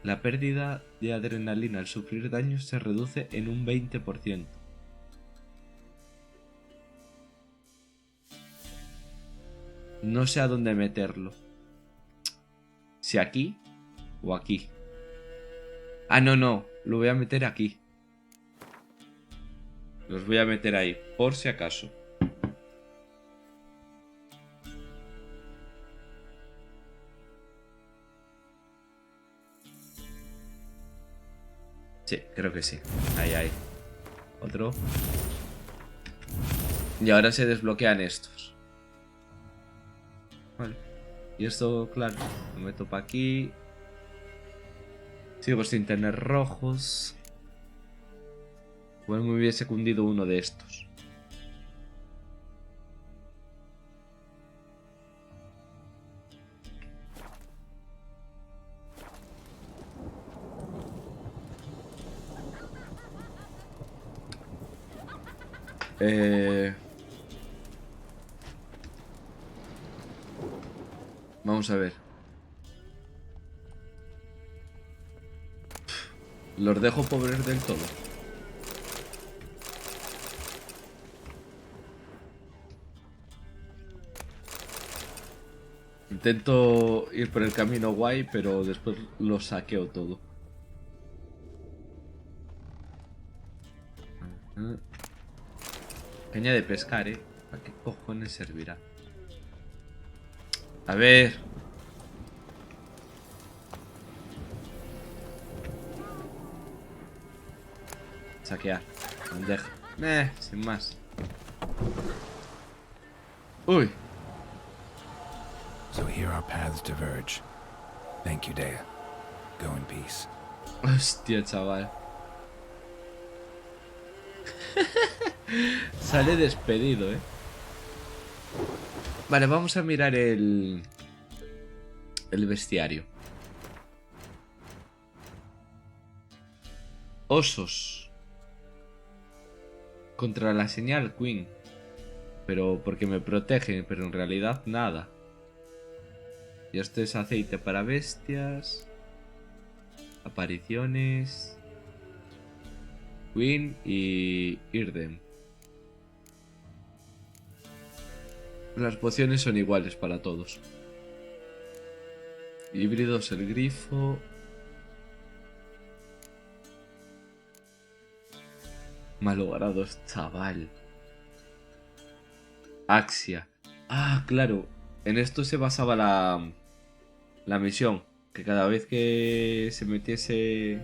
La pérdida de adrenalina al sufrir daño se reduce en un 20%. No sé a dónde meterlo. Si aquí o aquí. Ah, no, no. Lo voy a meter aquí. Los voy a meter ahí, por si acaso. Sí, creo que sí. Ahí, ahí. Otro. Y ahora se desbloquean estos. Vale. Y esto, claro, lo meto para aquí. Sigo sin tener rojos. Igual me hubiese cundido uno de estos. Vamos a ver. Los dejo pobres del todo. Intento ir por el camino guay, pero después lo saqueo todo. Caña de pescar, ¿Para qué cojones servirá? A ver. Saquear. Bandeja. Sin más. Uy. So here our paths diverge. Thank you, Dea. Go in peace. Hostia, chaval. Sale despedido, Vale, vamos a mirar el bestiario. Osos. Contra la señal Queen. Pero porque me protegen, pero en realidad nada. Y esto es aceite para bestias. Apariciones. Queen y Irdem. Las pociones son iguales para todos. Híbridos el grifo. Malogrados, chaval. Axia. Ah, claro. En esto se basaba la misión. Que cada vez que se metiese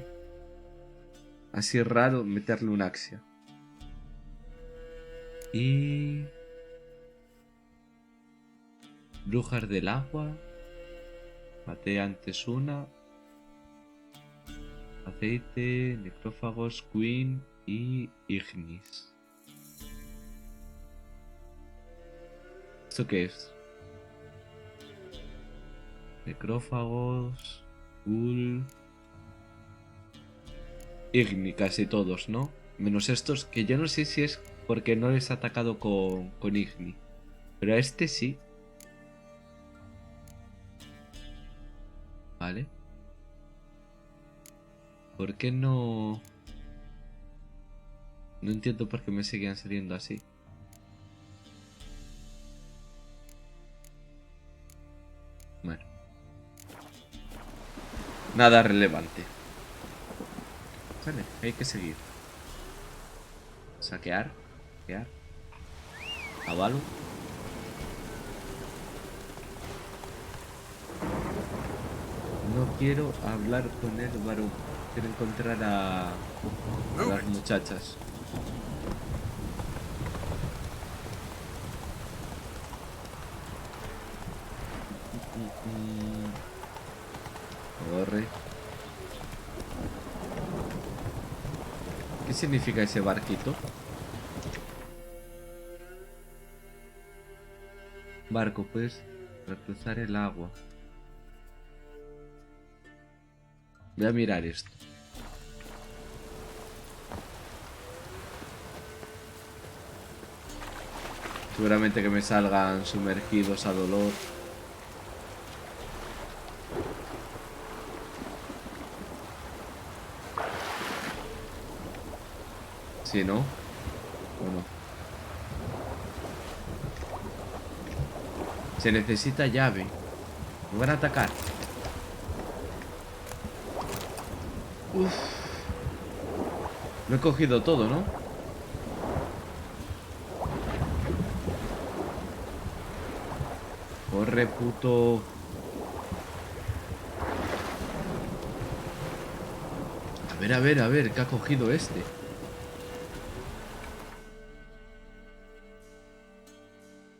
así raro, meterle un Axia. Y... Brujas del agua. Maté antes una. Aceite, necrófagos, Queen y Ignis. ¿Esto qué es? Necrófagos, Ghoul, Igni, casi todos, ¿no? Menos estos, que yo no sé si es porque no les he atacado con Igni. Pero a este sí. Vale. ¿Por qué no...? No entiendo por qué me seguían saliendo así. Bueno. Nada relevante. Vale, hay que seguir. Saquear. Saquear. Avalo. No quiero hablar con el varón. Quiero encontrar a las muchachas. Corre. ¿Qué significa ese barquito? Barco, pues, para cruzar el agua. Voy a mirar esto. Seguramente que me salgan sumergidos a dolor. Si no, o no. Se necesita llave. Me van a atacar. Uf. Lo he cogido todo, ¿no? Corre, puto. A ver, ¿qué ha cogido este?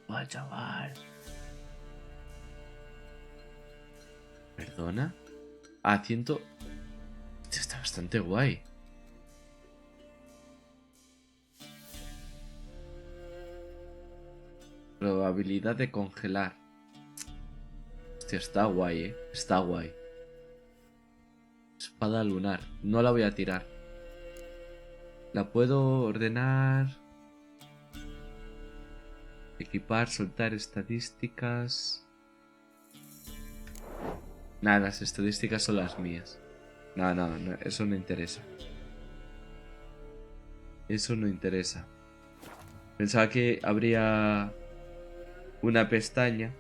¡Guau, chaval! ¿Perdona? Ah, 100... Está bastante guay. Probabilidad de congelar. Hostia, está guay, está guay. Espada lunar. No la voy a tirar. La puedo ordenar. Equipar, soltar estadísticas. Nada, las estadísticas son las mías. No, eso no interesa. Eso no interesa. Pensaba que habría una pestaña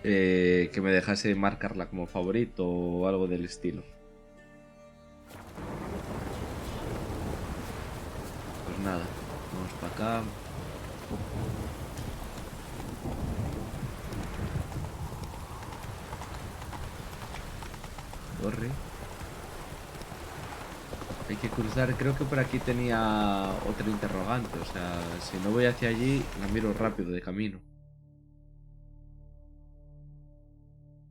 que me dejase marcarla como favorito o algo del estilo. Pues nada, vamos para acá. Corre. Hay que cruzar, creo que por aquí tenía otro interrogante, o sea, si no voy hacia allí, la miro rápido de camino.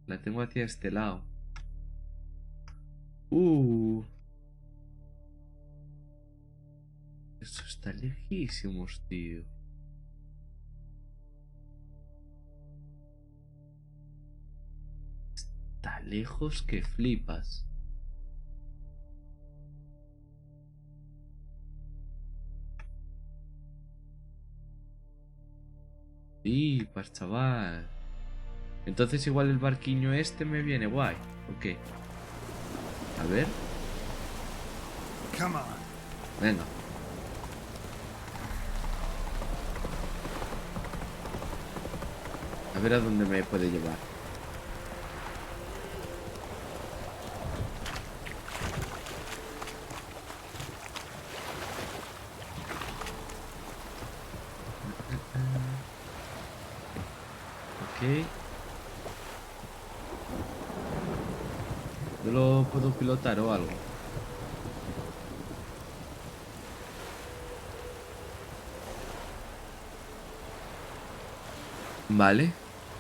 La tengo hacia este lado. Eso está lejísimos, tío. Está lejos que flipas. Sí, pues chaval. Entonces igual el barquiño este me viene guay. ¿O qué? A ver. Venga. A ver a dónde me puede llevar. Ok. ¿No lo puedo pilotar o algo? Vale.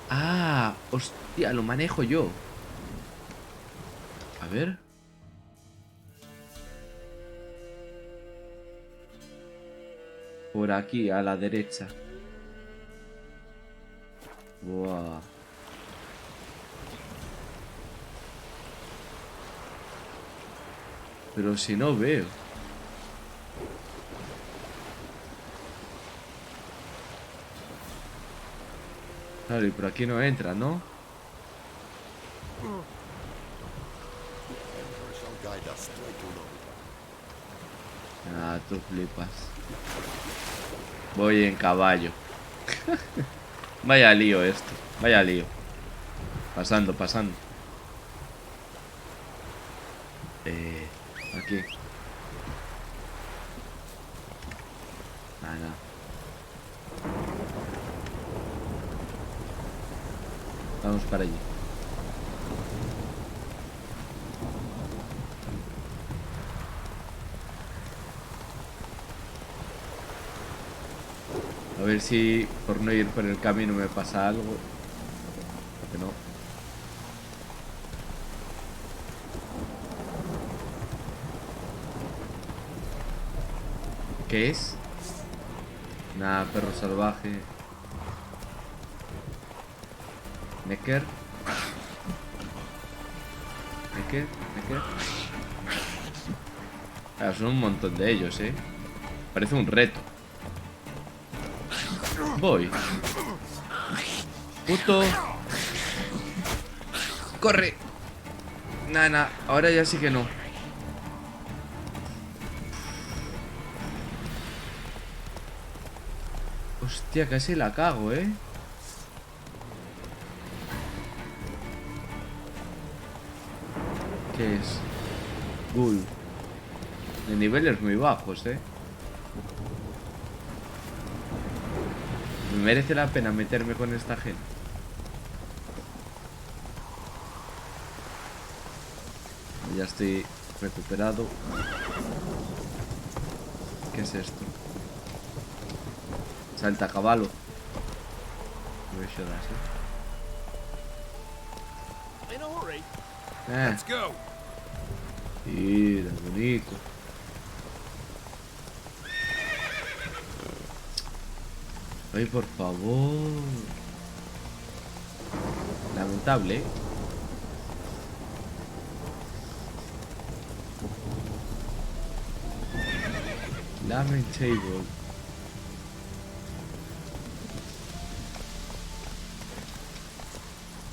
Ah, hostia, lo manejo yo. A ver. Por aquí, a la derecha. Buah. Pero si no veo. Claro, y por aquí no entra, ¿no? Ah, tú flipas. Voy en caballo. Vaya lío esto. Vaya lío. Pasando. Aquí. Nada. Vamos para allí. A ver si por no ir por el camino me pasa algo. Que no. ¿Qué es? Nada, perro salvaje. Necker. Necker. Claro, son un montón de ellos, Parece un reto. Voy. Puto. Corre. Nah, ahora ya sí que no. Hostia, casi la cago, ¿Qué es? Ghoul. De niveles muy bajos, Me merece la pena meterme con esta gente. Ya estoy recuperado. ¿Qué es esto? Salta a caballo. Mira, bonito. Ay, por favor. Lamentable, Lamentable.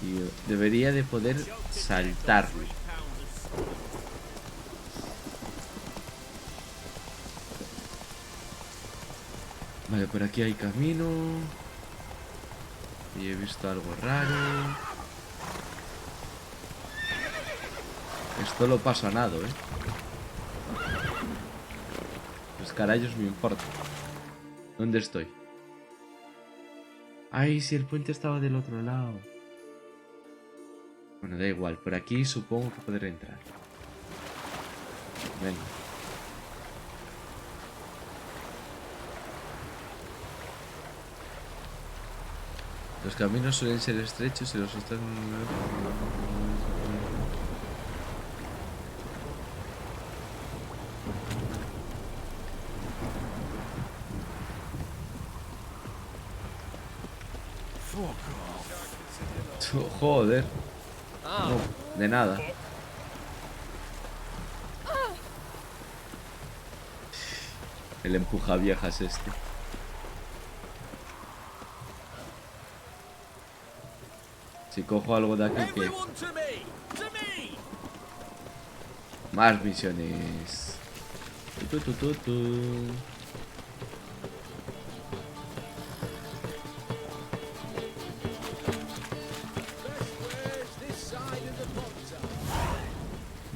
Tío, debería de poder saltarlo. Vale, por aquí hay camino. Y he visto algo raro. Esto lo paso a nado, Los carayos me importan. ¿Dónde estoy? Ay, si el puente estaba del otro lado. Bueno, da igual. Por aquí supongo que podré entrar. Venga. Los caminos suelen ser estrechos y los obstáculos... Joder. No, de nada. El empuja viejas este. Si cojo algo de aquí que... Más misiones.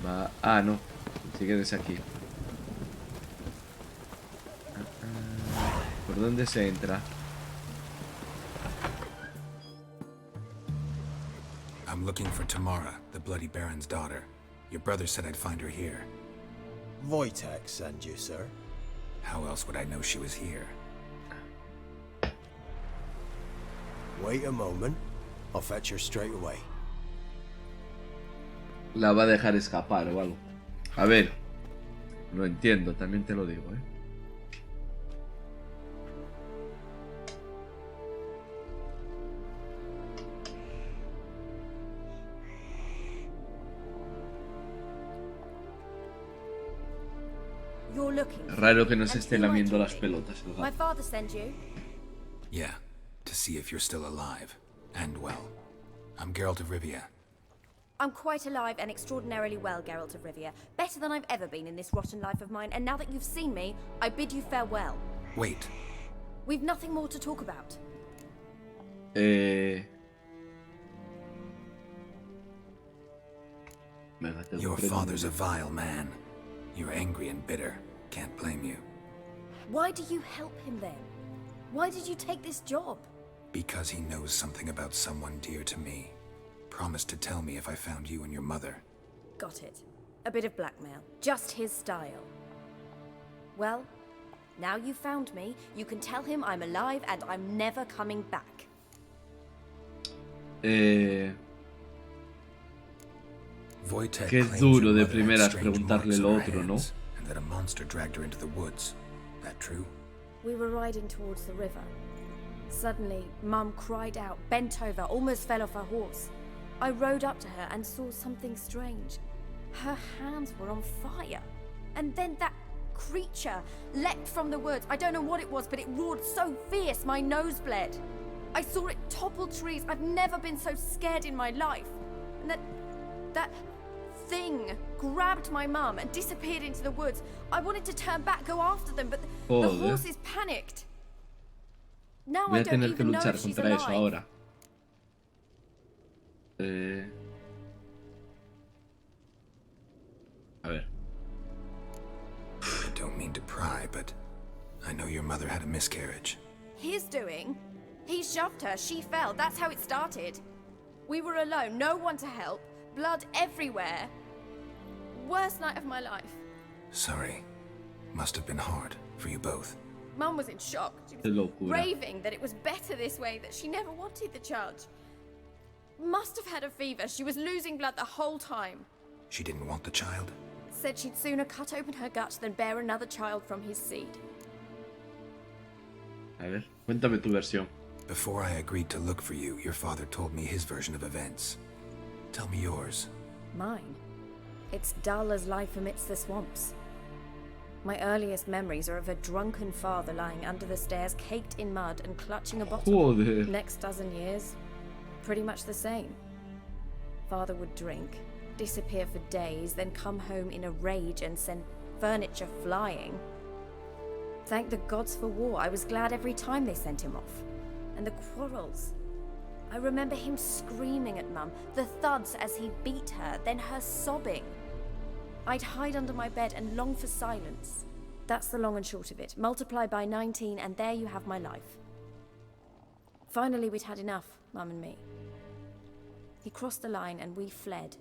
Va... Ah, no. Si quieres aquí. ¿Por dónde se entra? I'm looking for Tamara, the Bloody Baron's daughter. Your brother said I'd find her here. Wojtek sent you, sir. How else would I know she was here? Wait a moment. I'll fetch her straight away. La va a dejar escapar o algo. A ver. Lo entiendo, también te lo digo, Raro que no se esté lamiendo las pelotas. My father sent you? Yeah, to see if you're still alive. And well. I'm Geralt of Rivia. I'm quite alive and extraordinarily well, Geralt of Rivia. Better than I've ever been in this rotten life of mine, and now that you've seen me, I bid you farewell. Wait. We've nothing more to talk about. Your father's a vile man. You're angry and bitter. Can't blame you. Why do you help him then? Why did you take this job? Because he knows something about someone dear to me. Promised to tell me if I found you and your mother. Got it. A bit of blackmail. Just his style. Well, Now you've found me, you can tell him I'm alive and I'm never coming back. Qué duro de primeras preguntarle lo otro, ¿no? And that a monster dragged her into the woods. That true? We were riding towards the river. Suddenly, Mum cried out, bent over, almost fell off her horse. I rode up to her and saw something strange. Her hands were on fire. And then that creature leapt from the woods. I don't know what it was, but it roared so fierce my nose bled. I saw it topple trees. I've never been so scared in my life. And that thing grabbed my mum and disappeared into the woods. I wanted to turn back, go after them, but the horses panicked. Now Voy I a don't tener que even know luchar if she's contra eso alive. ahora. A ver. I don't mean to pry, but I know your mother had a miscarriage. His doing? He shoved her, she fell, that's how it started. We were alone, no one to help, blood everywhere. Worst night of my life. Sorry. Must have been hard for you both. Mum was in shock. She was raving that it was better this way, that she never wanted the child. Must have had a fever. She was losing blood the whole time. She didn't want the child? Said she'd sooner cut open her gut than bear another child from his seed. A ver, cuéntame tu versión. Before I agreed to look for you, your father told me his version of events. Tell me yours. Mine? It's dull as life amidst the swamps. My earliest memories are of a drunken father lying under the stairs, caked in mud and clutching a bottle. Joder. Next dozen years, pretty much the same. Father would drink, disappear for days, then come home in a rage and send furniture flying. Thank the gods for war. I was glad every time they sent him off. And the quarrels. I remember him screaming at Mum, the thuds as he beat her, then her sobbing. I'd hide under my bed and long for silence. That's the long and short of it. Multiply by 19 and there you have my life. Finally we'd had enough, Mum and me. He crossed the line and we fled.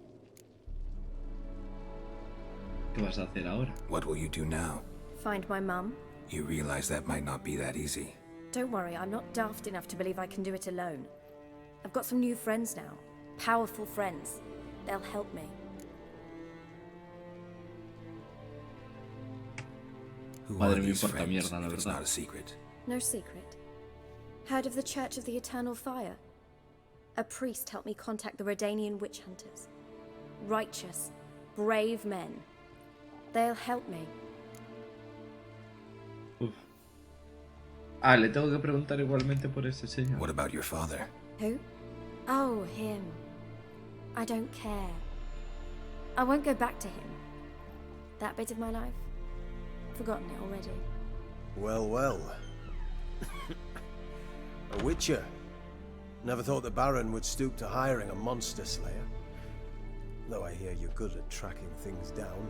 ¿Qué vas a hacer ahora? What will you do now? Find my mum. You realize that might not be that easy. Don't worry, I'm not daft enough to believe I can do it alone. I've got some new friends now. Powerful friends. They'll help me. Who Madre are me these importa friends, mierda, la if it's verdad. not a secret? No secret. Heard of the Church of the Eternal Fire? A priest helped me contact the Redanian witch hunters. Righteous, brave men. They'll help me. Uf. Ah, le tengo que preguntar igualmente por ese señor. What about your father? Who? Oh, him. I don't care. I won't go back to him. That bit of my life? Forgotten it already. Well, well. A witcher. Never thought the Baron would stoop to hiring a monster slayer. Though I hear you're good at tracking things down.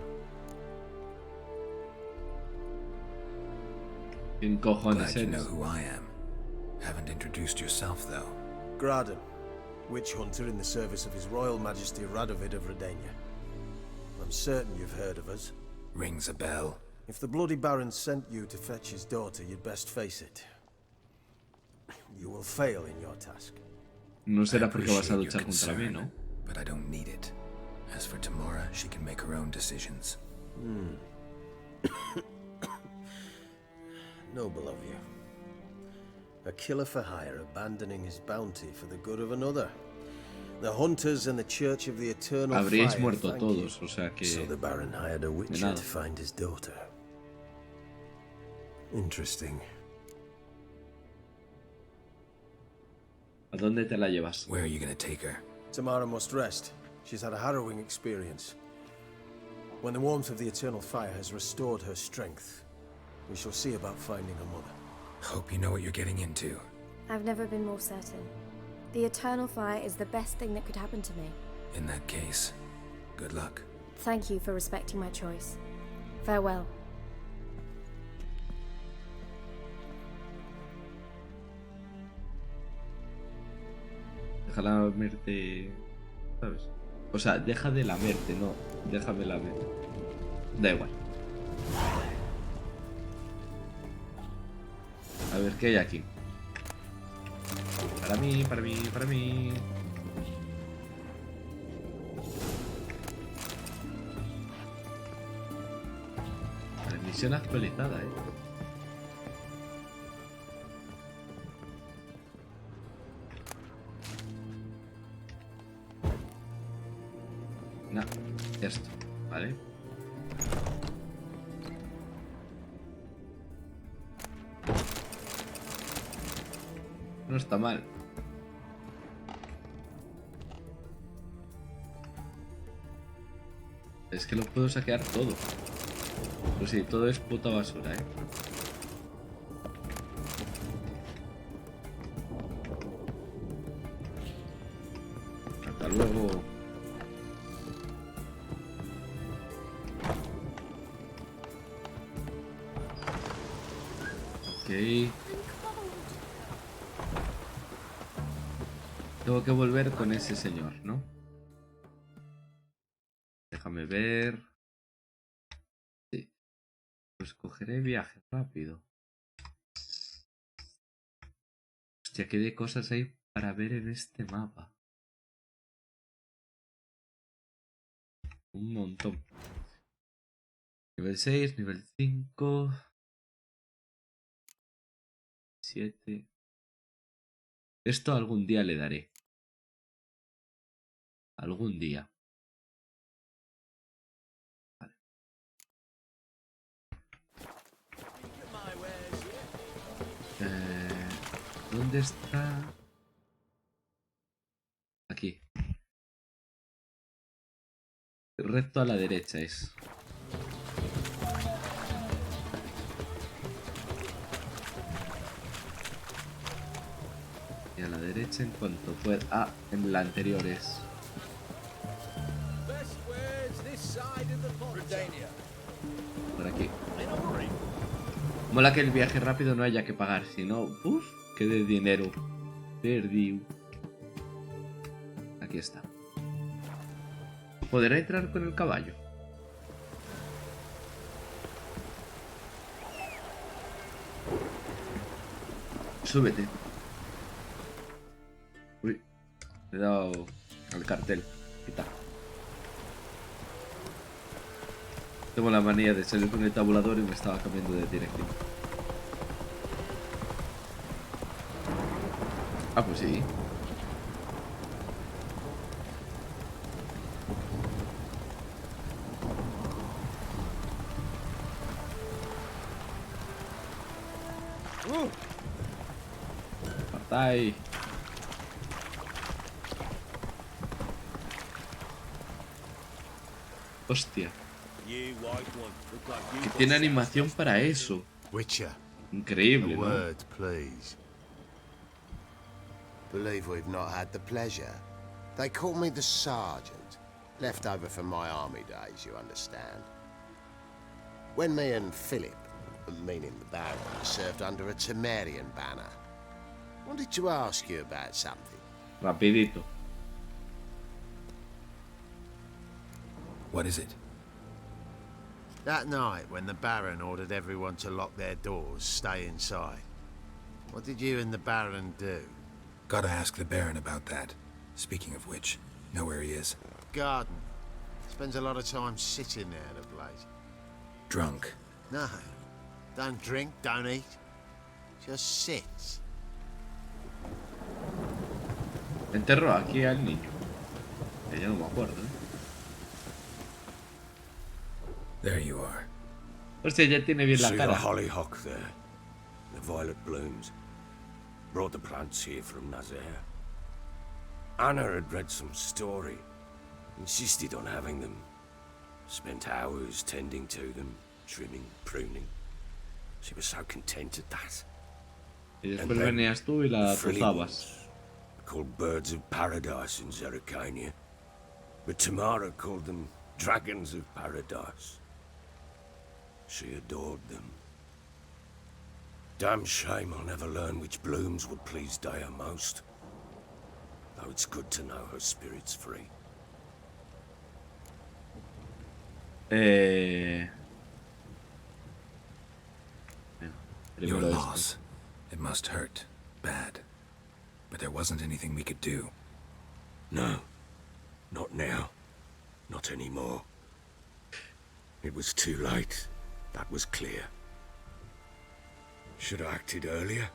¿Quién cojones Glad you eres? know who I am. Haven't introduced yourself, though. Graden, witch hunter in the service of His Royal Majesty Radovid of Redania. I'm certain you've heard of us. Rings a bell. If the bloody Baron sent you to fetch his daughter, you'd best face it. You will fail in your task. No será I porque vas a appreciate your luchar contra mí, concern, ¿no? But I don't need it. As for Tamara, she can make her own decisions. Noble of you. A killer for hire abandoning his bounty for the good of another. The hunters and the Church of the Eternal Habríais Fire muerto thank todos, you. o sea que... So the Baron hired a witcher nada. to find his daughter. Interesting. ¿A dónde te la llevas? Where are you gonna take her? Tamara must rest. She's had a harrowing experience. When the warmth of the Eternal Fire has restored her strength, we shall see about finding her mother. Hope you know what you're getting into. I've never been more certain. The Eternal Fire is the best thing that could happen to me. In that case, good luck. Thank you for respecting my choice. Farewell. Déjala lamerte, ¿sabes? O sea, deja de lamerte, no. Déjame lamer. Da igual. ¿Qué hay aquí? Para mí, para mí, para mí. Vale, misión actualizada, No, esto, ¿vale? No está mal. Es que lo puedo saquear todo. Pues sí, todo es puta basura, Hasta luego. Ok. Tengo que volver con ese señor, ¿no? Déjame ver. Sí. Pues cogeré viaje rápido. Hostia, qué de cosas hay para ver en este mapa. Un montón. Nivel 6, nivel 5. 7. Esto algún día le daré. Algún día. Vale. ¿Dónde está? Aquí. Recto a la derecha es. Y a la derecha en cuanto pueda. Ah, en la anterior es. Por aquí. Mola que el viaje rápido no haya que pagar, si no, uff, que de dinero perdido. Aquí está. ¿Podrá entrar con el caballo? Súbete. Uy, le he dado al cartel. Quita. Tengo la manía de salir con el tabulador y me estaba cambiando de dirección. Ah, pues sí. Apartai. Hostia. Que tiene animación para eso. Increíble, ¿no? Believe we've not had the pleasure. They call me the Sergeant. Left over from my army days, you understand. When me and Philip, meaning the Baron, served under a Temerian banner. Wanted to ask you about something. Rapidito. What is it? That night when the Baron ordered everyone to lock their doors, stay inside. What did you and the Baron do? Gotta ask the Baron about that. Speaking of which, know where he is? Garden. Spends a lot of time sitting there of late. Drunk. No. Don't drink, don't eat. Just sits. Enterró aquí al niño. Ya no me acuerdo, There you are. Hostia, ya tiene bien la See cara. the hollyhock there? The violet blooms. Brought the plants here from Nazaire. Anna had read some story. Insisted on having them. Spent hours tending to them, trimming, pruning. She was so content at that. Y después venías tú y la tozabas. Called birds of paradise in Zerrikania. But Tamara called them dragons of paradise. She adored them. Damn shame I'll never learn which blooms would please Dea most. Though it's good to know her spirit's free. Your loss It must hurt. Bad. But there wasn't anything we could do. No. Not now. Not anymore. It was too late. That was clear. Should have acted earlier.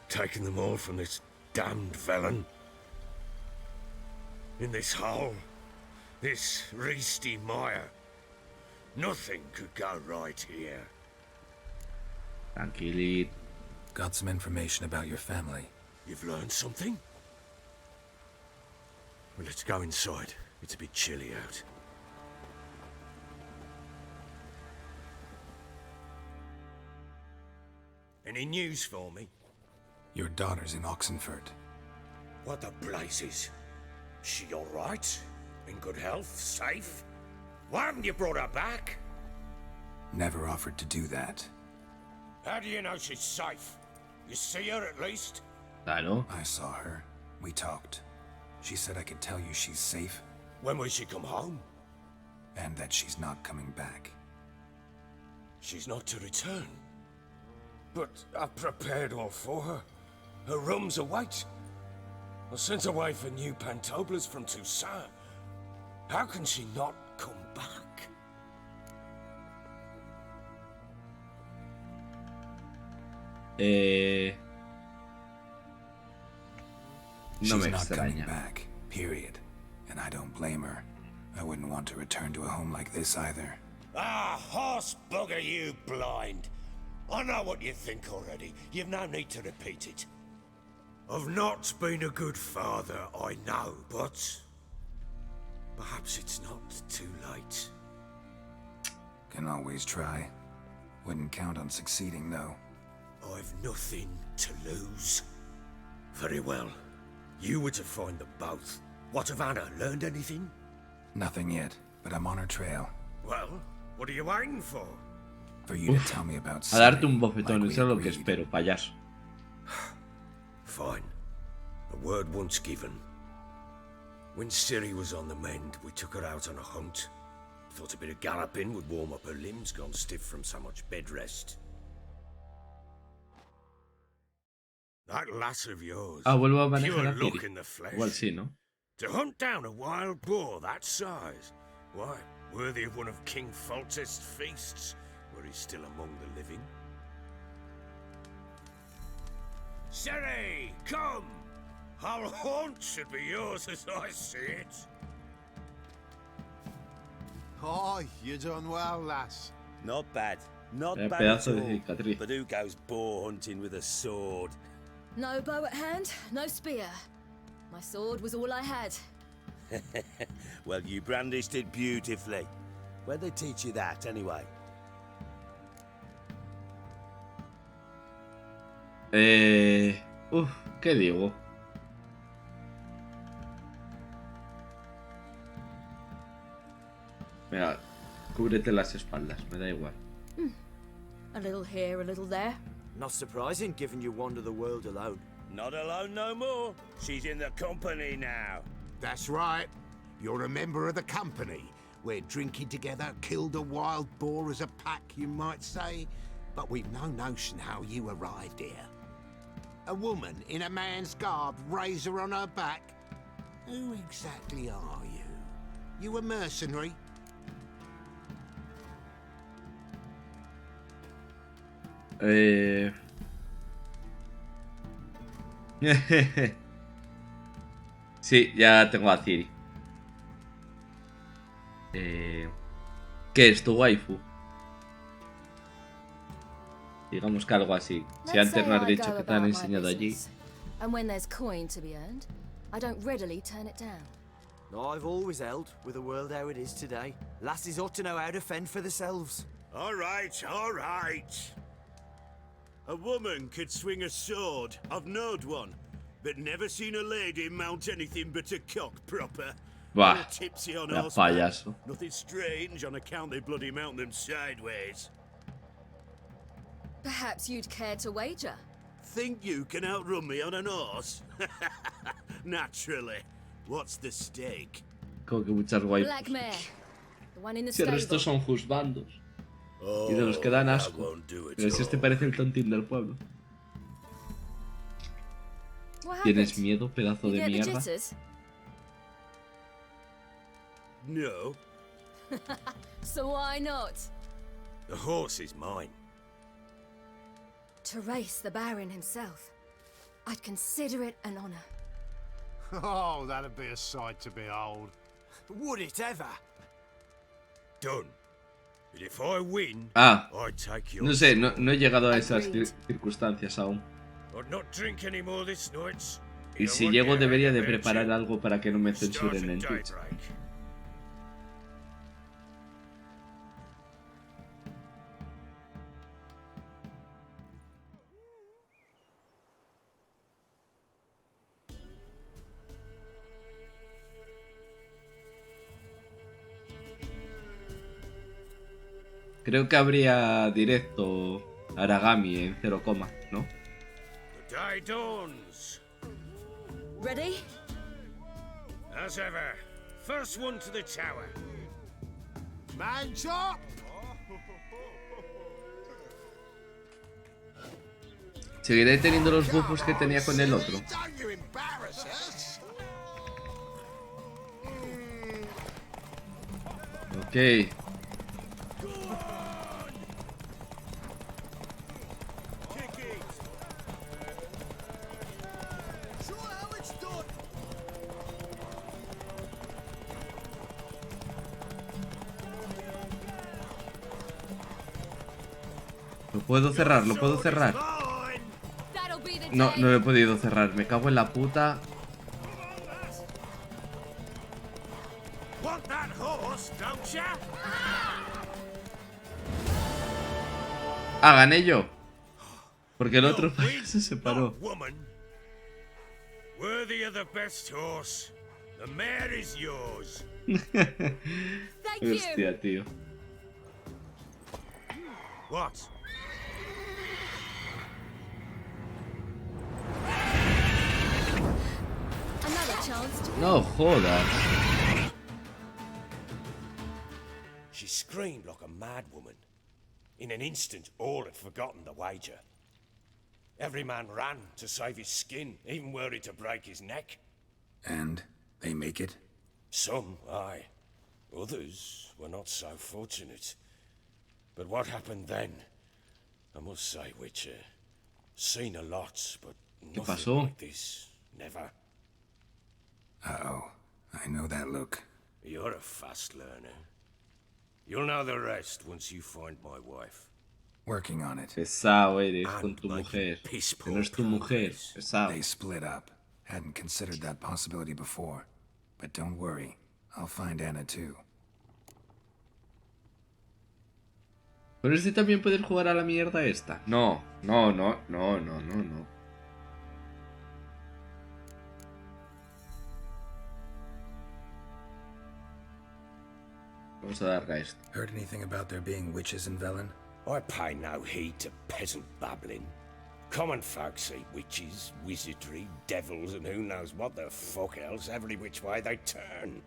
Taken them all from this damned villain. In this hole. This reesty mire. Nothing could go right here. Tranquilito. Got some information about your family. You've learned something? Well, let's go inside. It's a bit chilly out. Any news for me? Your daughter's in Oxenford. What the blazes? She all right? In good health? Safe? Why haven't you brought her back? Never offered to do that. How do you know she's safe? You see her at least? Claro. I saw her. We talked. She said I could tell you she's safe. When will she come home? And that she's not coming back. She's not to return. But I've prepared all for her. Her rooms await. I sent away for new pantoblas from Toussaint. How can she not come back? No me She's not coming extraña. back, period. And I don't blame her. I wouldn't want to return to a home like this either. Ah, horse bugger you blind. I know what you think already. You've no need to repeat it. I've not been a good father, I know, but perhaps it's not too late. Can always try. Wouldn't count on succeeding, though. I've nothing to lose. Very well. You were to find them both. What of Anna? Learned anything? Nothing yet, but I'm on her trail. Well, what are you waiting for? For you to tell me about A darte un Siri, bofetón, like eso es lo we que agreed. espero, payaso. Fine. A word once given. When Siri was on the mend, we took her out on a hunt. Thought a bit of galloping would warm up her limbs, gone stiff from so much bed rest. That lass of yours. Ah, vuelvo a manejar pure a look Ciri. in the flesh. Igual sí, ¿no? To hunt down a wild boar that size. Why, worthy of one of King Foltest's feasts, where he's still among the living. Siri, come! Our haunt should be yours as I see it. Oh, you done well, lass. Not bad. Not Eh, bad at pedazo de all. cicatriz. But who goes boar hunting with a sword? No bow at hand, no spear. My sword was all I had. Well, you brandished it beautifully. Where'd they teach you that, anyway? ¿Qué digo? Mira, cúbrete las espaldas, me da igual. A little here, a little there. Not surprising, given you wander the world alone. Not alone no more. She's in the company now. That's right. You're a member of the company. We're drinking together, killed a wild boar as a pack, you might say. But we've no notion how you arrived here. A woman in a man's garb, razor on her back. Who exactly are you? You a mercenary? Sí, ya tengo a Ciri. ¿Qué es tu waifu? Digamos que algo así. Si Let's antes say no has I dicho go que te han about my enseñado allí. business, and when there's coin to be earned, I don't readily turn it down. I've always held, with the world how it is today, lasses ought to know how to fend for themselves. All right, all right. A woman could swing a sword. I've knowed one, but never seen a lady mount anything but a cock proper. Bah, All tipsy on vaya horseback. payaso. Nothing strange on account they bloody mount them sideways. Perhaps you'd care to wager? Think you can outrun me on an horse? Naturally. What's the stake? Como que muchas waifus. Black mare. The one in the Si el stable. resto son juzbandos. Y de los que dan asco. Pero si este parece el tontín del pueblo. What ¿Tienes happened? miedo, pedazo You de get the mierda? jitters? No, So why not? the horse is mine. To race the Baron himself. I'd consider it an honor. Oh, that'd be a sight to behold. Would it ever? Done. But if I win, Ah, I take your no sé, no he llegado a esas Agreed. circunstancias aún. I'd not drink any more this night. Y si llego debería de preparar algo para que no me censuren en Twitch. Creo que habría directo Aragami en 0, ¿no? The day dawns. Ready? As ever, first one to the tower. Man chop! Seguiré teniendo los buffos que tenía con el otro. Don't you embarrass us. Ok. Lo puedo cerrar, lo puedo cerrar. No, no lo he podido cerrar. Me cago en la puta. Want that horse, don't ya? Ah, gané yo. Porque el otro se separó. Woman, worthy of the best horse. The mare is yours. Hostia, tío. What? Another chance to No jodas. She screamed like a mad woman. In an instant, all had forgotten the wager. Every man ran to save his skin, even were it to break his neck. And they make it? Some, aye. Others were not so fortunate. But what happened then? I must say, Witcher, seen a lot, but nothing pasó? like this. Never. Uh-oh. I know that look. You're a fast learner. You'll know the rest once you find my wife. Working on it. Pesado eres con tu mujer. Que no es tu mujer. Pesado. They split up. Hadn't considered that possibility before. But don't worry. I'll find Anna too. ¿Pero este también poder jugar a la mierda esta? No, no, no, no, no, no, no. Vamos a darle a esto. Heard anything about there being witches in Velen? I pay no heed to peasant babbling. Common folk see witches, wizardry, devils, and who knows what the fuck else every which way they turn.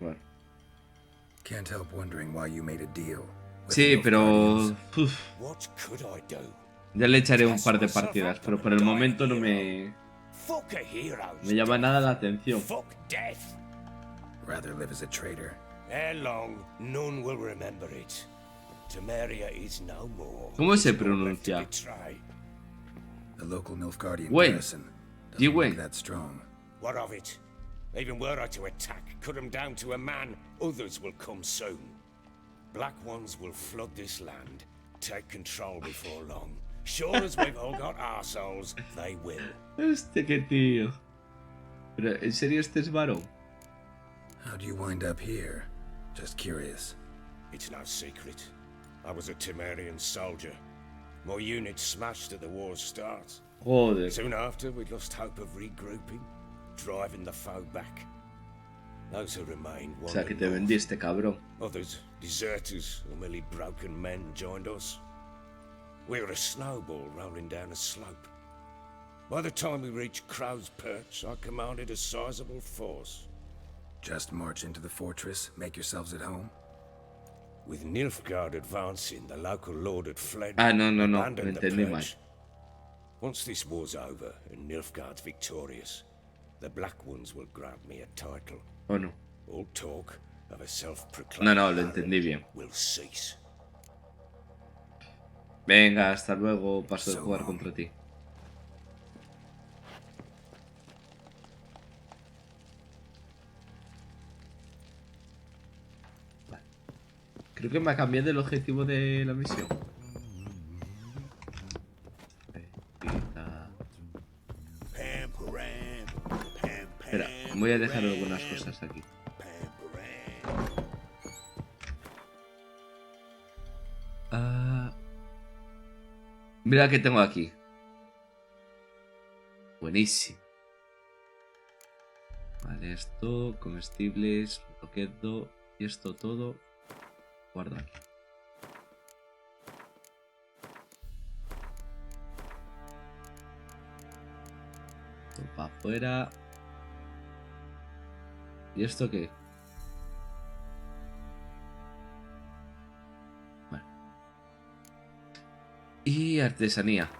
Bueno. Can't help wondering why you made a deal. Sí, pero... Uf. What could I do? Ya le echaré un par de partidas, pero por el momento no me... Fuck a hero. Me llama nada la atención. Fuck death. Rather live as a traitor. Ere long, none will remember it. Temeria is no more. ¿Cómo se pronuncia? The local Nilfgaardian Wayne. garrison G. doesn't Wayne. look that strong. What of it? Even were I to attack, cut them down to a man, others will come soon. Black ones will flood this land, take control before long. Sure as we've all got arseholes, they will. Este qué tío. Pero, ¿en serio este es varón? How do you wind up here? Just curious. It's no secret. I was a Temerian soldier. My unit smashed at the war's start. Joder. Soon after, we lost hope of regrouping, driving the foe back. Those who remained O sea, que wandered te north. vendiste, cabrón. Others, deserters or merely broken men, joined us. We were a snowball rolling down a slope. By the time we reached Crow's Perch, I commanded a sizable force. Just march into the fortress, make yourselves at home? With Nilfgaard advancing, the local lord had fled. Ah, no, abandoned the entendí mal. perch. Once this war's over and Nilfgaard's victorious, the Black Ones will grant me a title. Oh no. All talk of a self-proclaimed No, lo entendí bien. will cease. Venga, hasta luego. Paso de jugar contra ti. Vale. Creo que me ha cambiado el objetivo de la misión. Espera, voy a dejar algunas cosas aquí. Mira que tengo aquí. Buenísimo. Vale, esto, comestibles, toquedo y esto todo. Guardo aquí. Esto para afuera. ¿Y esto qué? Bueno. Y artesanía.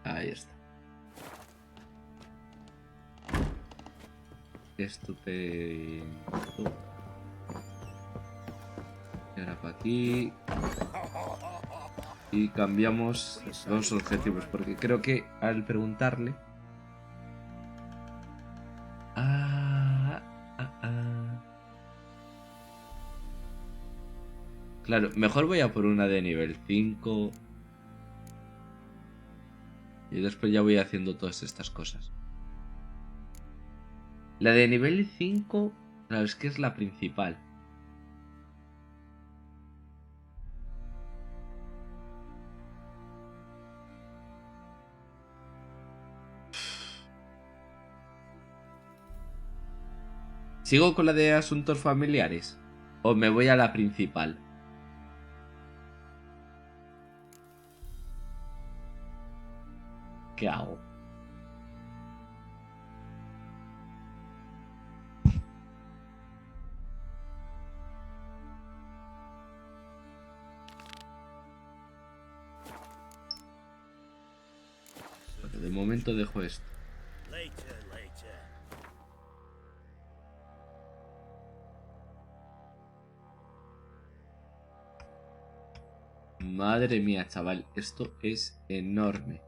Ahí está. Estupendo. Y ahora para aquí. Y cambiamos los objetivos, porque creo que al preguntarle... Claro, mejor voy a por una de nivel 5. Y después ya voy haciendo todas estas cosas. La de nivel 5, claro, es que es la principal. ¿Sigo con la de asuntos familiares? ¿O me voy a la principal? ¿Qué hago? Bueno, de momento dejo esto. Madre mía, chaval, esto es enorme.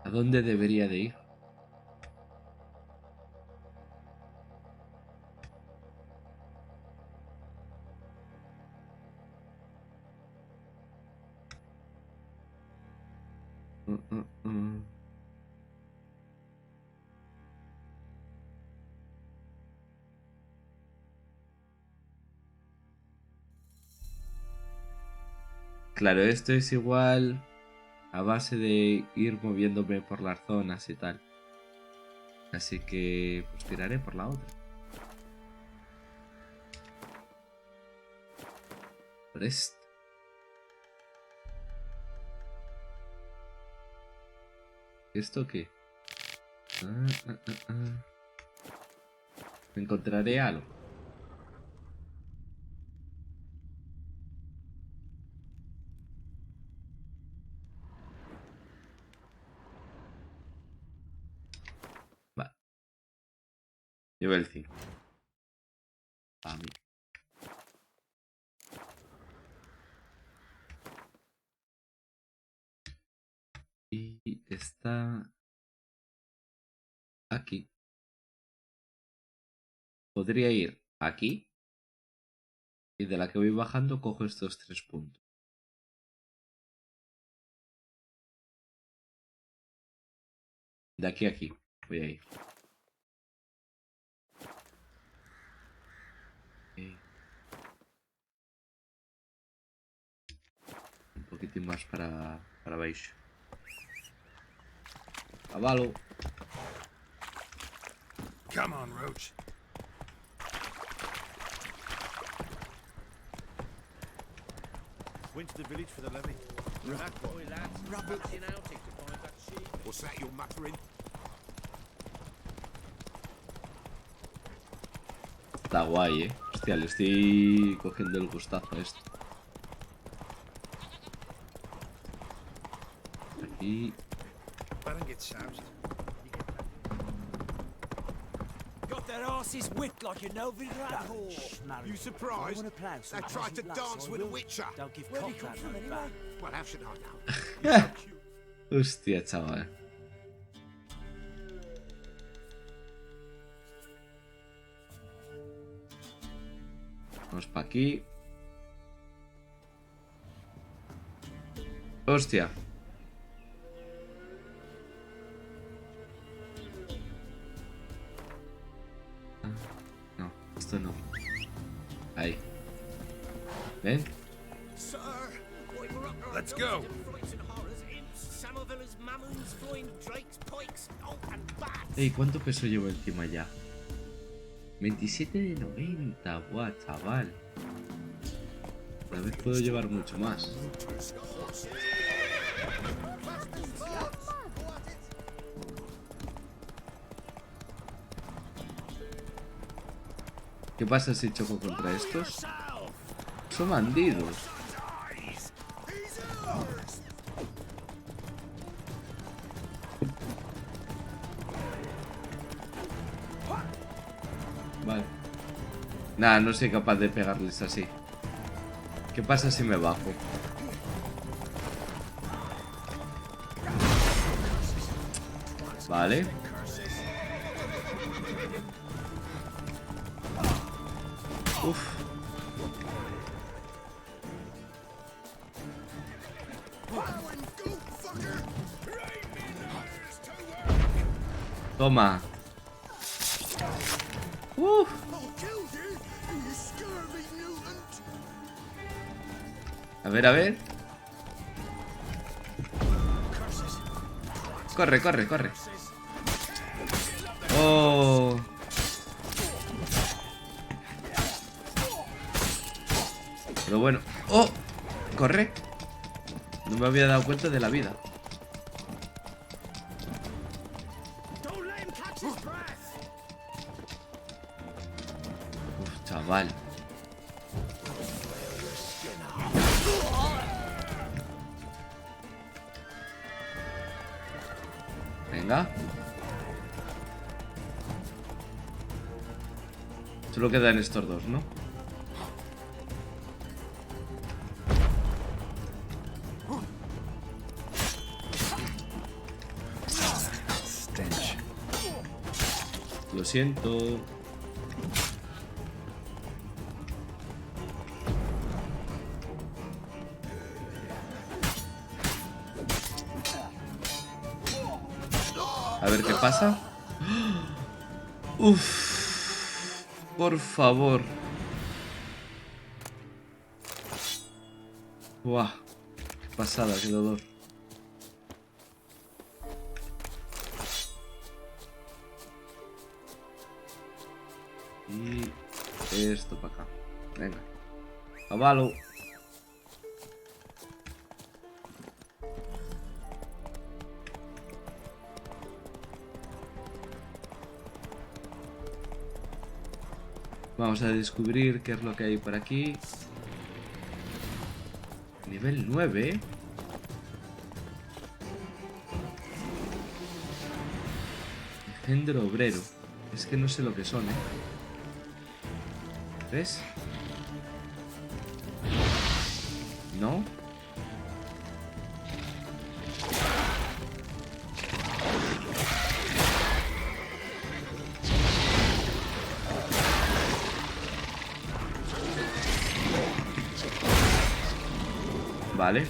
¿A dónde debería de ir? Claro, esto es igual a base de ir moviéndome por las zonas y tal. Así que pues tiraré por la otra. Por esta. ¿Esto qué? ¿Encontraré algo? Vale. Nivel 5. A mí. Y está aquí. Podría ir aquí. Y de la que voy bajando cojo estos 3 puntos. De aquí a aquí. Voy a ir. Un poquitín más para baixo. Caballo. Come on, Roach. Went to the village for the levy. That boy, lads. Rabbit in outing to find that sheep. What's that you're muttering? está guay, Hostia, le estoy cogiendo el gustazo a esto. Aquí. Got their asses whipped like a Novigrad whore. You surprised? They tried to dance with a witcher. Don't give cock that anyway. Well, how should I know? Hostia, chaval. Vamos para aquí. Hostia. No, esto no. Ahí. ¿Ven? Let's go. Ey, ¿cuánto peso llevo encima ya? 27 de 90. Buah, chaval. Tal vez puedo llevar mucho más. ¿Qué pasa si choco contra estos? Son bandidos. Vale. Nada, no soy capaz de pegarles así. ¿Qué pasa si me bajo? Vale. Uf. Toma. Uf. A ver, a ver. Corre, corre, corre. Oh. Pero bueno. Oh. Corre. No me había dado cuenta de la vida. Uf, chaval. Venga. Solo quedan estos dos, ¿no? Lo siento. A ver qué pasa. Uf. Por favor. Buah. Qué pasada, qué dolor. Y esto para acá. Venga. Caballo. Vamos a descubrir qué es lo que hay por aquí. Nivel 9. Engendro obrero. Es que no sé lo que son, ¿Ves? ¿No? Vale.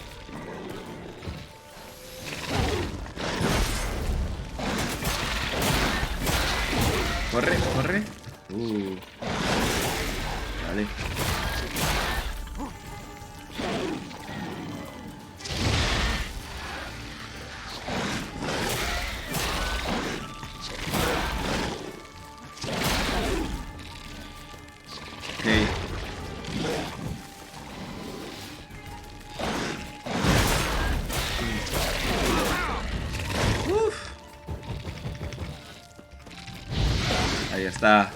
Corre, corre. Vale. Ok. Ahí está.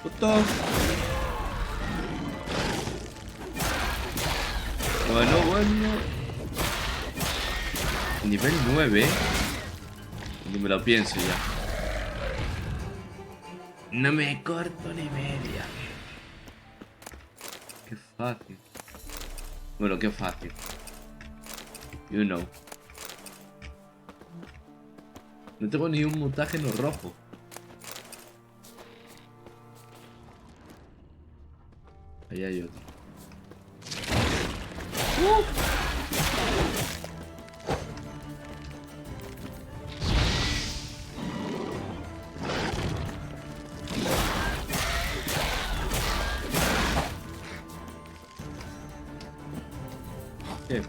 Puto. Bueno. Nivel 9. Ni me lo pienso ya. No me corto ni media. Qué fácil. Bueno, qué fácil. You know. No tengo ni un mutágeno rojo. Ahí hay otro. ¿Qué?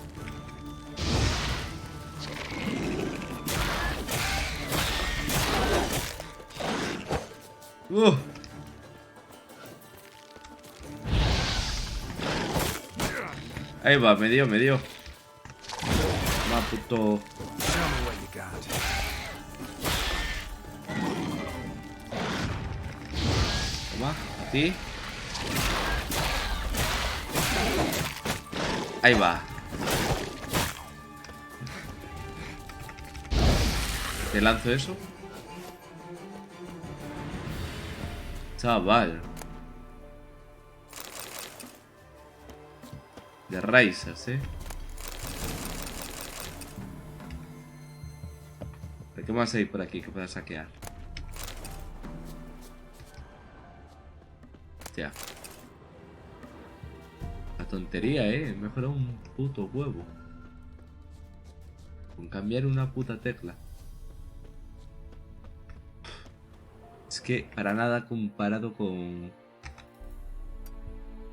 Ahí va, me dio. Va, puto. Toma, a ti. Ahí va. ¿Te lanzo eso? Chaval. De raíces, ¿Qué más hay por aquí que pueda saquear? Hostia. La tontería, he mejorado un puto huevo. Con cambiar una puta tecla. Es que para nada comparado con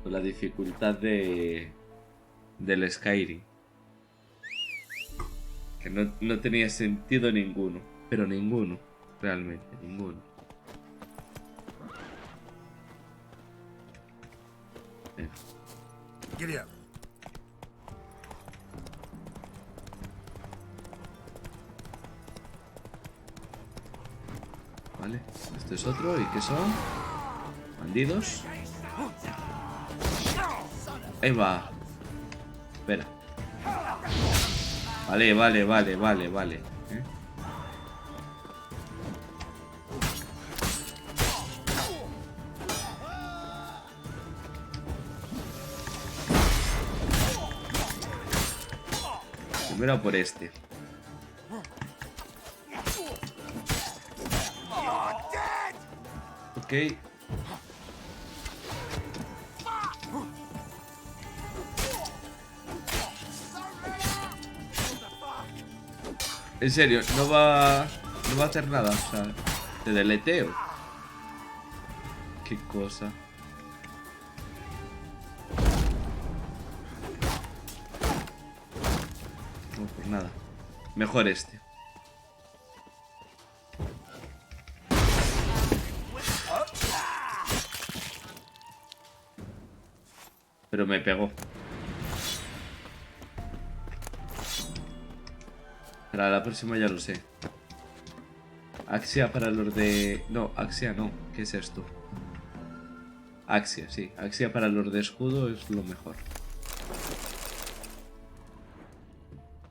la dificultad del Skyrim. Que no tenía sentido ninguno. Pero ninguno. Realmente, ninguno. Giddy up. Vale, este es otro. ¿Y qué son? Bandidos. Ahí va. Espera. Vale. Primero por este. Ok. En serio, no va a hacer nada. O sea, te deleteo. Qué cosa. No, pues nada. Mejor este. Pero me pegó. Para la próxima ya lo sé. Axia para los de... No, Axia no. ¿Qué es esto? Axia, sí. Axia para los de escudo es lo mejor.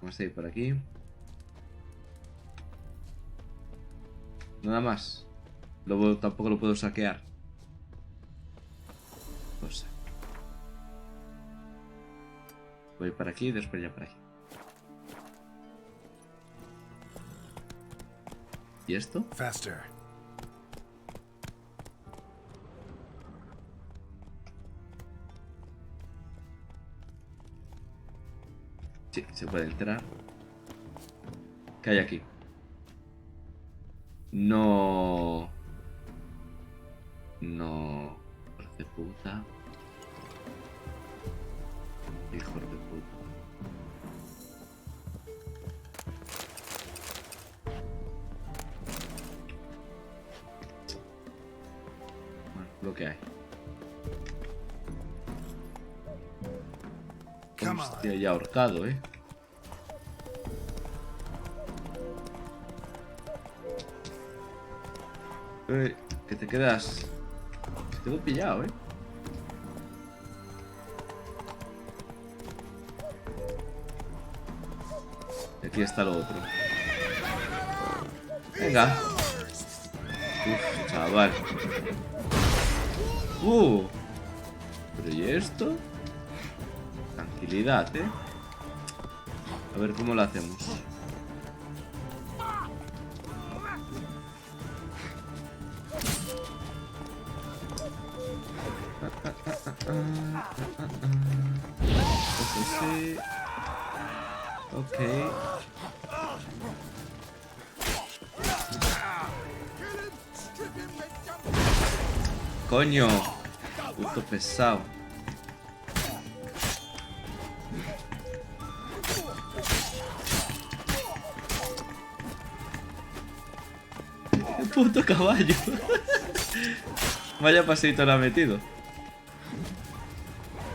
Vamos a ir por aquí. Nada más. Tampoco lo puedo saquear. Cosa. Voy para aquí y después ya para aquí. ¿Y esto? Faster. Sí, se puede entrar. ¿Qué hay aquí? No. Hijo de puta. Hijo de puta. Lo que hay. Hostia, ya ahorcado, que te quedas tengo pillado, Y aquí está lo otro. Venga. Uf, chaval. Pero ¿y esto? Tranquilidad, A ver cómo lo hacemos. Sí. Ok. Coño. Puto pesado. ¡Qué puto caballo! Vaya paseito lo ha metido.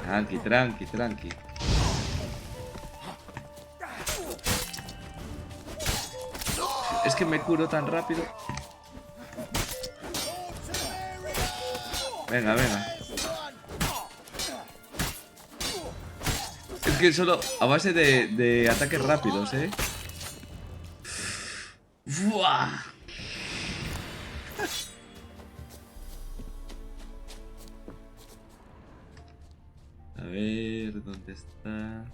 Tranqui, tranqui, tranqui. Es que me curo tan rápido. Venga, venga. Es que solo a base de ataques rápidos, ¡Buah! A ver, ¿dónde está?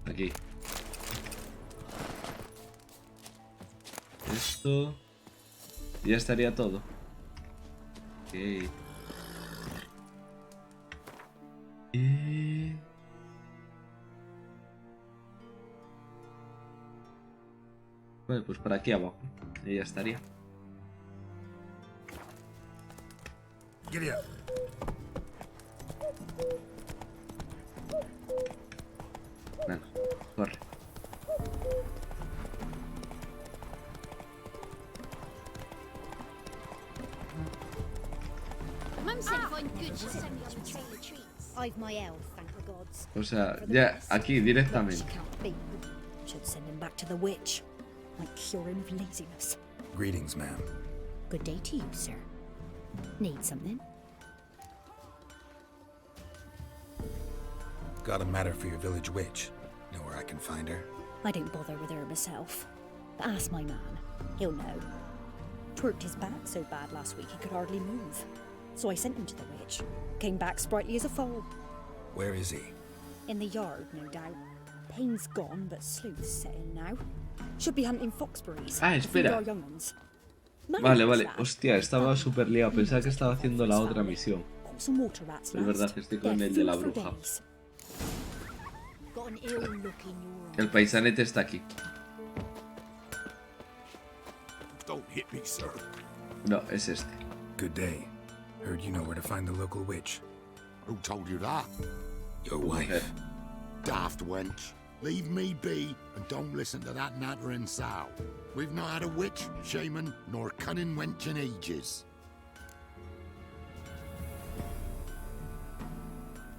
Aquí. Esto. Y ya estaría todo. Ok. Vale, pues por aquí abajo. Y ya estaría. Venga, corre. O sea, ya aquí directamente. Greetings, ma'am. Good day to you, sir. Need something? Got a matter for your village witch. Know where I can find her? I didn't bother with her myself. But ask my man. He'll know. Twerked his back so bad last week he could hardly move. So I sent him to the witch. Came back sprightly as a foal. Where is he? In the yard, no doubt. Pain's gone, but sleuth's set in now. Should be hunting foxberries. Ah, espera. Vale, vale. Hostia, estaba súper liado. Pensaba que estaba haciendo la otra misión. Es verdad que estoy con el de la bruja. El paisanete está aquí. No, es este. Good day. Heard you know where to find the local witch. Who told you that? Your wife. Daft wench. Leave me be and don't listen to that nattering sow. We've not had a witch, shaman, nor cunning wench in ages.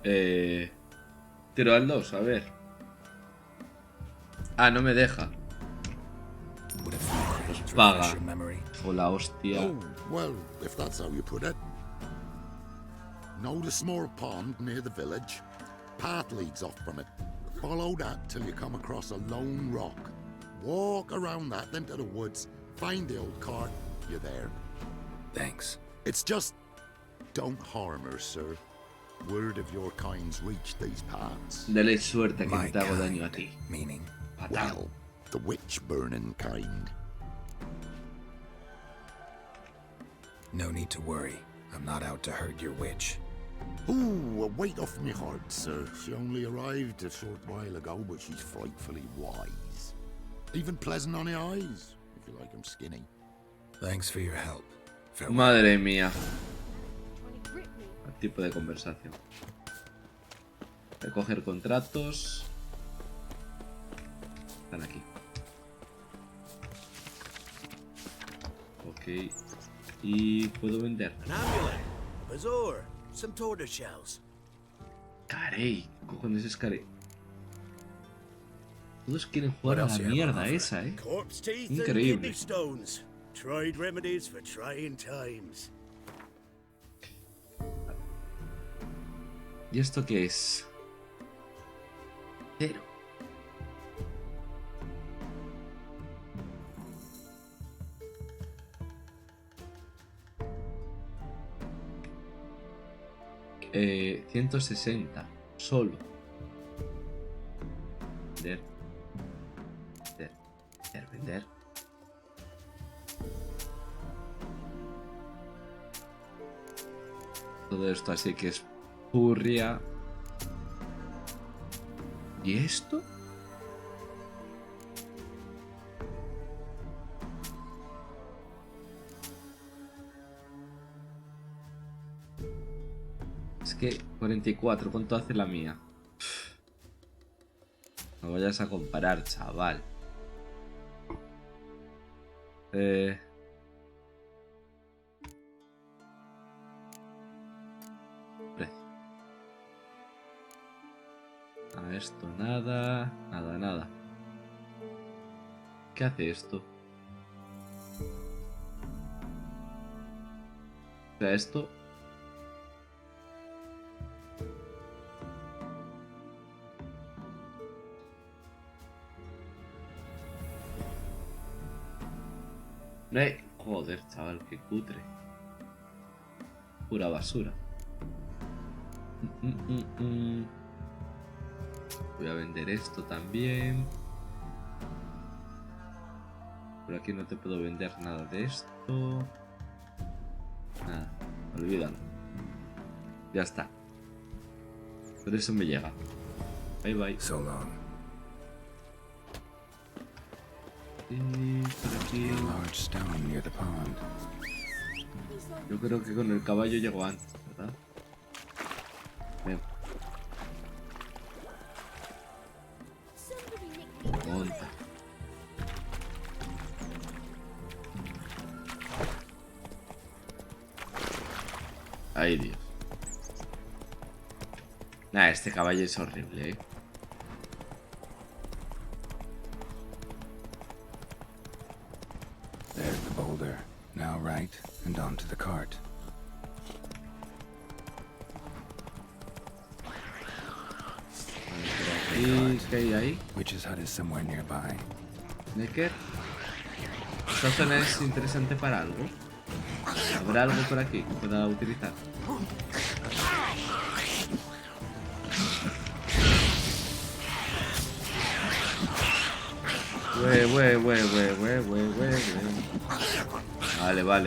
Tiro al 2, a ver. Ah, no me deja. Pues paga. O la hostia. Oh, well, if that's how you put it. Know the small pond near the village? Path leads off from it. Follow that till you come across a lone rock. Walk around that, then to the woods. Find the old cart. You're there. Thanks. It's just... don't harm her, sir. Word of your kind's reached these parts. Dale suerte que no te hago daño a ti. Meaning? Well, the witch-burning kind. No need to worry. I'm not out to hurt your witch. Ooh, a weight off me heart, sir. She only arrived a short while ago, but she's frightfully wise. Even pleasant on the eyes, if you like 'em skinny. Thanks for your help. Farewell. Madre mía. El tipo de conversación. Recoger contratos. Están aquí. Ok. Y puedo vender. An amulet, a bazaar, some tortoise shells. Carey, ¿qué cojones es Carey? Todos quieren jugar a la mierda esa, Corpse teeth and Increíble. kidney stones. Tried remedies for trying times. ¿Y esto qué es? 0. Eh, 160. Solo. Vender. Vender. Todo esto así que es purria. ¿Y esto? Es que 44, ¿cuánto hace la mía? No vayas a comparar, chaval. A esto nada, nada. ¿Qué hace esto? O sea, esto... Joder, chaval, qué cutre. Pura basura. Voy a vender esto también. Por aquí no te puedo vender nada de esto. Nada, olvídalo. Ya está. Por eso me llega. Bye bye. So long. Y por aquí. Large stone near the pond. Yo creo que con el caballo llegó antes, ¿verdad? Ven. Monta. Ay, Dios. Nah, este caballo es horrible, ¿eh? There's the boulder. Now right, and onto the cart. ¿Y qué hay ahí? Witch's hut is somewhere nearby. Necker. Esta zona es interesante para algo. ¿Habrá algo por aquí que pueda utilizar?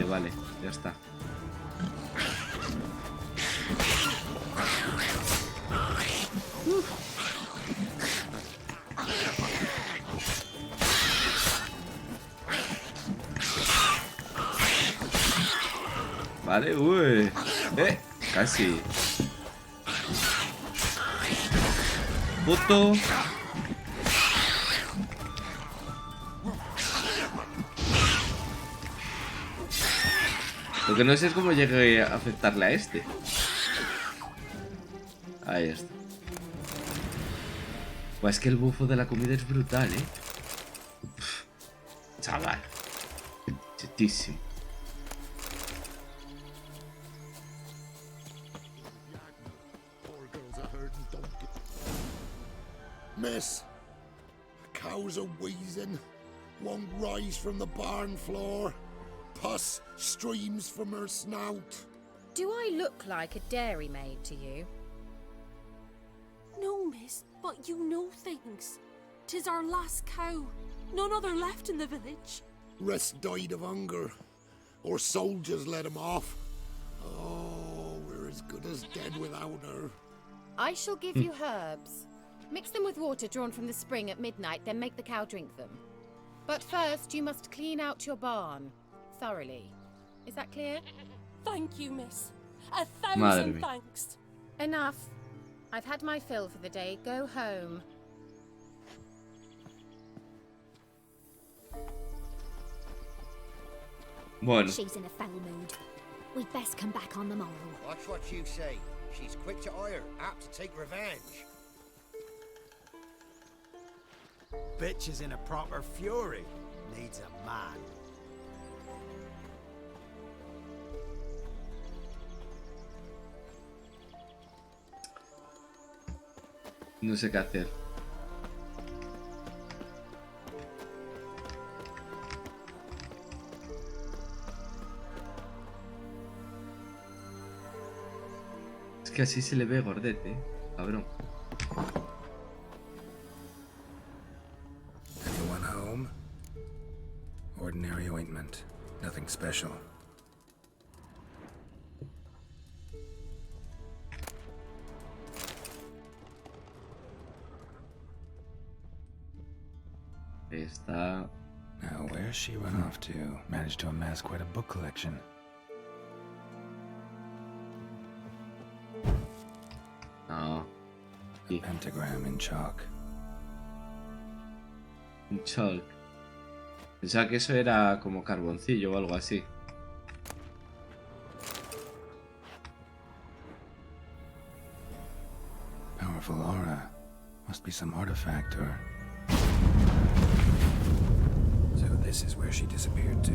Vale. Ya está. Vale, uy. Casi. Puto. Lo que no sé es cómo llegue a afectarle a este. Ahí está. Pues es que el bufo de la comida es brutal, ¿eh? Uf, chaval. Chetísimo. Miss, cows are wheezing, won't rise from the barn floor. Pus streams from her snout. Do I look like a dairymaid to you? No, miss, but you know things. 'Tis our last cow. None other left in the village. Rest died of hunger, or soldiers let him off. Oh, we're as good as dead without her. I shall give you herbs. Mix them with water drawn from the spring at midnight, then make the cow drink them. But first, you must clean out your barn thoroughly. Is that clear? Thank you, miss. 1,000 thanks. Enough. I've had my fill for the day. Go home. Bueno. She's in a foul mood. We'd best come back on the morrow. Watch what you say. She's quick to ire, apt to take revenge. Bitch is in a proper fury. Needs a man. No sé qué hacer. Es que así se le ve gordete, cabrón. Anyone home? Ordinary ointment. Nothing special. Ahí está. Now, where's she run off to? Managed to amass quite a book collection. No. A pentagram in chalk. Un chalk. Pensaba que eso era como carboncillo o algo así. Powerful aura. Must be some artifact or... So this is where she disappeared to.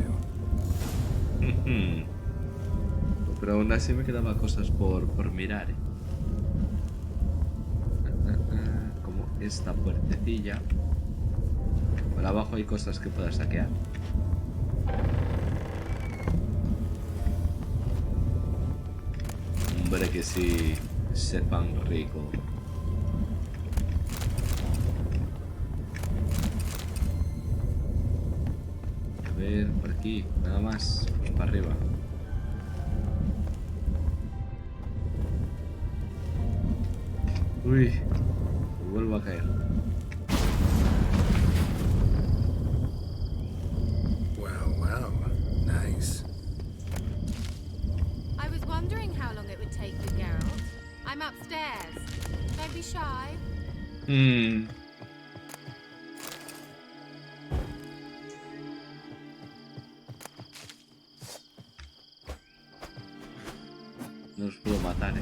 Pero aún así me quedaban cosas por mirar, ¿eh? Como esta puertecilla. Por abajo hay cosas que puedas saquear. Hombre, que sí, sepan rico. A ver, por aquí, nada más, pues para arriba. Uy, vuelvo a caer. Well, nice. I was wondering how long it would take you, Geralt. I'm upstairs. Don't be shy. No os puedo matar,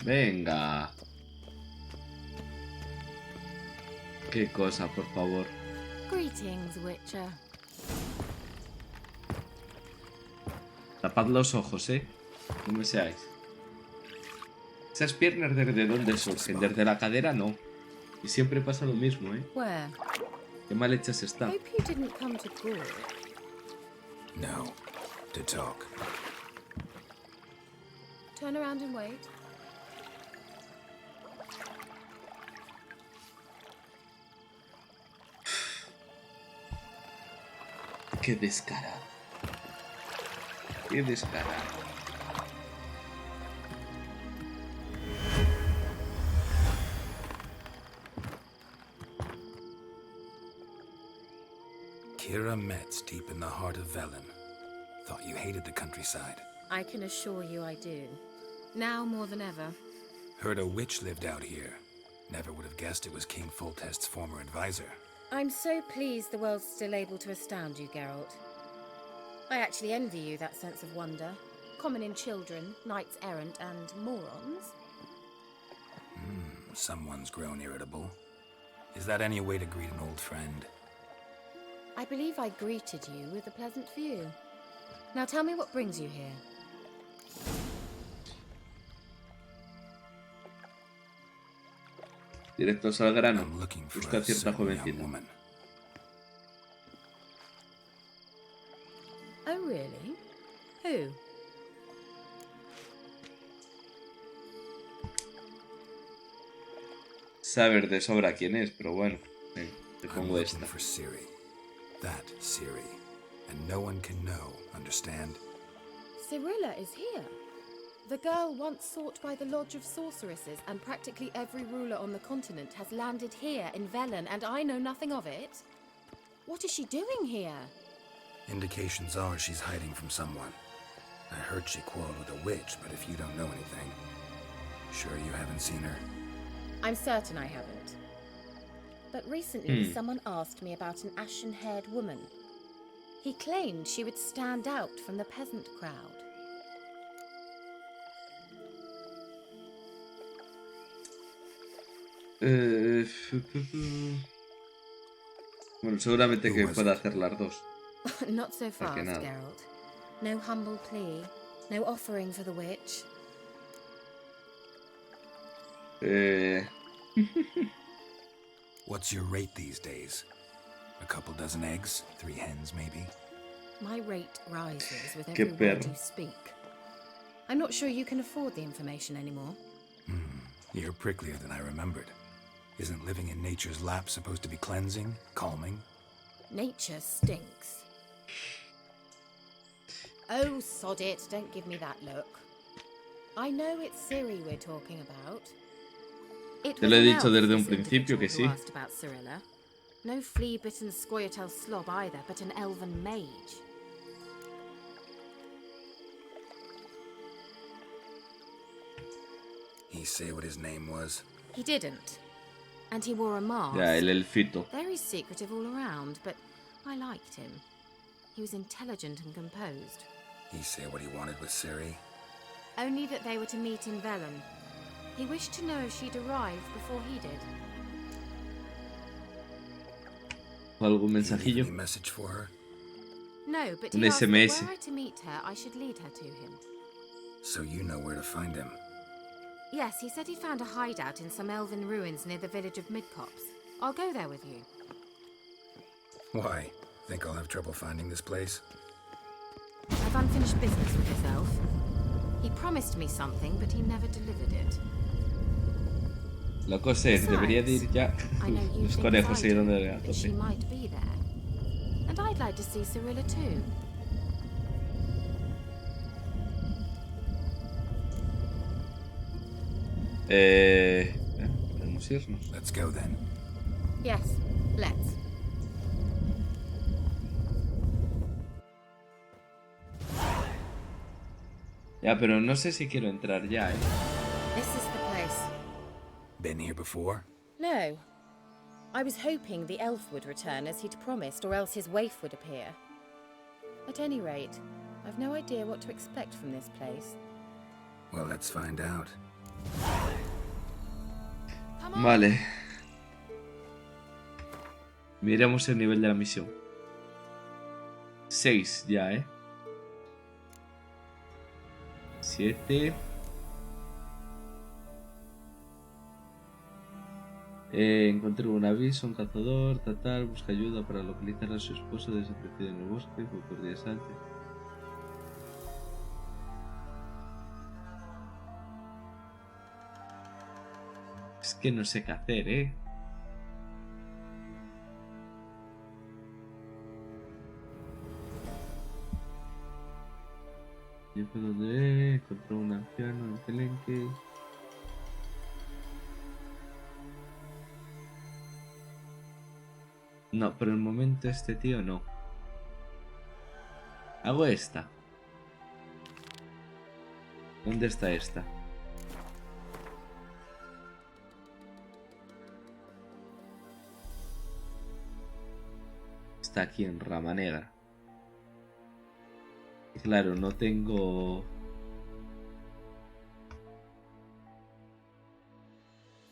Venga. Qué cosa, por favor. Greetings, Witcher. Tapad los ojos, no me seáis. Esas piernas, ¿desde dónde surgen? Desde la cadera, no. Y siempre pasa lo mismo, Where? Qué mal hechas están. Hope you didn't come to court. No, to talk. Turn around and wait. Qué descarado. Qué descarado. Kira Metz, deep in the heart of Velen. Thought you hated the countryside. I can assure you I do. Now more than ever. Heard a witch lived out here. Never would have guessed it was King Foltest's former advisor. I'm so pleased the world's still able to astound you, Geralt. I actually envy you that sense of wonder. Common in children, knights errant, and morons. Someone's grown irritable. Is that any way to greet an old friend? I believe I greeted you with a pleasant view. Now tell me what brings you here. Directos al grano. Busca cierta jovencita. Oh, really? Who? Saber de sobra quién es, pero bueno, te pongo esta. For Ciri. That Ciri. And no one can know, understand? Cirilla is here. The girl once sought by the Lodge of Sorceresses, and practically every ruler on the continent has landed here in Velen, and I know nothing of it. What is she doing here? Indications are she's hiding from someone. I heard she quarreled with a witch, but if you don't know anything, sure you haven't seen her? I'm certain I haven't. But recently someone asked me about an ashen-haired woman. He claimed she would stand out from the peasant crowd. Bueno, seguramente que pueda hacer las dos. Not so fast, que nada. Geralt. No humble plea. No offering for the witch. What's your rate these days? A couple dozen eggs? 3 hens, maybe? My rate rises with Qué every word perro. you speak. I'm not sure you can afford the information anymore. You're pricklier than I remembered. Isn't living in nature's lap supposed to be cleansing, calming? Nature stinks. Oh, sod it. Don't give me that look. I know it's Ciri we're talking about. It Te was lo he an dicho elf, desde un this principio que individual sí. who asked about Cirilla. No flea-bitten scoia'tail slob either, but an elven mage. He say what his name was? He didn't. And he wore a mask. Ya, el elfito. Very secretive all around, but I liked him. He was intelligent and composed. He say what he wanted with Ciri? Only that they were to meet in Vellum. He wished to know if she'd arrived before he did. ¿Algún mensajillo? Any message for her? No, but Un he asked that SMS. were I to meet her, I should lead her to him. So you know where to find him. Yes, he said he'd found a hideout in some elven ruins near the village of Midcopse. I'll go there with you. Why? Think I'll have trouble finding this place? I've unfinished business with this elf. He promised me something, but he never delivered it. La cosa es, debería de ir ya. I know you Los think conejos as I se irán do, de that gato, she sí. might be there. And I'd like to see Cirilla too. Podemos irnos. Let's go then. Yes, let's. Ya, pero no sé si quiero entrar ya, This is the place. Been here before? No. I was hoping the elf would return as he'd promised, or else his waif would appear. At any rate, I've no idea what to expect from this place. Well, let's find out. Vale. Miremos el nivel de la misión. 6 ya, 7. Encontré un aviso, un cazador, busca ayuda para localizar a su esposo desaparecido en el bosque, fue por días antes. Es que no sé qué hacer, Yo fue donde encontré un anciano en Pelenque. No, por el momento este tío no. Hago esta. ¿Dónde está esta? Está aquí en Rama Negra. Claro, no tengo...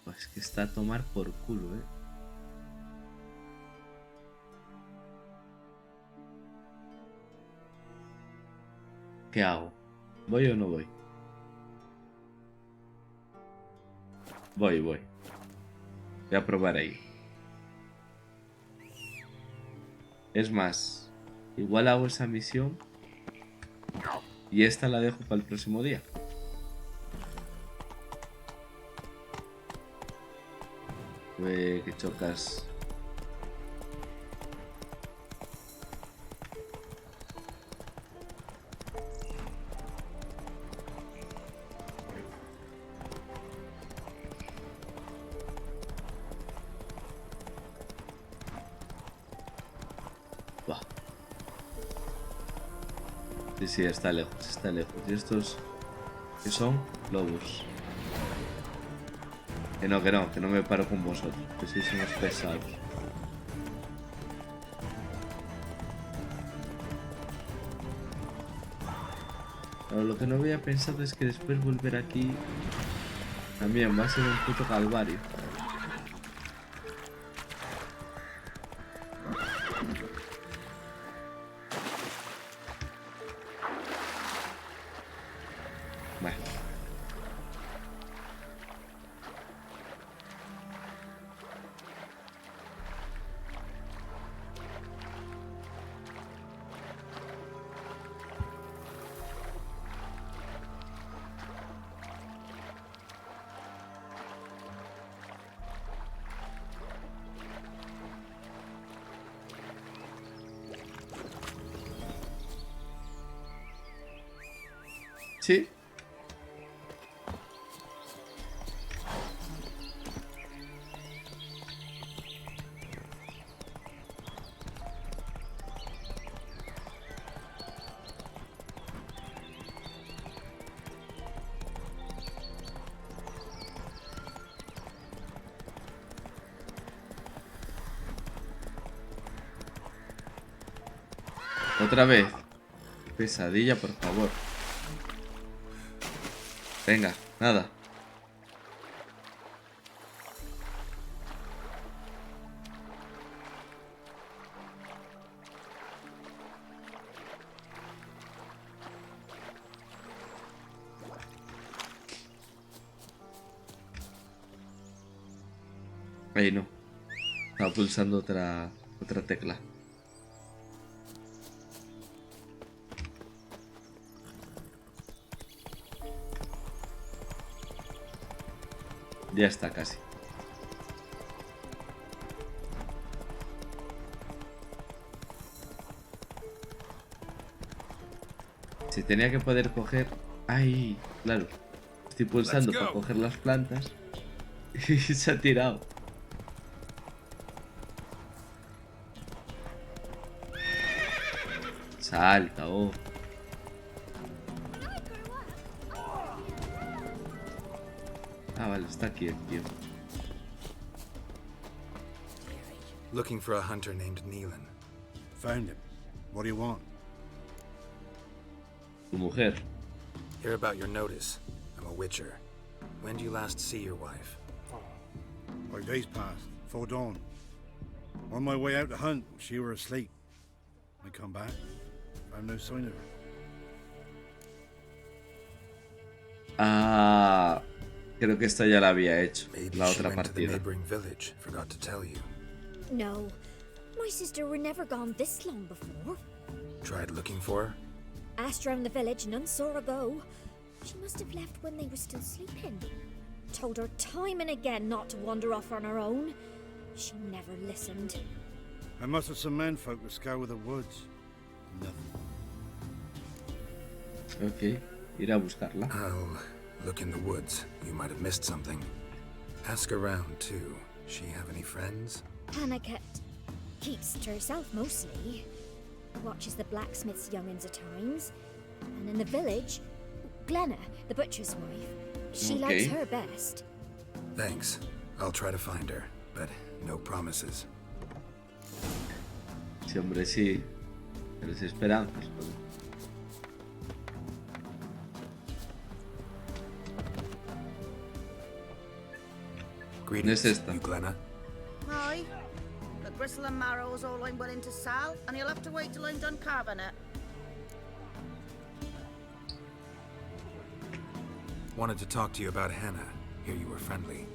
Pues que está a tomar por culo, ¿Qué hago? ¿Voy o no voy? Voy. Voy a probar ahí. Es más, igual hago esa misión y esta la dejo para el próximo día. Que chocas. Sí, está lejos, Y estos que son lobos. Que no me paro con vosotros, que sois unos pesados. Pero lo que no había pensado es que después volver aquí también va a ser un puto calvario. Sí. Otra vez. Pesadilla, por favor. Venga, nada. Ahí no. Estaba pulsando otra tecla. Ya está casi. Se tenía que poder coger... ¡Ay! Claro. Estoy pulsando para coger las plantas. Y se ha tirado. Salta, oh. Ah, vale, está aquí el tío. Looking for a hunter named Neelan. Found him. What do you want? Tu mujer. Hear about your notice. I'm a witcher. When do you last see your wife? 5 days passed, 4 dawn. On my way out to hunt, she were asleep. I come back, found no sign of her. Ah, creo que esta ya la había hecho. Maybe La she otra went to the partida. neighboring village. Forgot to tell you. No, my sister were never gone this long before. Tried looking for her? Asked round the village, none saw her go. She must have left when they were still sleeping. Told her time and again not to wander off on her own. She never listened. I mustered some menfolk to scour the woods. Nothing. Ok, ir a buscarla. I'll look in the woods. You might have missed something. Ask around, too. She have any friends? Hannah keeps to herself mostly. Watches the blacksmith's young'uns at times. And in the village, Glenna, the butcher's wife, she likes her best. Thanks. I'll try to find her, but no promises. Sí, hombre, sí. Eres esperanzas. Greetings, esta. you Glenna. Aye. The gristle and marrow is all I'm willing to sell, and you'll have to wait till I'm done carving it. Wanted to talk to you about Hannah. Hear you were friendly.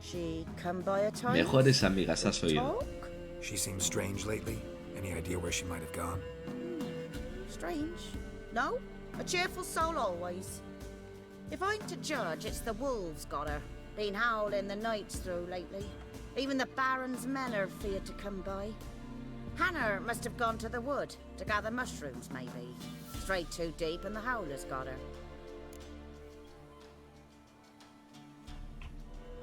She come by a time. Mejores amigas has oído. Talk? She seems strange lately. Any idea where she might have gone? Strange. No, a cheerful soul always. If I'm to judge, it's the wolves got her. Been howling the nights through lately. Even the Baron's men are feared to come by. Hannah must have gone to the wood to gather mushrooms, maybe. Strayed too deep and the howlers got her.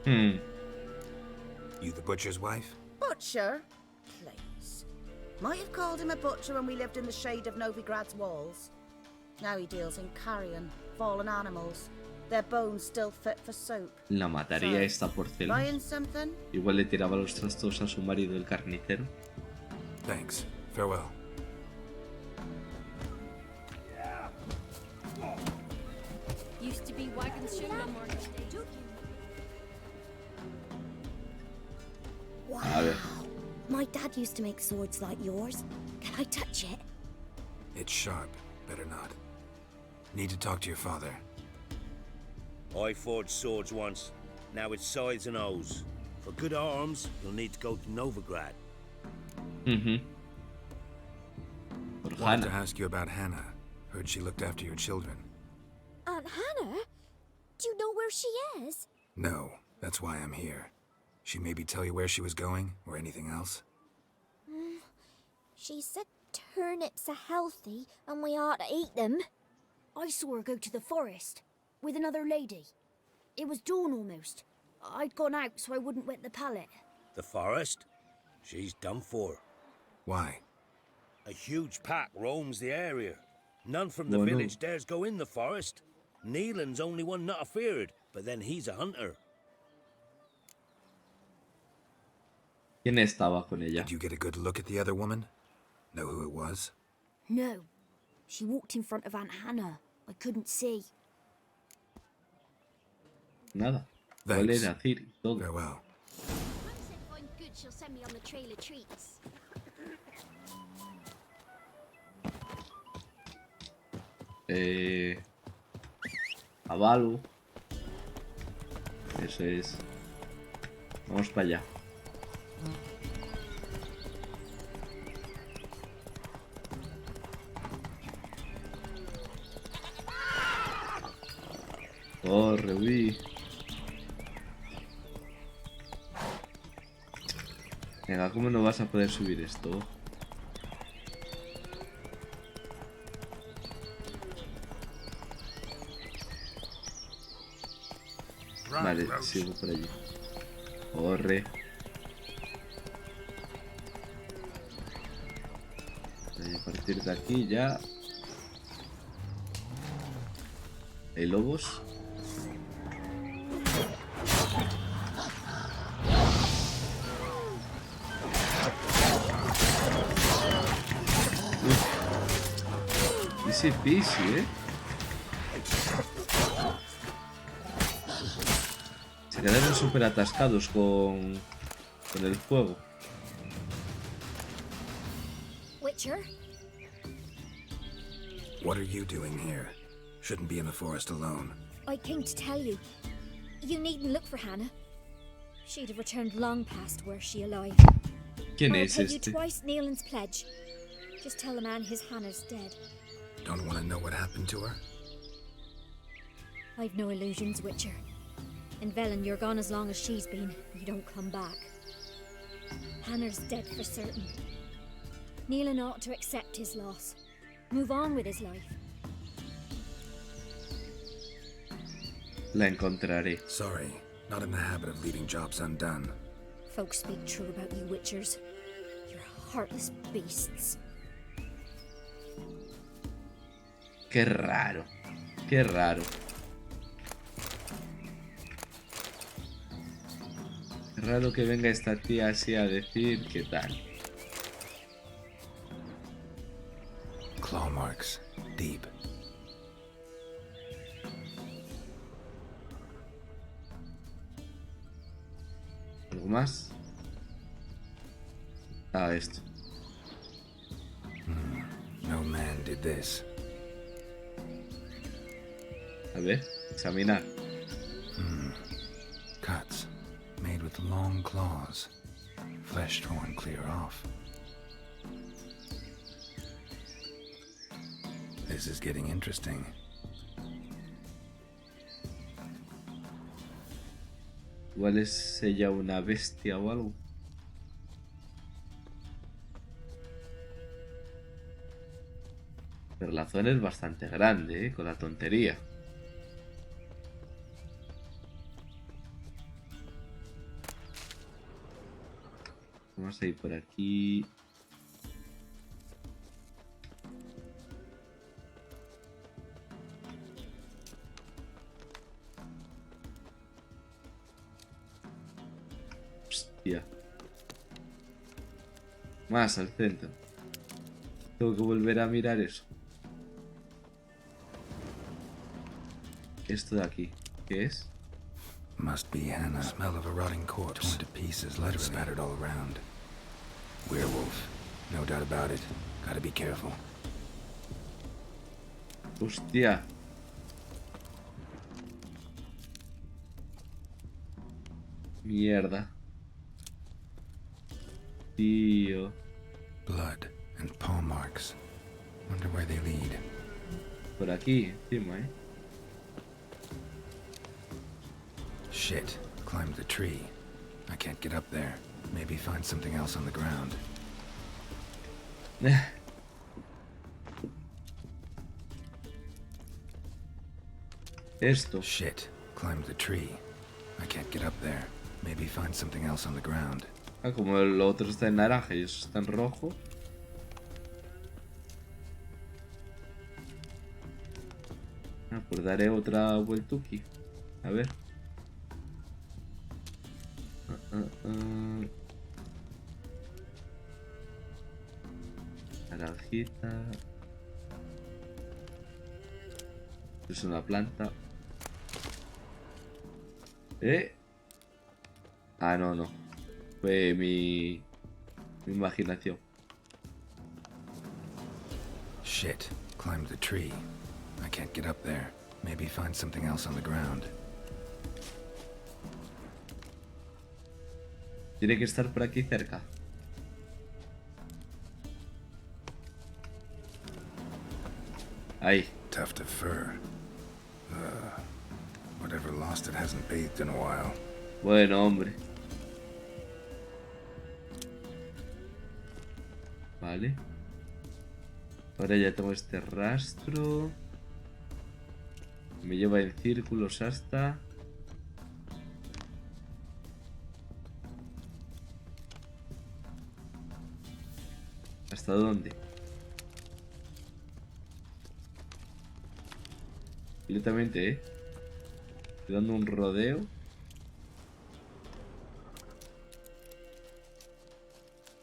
You the butcher's wife? Butcher? Please. Might have called him a butcher when we lived in the shade of Novigrad's walls. Now he deals in carrion, fallen animals. Their bones still fit for soup. La mataría esta por celos. Buying something? Igual le tiraba los trastos a su marido el carnicero. Thanks. Farewell. Used to be wagons shooting on market day. Wow. My dad used to make swords like yours. Can I touch it? It's sharp. Better not. Need to talk to your father. I forged swords once. Now it's sides and O's. For good arms, you'll need to go to Novigrad. Wanted to ask you about Hannah. Heard she looked after your children. Aunt Hannah? Do you know where she is? No, that's why I'm here. She maybe tell you where she was going, or anything else? She said turnips are healthy and we ought to eat them. I saw her go to the forest with another lady. It was dawn almost. I'd gone out so I wouldn't wet the pallet. The forest? She's done for. Why? A huge pack roams the area. None from the Bueno. village dares go in the forest. Neelan's only one not afeared, but then he's a hunter. ¿Quién estaba con ella? Did you get a good look at the other woman? Know who it was? No. She walked in front of Aunt Hannah. I couldn't see. Nada. Thanks. Huele a Ciri, todo. Farewell. Mum said if I'm good, she'll send me on the trail of treats. A Balu. Eso es. Vamos para allá. Corre, uy. Venga, ¿cómo no vas a poder subir esto? Vale, sigo por allí. Corre. Vale, a partir de aquí ya. ¿Hay lobos? Easy peasy, Se quedaron súper atascados con el fuego. Witcher? What are you doing here? Shouldn't be in the forest alone. I came to tell you. You needn't look for Hannah. She'd have returned long past were she alive. ¿Quién I'll es pay you este? twice Neelan's pledge. Just tell the man his Hannah's dead. Don't want to know what happened to her? I've no illusions, Witcher. In Velen, you're gone as long as she's been. You don't come back. Hannah's dead for certain. Neelan ought to accept his loss. Move on with his life. La encontraré. Sorry, not in the habit of leaving jobs undone. Folks speak true about you, Witchers. You're heartless beasts. Qué raro. Qué raro. Qué raro que venga esta tía así a decir qué tal. Claw marks. Deep. ¿Algo más? Ah, esto. No man did this. A ver, examinar. Cuts. Made with long claws. Flesh torn clear off. This is getting interesting. Igual es ella una bestia o algo. Pero la zona es bastante grande, con la tontería. Vamos a ir por aquí. Hostia. Más al centro. Tengo que volver a mirar eso. Esto de aquí, ¿qué es? Must be Hannah. Smell of a rotting corpse. Torn to pieces, leather spattered all around. Werewolf. No doubt about it. Gotta be careful. Hostia. Mierda. Tío. Blood and paw marks. Wonder where they lead. Por aquí, encima, Shit. Climbed the tree. I can't get up there. Maybe find something else on the ground. Esto. Shit. Climbed the tree. I can't get up there. Maybe find something else on the ground. Ah, como el otro está en naranja y eso está en rojo. Ah, pues daré otra vueltuki. A ver. Naranjita. Es una planta. Ah, no. Fue mi imaginación. Shit. Climbed the tree. I can't get up there. Maybe find something else on the ground. Tiene que estar por aquí cerca. Ahí. Tuft of fur. Whatever lost it hasn't bathed in a while. Bueno, hombre. Vale. Ahora ya tengo este rastro. Me lleva en círculos hasta... ¿Hasta dónde? Directamente, Estoy dando un rodeo.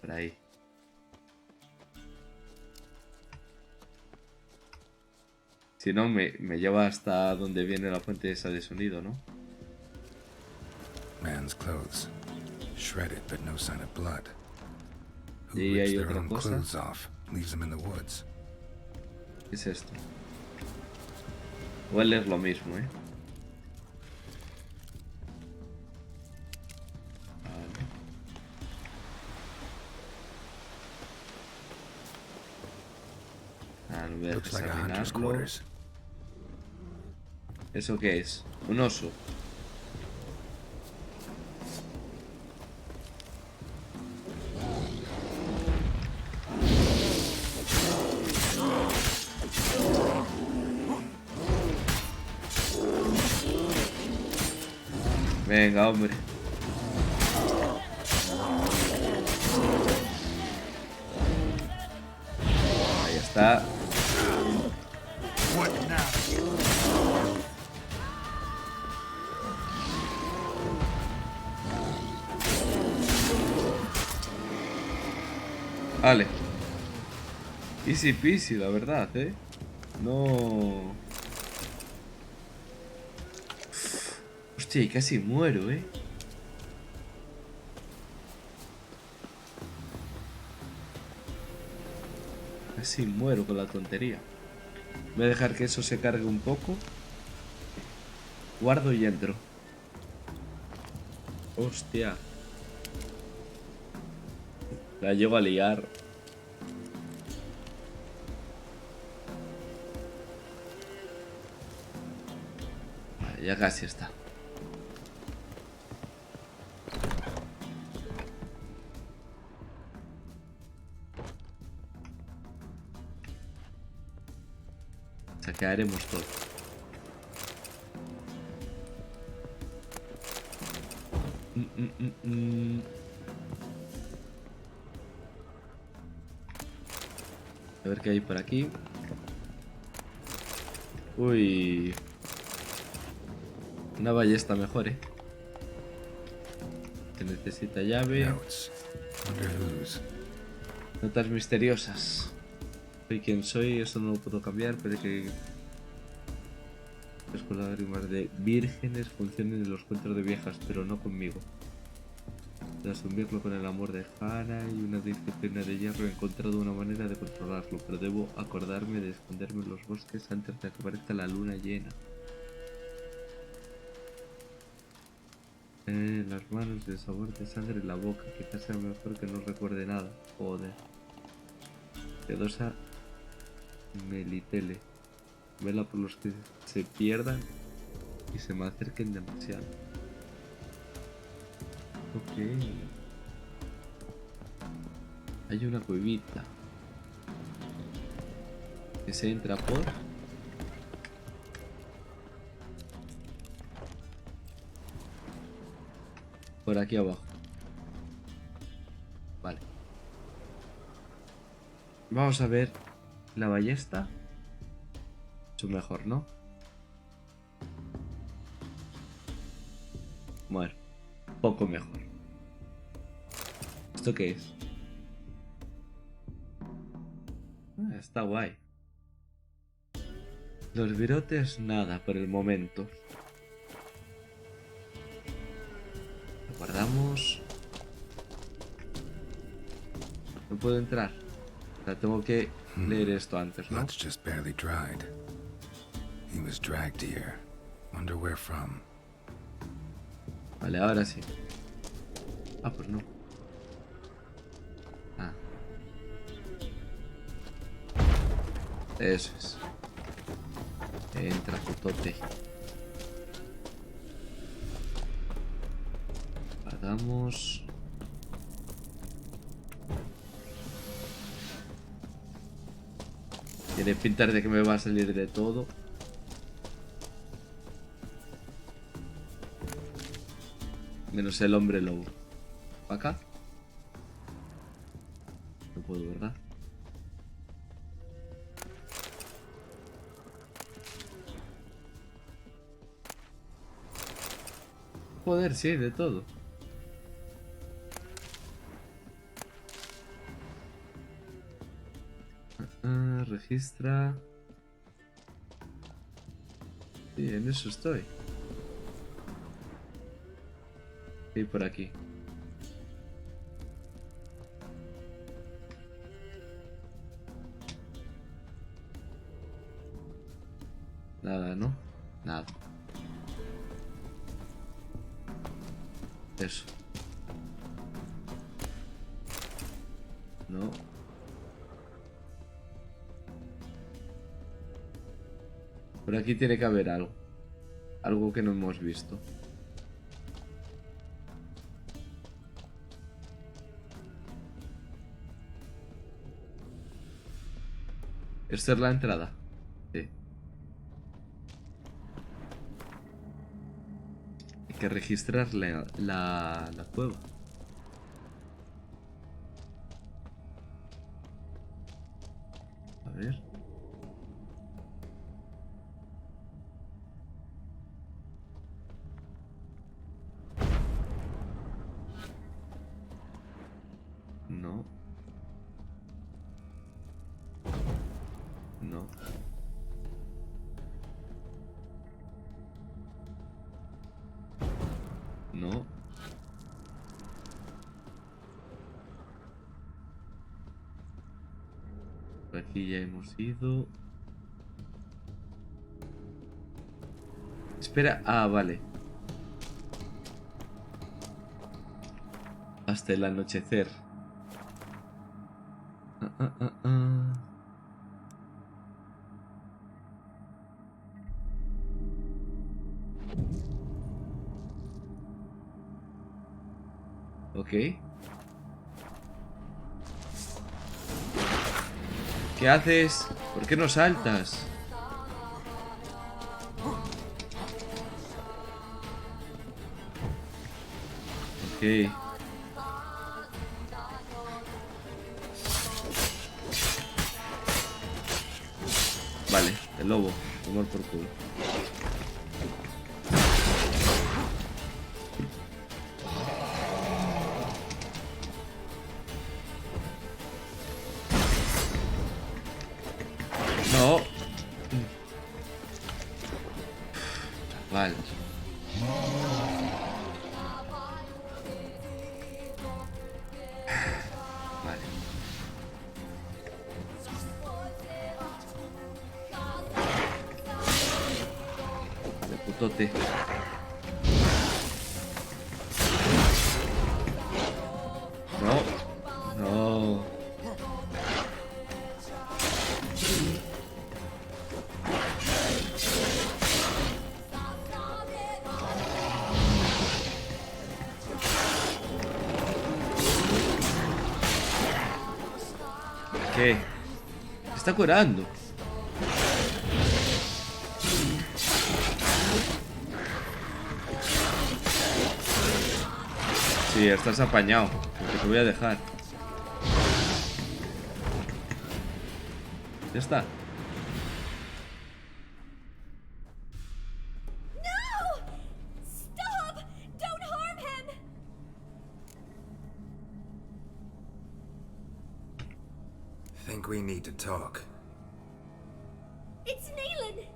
Por ahí. Si no, me lleva hasta donde viene la fuente esa de sonido, ¿no? Man's clothes. Shredded, but no sign of blood. Who Y rips hay their otra own cosa. clothes off, leaves them in the woods. ¿Qué es esto? Igual es lo mismo, Vale. No voy a Looks like a hunter's examinarlo. quarters. ¿Eso qué es? Un oso. Venga, hombre. Ahí está. Vale. Easy peasy, la verdad, No... Hostia, y casi muero, Casi muero con la tontería. Voy a dejar que eso se cargue un poco. Guardo y entro. Hostia. La llego a liar. Vale, ya casi está. Saquearemos todo. A ver qué hay por aquí. Uy. Una ballesta mejor, Que necesita llave. Notas misteriosas. Soy quien soy, eso no lo puedo cambiar, pero que las lágrimas de vírgenes funcionen en los cuentos de viejas, pero no conmigo. De asumirlo con el amor de Hannah y una disciplina de hierro, he encontrado una manera de controlarlo, pero debo acordarme de esconderme en los bosques antes de que aparezca la luna llena. Las manos y el sabor de sangre en la boca, quizás sea mejor que no recuerde nada. Joder. Sedosa Melitele. Vela por los que se pierdan y se me acerquen demasiado. Ok. Hay una cuevita que se entra por... Por aquí abajo. Vale. Vamos a ver la ballesta. Mucho mejor, ¿no? Bueno, poco mejor. ¿Esto qué es? Ah, está guay. Los virotes, nada por el momento. Lo guardamos. No puedo entrar. O sea, tengo que leer esto antes, ¿no? Blood's just barely dried. He was dragged here. Wonder where from. Vale, ahora sí. Ah, pues no. Ah. Eso es. Entra, putote. Guardamos. Tiene pintar de que me va a salir de todo. Menos el hombre lobo. ¿Para acá? No puedo, ¿verdad? Joder, sí, de todo. Registra. Sí, en eso estoy. Y por aquí. Nada, ¿no? Nada. Eso. No. Por aquí tiene que haber algo. Algo que no hemos visto. ¿Esta es la entrada? Sí. Hay que registrar la cueva. A ver. No. No. No. Por aquí ya hemos ido. Espera. Ah, vale. Hasta el anochecer. Ok. ¿Qué haces? ¿Por qué no saltas? Ok. Vale, el lobo. Tomar por culo. No. Vale. Vale. Vale, putote. No. No. ¿Qué? Se está curando. Sí, estás apañado. Porque te voy a dejar. Ya está. No! Stop! Don't harm him! Think we need to talk. It's Neelan!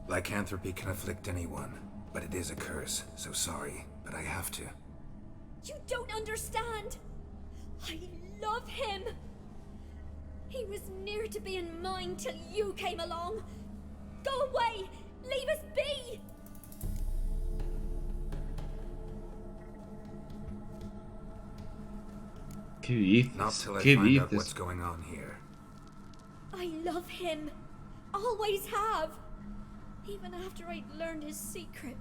Lycanthropy can afflict anyone, but it is a curse, so sorry, but I have to. You don't understand! I love him! He was near to being mine till you came along! Go away! Leave us be! ¿Qué dices? Not till I ¿Qué find out dices? what's going on here. I love him. Always have. Even after I'd learned his secret.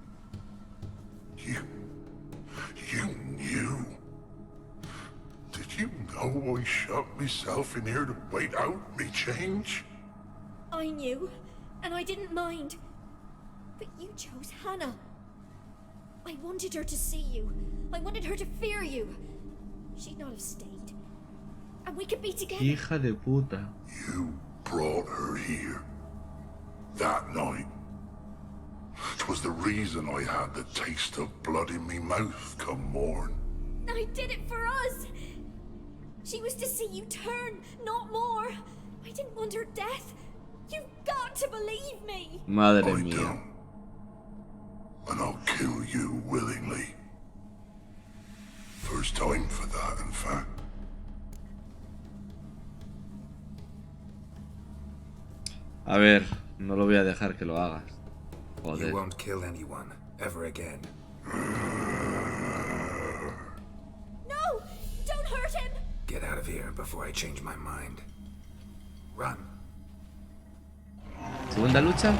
You knew? Did you know I shut myself in here to wait out me change? I knew, and I didn't mind. But you chose Hannah. I wanted her to see you. I wanted her to fear you. She'd not have stayed. And we could be together. Hija de puta. You brought her here. That night. 'Twas the reason I had the taste of blood in me mouth come morn. I did it for us. She was to see you turn, not more. I didn't want her death. You've got to believe me. Madre I mía. don't. And I'll kill you willingly. First time for that, in fact. A ver, no lo voy a dejar que lo hagas. Joder. You won't kill anyone, ever again. No! Don't hurt him! Get out of here before I change my mind. Run. Segunda lucha.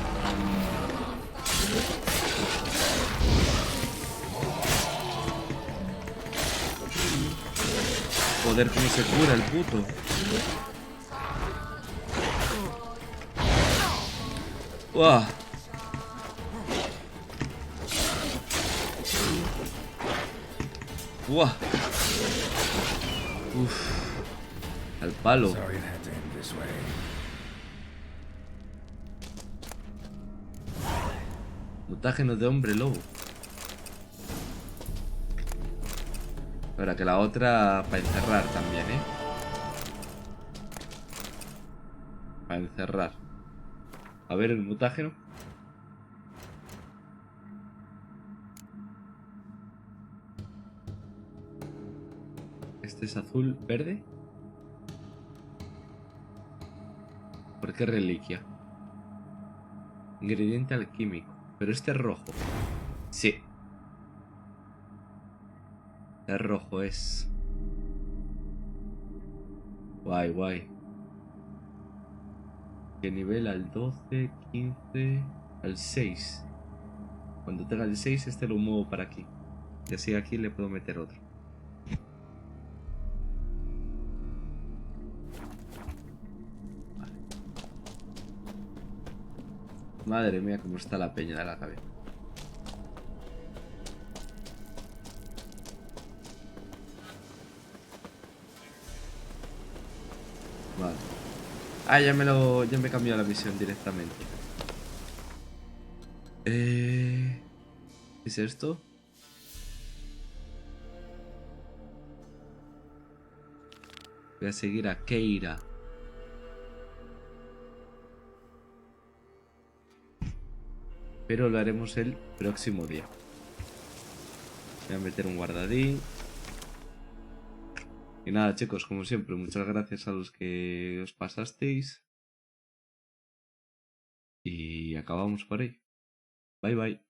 Joder, cómo se cura el puto. ¡Wow! ¡Wow! Uf. Al palo. Sorry it had to end this way. Mutágeno de hombre lobo. Ahora que la otra para encerrar también, ¿eh? Para encerrar. A ver el mutágeno. Este es azul, verde. ¿Por qué reliquia? Ingrediente alquímico. Pero este es rojo. Sí. Es rojo, es. Guay, guay. ¿Qué nivel? Al 12, 15, al 6. Cuando tenga el 6 este lo muevo para aquí. Y así aquí le puedo meter otro. Vale. Madre mía, cómo está la peña de la cabeza. Vale. Ah, ya me he cambiado la misión directamente. ¿Qué es esto? Voy a seguir a Keira. Pero lo haremos el próximo día. Voy a meter un guardadín. Y nada, chicos, como siempre, muchas gracias a los que os pasasteis. Y acabamos por ahí. Bye bye.